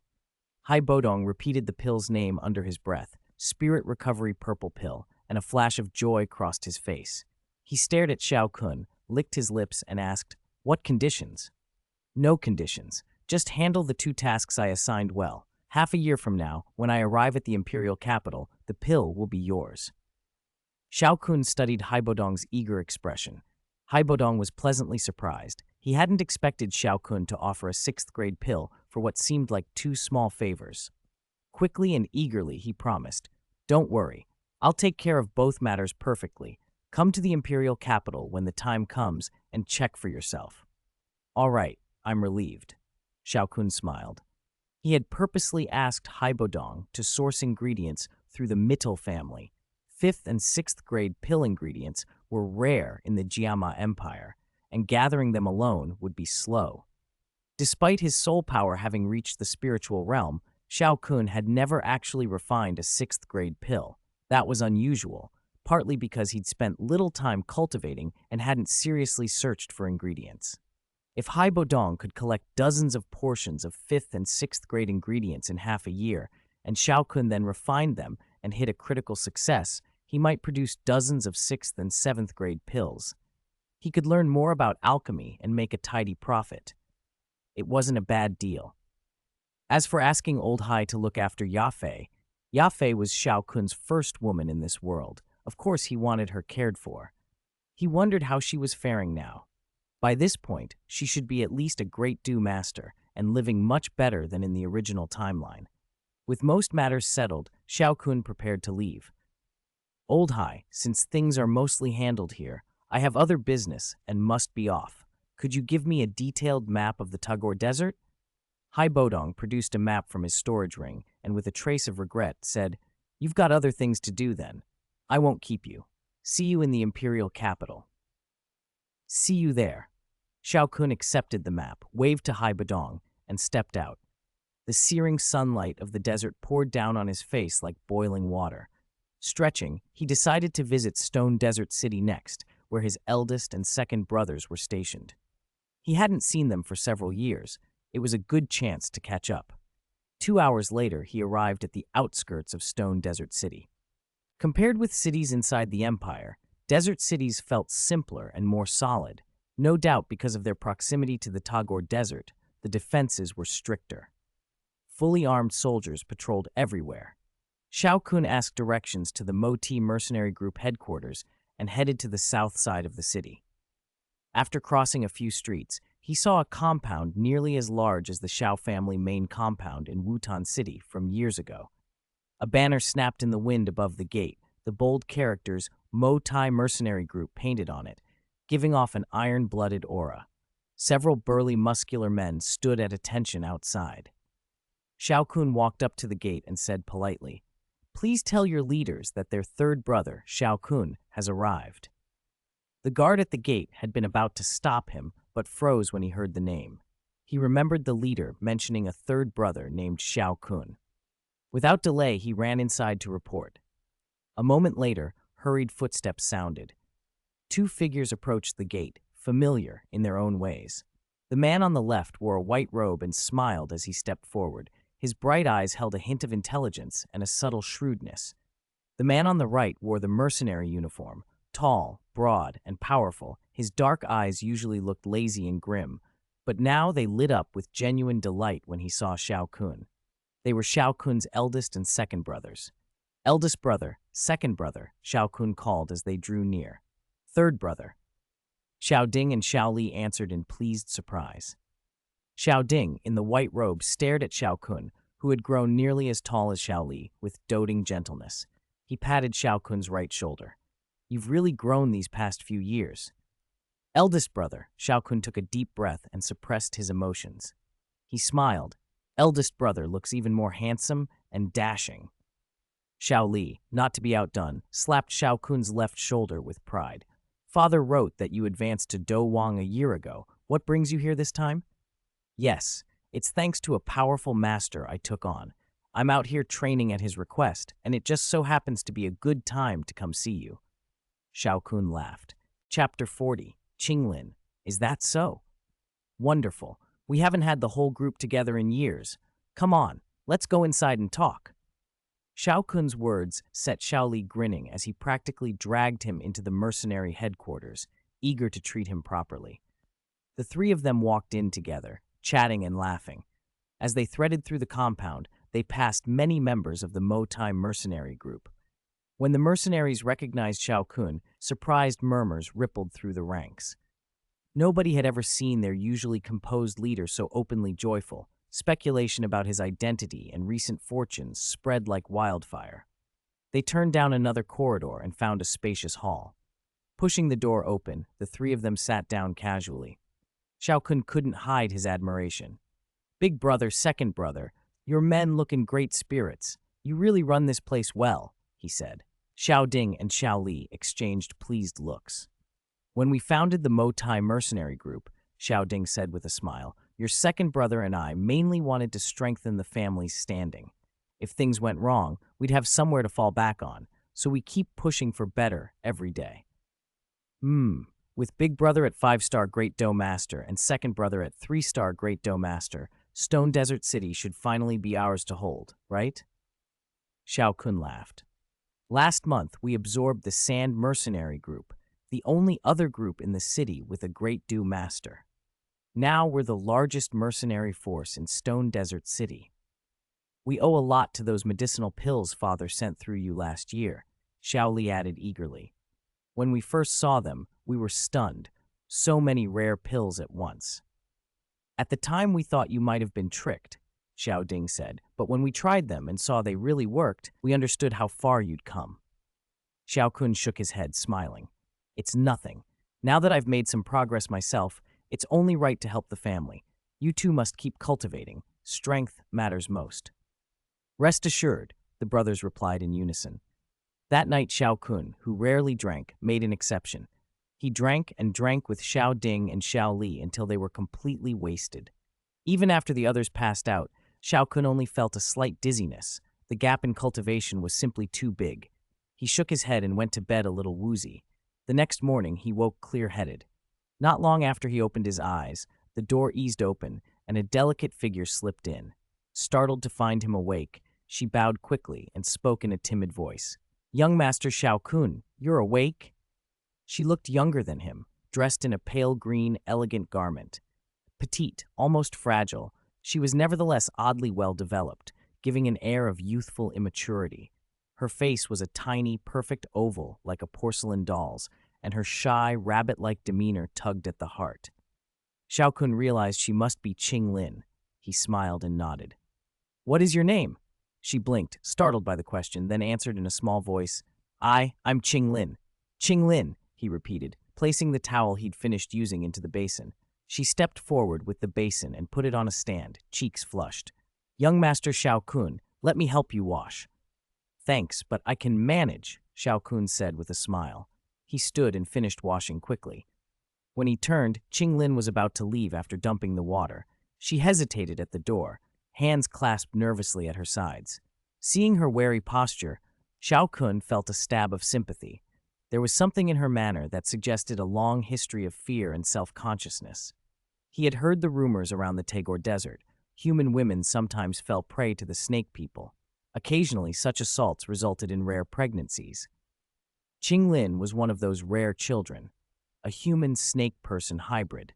Haibodong repeated the pill's name under his breath, Spirit Recovery Purple Pill, and a flash of joy crossed his face. He stared at Xiao Kun, licked his lips, and asked, What conditions? No conditions. Just handle the 2 tasks I assigned well. Half a year from now, when I arrive at the imperial capital, the pill will be yours. Xiao Kun studied Haibodong's eager expression. Haibodong was pleasantly surprised. He hadn't expected Xiao Kun to offer a 6th grade pill for what seemed like 2 small favors. Quickly and eagerly, he promised, Don't worry. I'll take care of both matters perfectly. Come to the imperial capital when the time comes and check for yourself. All right, I'm relieved. Xiao Kun smiled. He had purposely asked Haibodong to source ingredients through the Mittel family. 5th and 6th grade pill ingredients were rare in the Jiama Empire, and gathering them alone would be slow. Despite his soul power having reached the spiritual realm, Xiao Kun had never actually refined a 6th grade pill. That was unusual, partly because he'd spent little time cultivating and hadn't seriously searched for ingredients. If Haibodong could collect dozens of portions of 5th and 6th grade ingredients in half a year, and Xiao Kun then refined them and hit a critical success, he might produce dozens of 6th and 7th grade pills. He could learn more about alchemy and make a tidy profit. It wasn't a bad deal. As for asking Old Hai to look after Yafei, Yafei was Xiao Kun's first woman in this world. Of course, he wanted her cared for. He wondered how she was faring now. By this point, she should be at least a great Dew Master and living much better than in the original timeline. With most matters settled, Xiao Kun prepared to leave. Old Hai, since things are mostly handled here, I have other business and must be off. Could you give me a detailed map of the Tagore Desert? Hai Bodong produced a map from his storage ring and with a trace of regret said, "You've got other things to do then. I won't keep you. See you in the imperial capital." "See you there." Xiao Kun accepted the map, waved to Hai Bodong, and stepped out. The searing sunlight of the desert poured down on his face like boiling water. Stretching, he decided to visit Stone Desert City next, where his eldest and second brothers were stationed. He hadn't seen them for several years. It was a good chance to catch up. 2 hours later, he arrived at the outskirts of Stone Desert City. Compared with cities inside the empire, desert cities felt simpler and more solid. No doubt because of their proximity to the Tagore Desert, the defenses were stricter. Fully armed soldiers patrolled everywhere. Xiao Kun asked directions to the Moti mercenary group headquarters and headed to the south side of the city. After crossing a few streets, he saw a compound nearly as large as the Xiao family main compound in Wutan City from years ago. A banner snapped in the wind above the gate, the bold characters Mo Tai Mercenary Group painted on it, giving off an iron-blooded aura. Several burly, muscular men stood at attention outside. Xiao Kun walked up to the gate and said politely, "Please tell your leaders that their third brother, Xiao Kun, has arrived." The guard at the gate had been about to stop him, but froze when he heard the name. He remembered the leader mentioning a third brother named Xiao Kun. Without delay, he ran inside to report. A moment later, hurried footsteps sounded. Two figures approached the gate, familiar in their own ways. The man on the left wore a white robe and smiled as he stepped forward. His bright eyes held a hint of intelligence and a subtle shrewdness. The man on the right wore the mercenary uniform. Tall, broad, and powerful, his dark eyes usually looked lazy and grim, but now they lit up with genuine delight when he saw Xiao Kun. They were Xiao Kun's eldest and second brothers. "Eldest brother, second brother," Xiao Kun called as they drew near. "Third brother." Xiao Ding and Xiao Li answered in pleased surprise. Xiao Ding, in the white robe, stared at Xiao Kun, who had grown nearly as tall as Xiao Li, with doting gentleness. He patted Xiao Kun's right shoulder. "You've really grown these past few years." "Eldest brother," Xiao Kun took a deep breath and suppressed his emotions. He smiled. "Eldest brother looks even more handsome and dashing." Xiao Li, not to be outdone, slapped Xiao Kun's left shoulder with pride. "Father wrote that you advanced to Do Wang a year ago. What brings you here this time?" "Yes, it's thanks to a powerful master I took on. I'm out here training at his request, and it just so happens to be a good time to come see you." Xiao Kun laughed. Chapter 40, Qinglin. "Is that so?" "Wonderful. We haven't had the whole group together in years. Come on, let's go inside and talk." Xiao Kun's words set Xiao Li grinning as he practically dragged him into the mercenary headquarters, eager to treat him properly. The three of them walked in together, chatting and laughing. As they threaded through the compound, they passed many members of the Mo Tai mercenary group. When the mercenaries recognized Xiao Kun, surprised murmurs rippled through the ranks. Nobody had ever seen their usually composed leader so openly joyful. Speculation about his identity and recent fortunes spread like wildfire. They turned down another corridor and found a spacious hall. Pushing the door open, the three of them sat down casually. Xiao Kun couldn't hide his admiration. "Big brother, second brother, your men look in great spirits. You really run this place well," he said. Xiao Ding and Xiao Li exchanged pleased looks. "When we founded the Mo Tai mercenary group," Xiao Ding said with a smile, "your second brother and I mainly wanted to strengthen the family's standing. If things went wrong, we'd have somewhere to fall back on, so we keep pushing for better every day." With big brother at 5-star Great Dough Master and second brother at 3-star Great Dough Master, Stone Desert City should finally be ours to hold, right?" Xiao Kun laughed. "Last month, we absorbed the Sand Mercenary Group, the only other group in the city with a Great Dew Master. Now we're the largest mercenary force in Stone Desert City. We owe a lot to those medicinal pills Father sent through you last year," Xiao Li added eagerly. "When we first saw them, we were stunned. So many rare pills at once." "At the time, we thought you might have been tricked," Xiao Ding said, "but when we tried them and saw they really worked, we understood how far you'd come." Xiao Kun shook his head, smiling. "It's nothing. Now that I've made some progress myself, It's only right to help the family. You two must keep cultivating. Strength matters most." "Rest assured," the brothers replied in unison. That night, Xiao Kun, who rarely drank, made an exception. He drank and drank with Xiao Ding and Xiao Li until they were completely wasted. Even after the others passed out, Xiao Kun only felt a slight dizziness. The gap in cultivation was simply too big. He shook his head and went to bed a little woozy. The next morning, he woke clear-headed. Not long after he opened his eyes, the door eased open, and a delicate figure slipped in. Startled to find him awake, she bowed quickly and spoke in a timid voice. "Young Master Xiao Kun, you're awake?" She looked younger than him, dressed in a pale green, elegant garment. Petite, almost fragile, she was nevertheless oddly well-developed, giving an air of youthful immaturity. Her face was a tiny, perfect oval like a porcelain doll's, and her shy, rabbit-like demeanor tugged at the heart. Xiao Kun realized she must be Qing Lin. He smiled and nodded. "What is your name?" She blinked, startled by the question, then answered in a small voice, I'm Qing Lin." "Qing Lin," he repeated, placing the towel he'd finished using into the basin. She stepped forward with the basin and put it on a stand, cheeks flushed. "Young Master Xiao Kun, let me help you wash." "Thanks, but I can manage," Xiao Kun said with a smile. He stood and finished washing quickly. When he turned, Qing Lin was about to leave after dumping the water. She hesitated at the door, hands clasped nervously at her sides. Seeing her wary posture, Xiao Kun felt a stab of sympathy. There was something in her manner that suggested a long history of fear and self-consciousness. He had heard the rumors around the Tagore Desert. Human women sometimes fell prey to the snake people. Occasionally, such assaults resulted in rare pregnancies. Qing Lin was one of those rare children, a human-snake-person hybrid.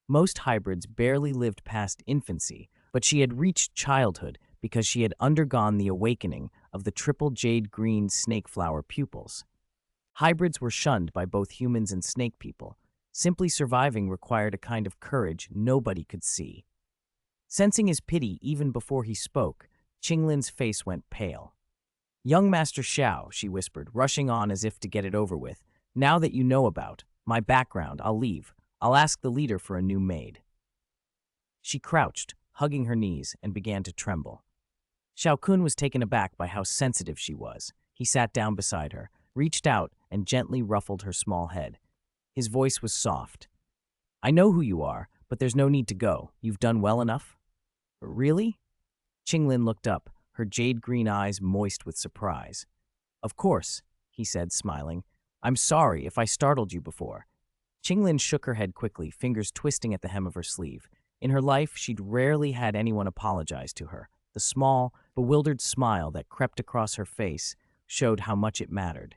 Most hybrids barely lived past infancy, but she had reached childhood because she had undergone the awakening of the triple jade green snake flower pupils. Hybrids were shunned by both humans and snake people. Simply surviving required a kind of courage nobody could see. Sensing his pity even before he spoke, Qing Lin's face went pale. "Young Master Xiao," she whispered, rushing on as if to get it over with. "Now that you know about my background, I'll leave. I'll ask the leader for a new maid." She crouched, hugging her knees, and began to tremble. Xiao Kun was taken aback by how sensitive she was. He sat down beside her, reached out, and gently ruffled her small head. His voice was soft. "I know who you are, but there's no need to go. You've done well enough." "Really?" Qing Lin looked up, her jade-green eyes moist with surprise. "Of course," he said, smiling. "I'm sorry if I startled you before." Qing Lin shook her head quickly, fingers twisting at the hem of her sleeve. In her life, she'd rarely had anyone apologize to her. The small, bewildered smile that crept across her face showed how much it mattered.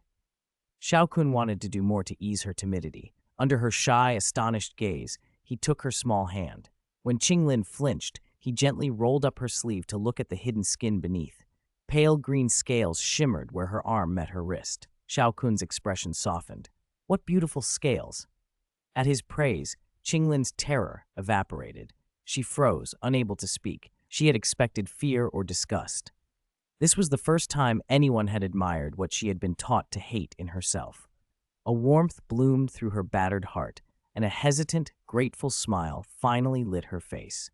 Xiao Kun wanted to do more to ease her timidity. Under her shy, astonished gaze, he took her small hand. When Qing Lin flinched, he gently rolled up her sleeve to look at the hidden skin beneath. Pale green scales shimmered where her arm met her wrist. Xiao Kun's expression softened. "What beautiful scales!" At his praise, Qing Lin's terror evaporated. She froze, unable to speak. She had expected fear or disgust. This was the first time anyone had admired what she had been taught to hate in herself. A warmth bloomed through her battered heart, and a hesitant, grateful smile finally lit her face.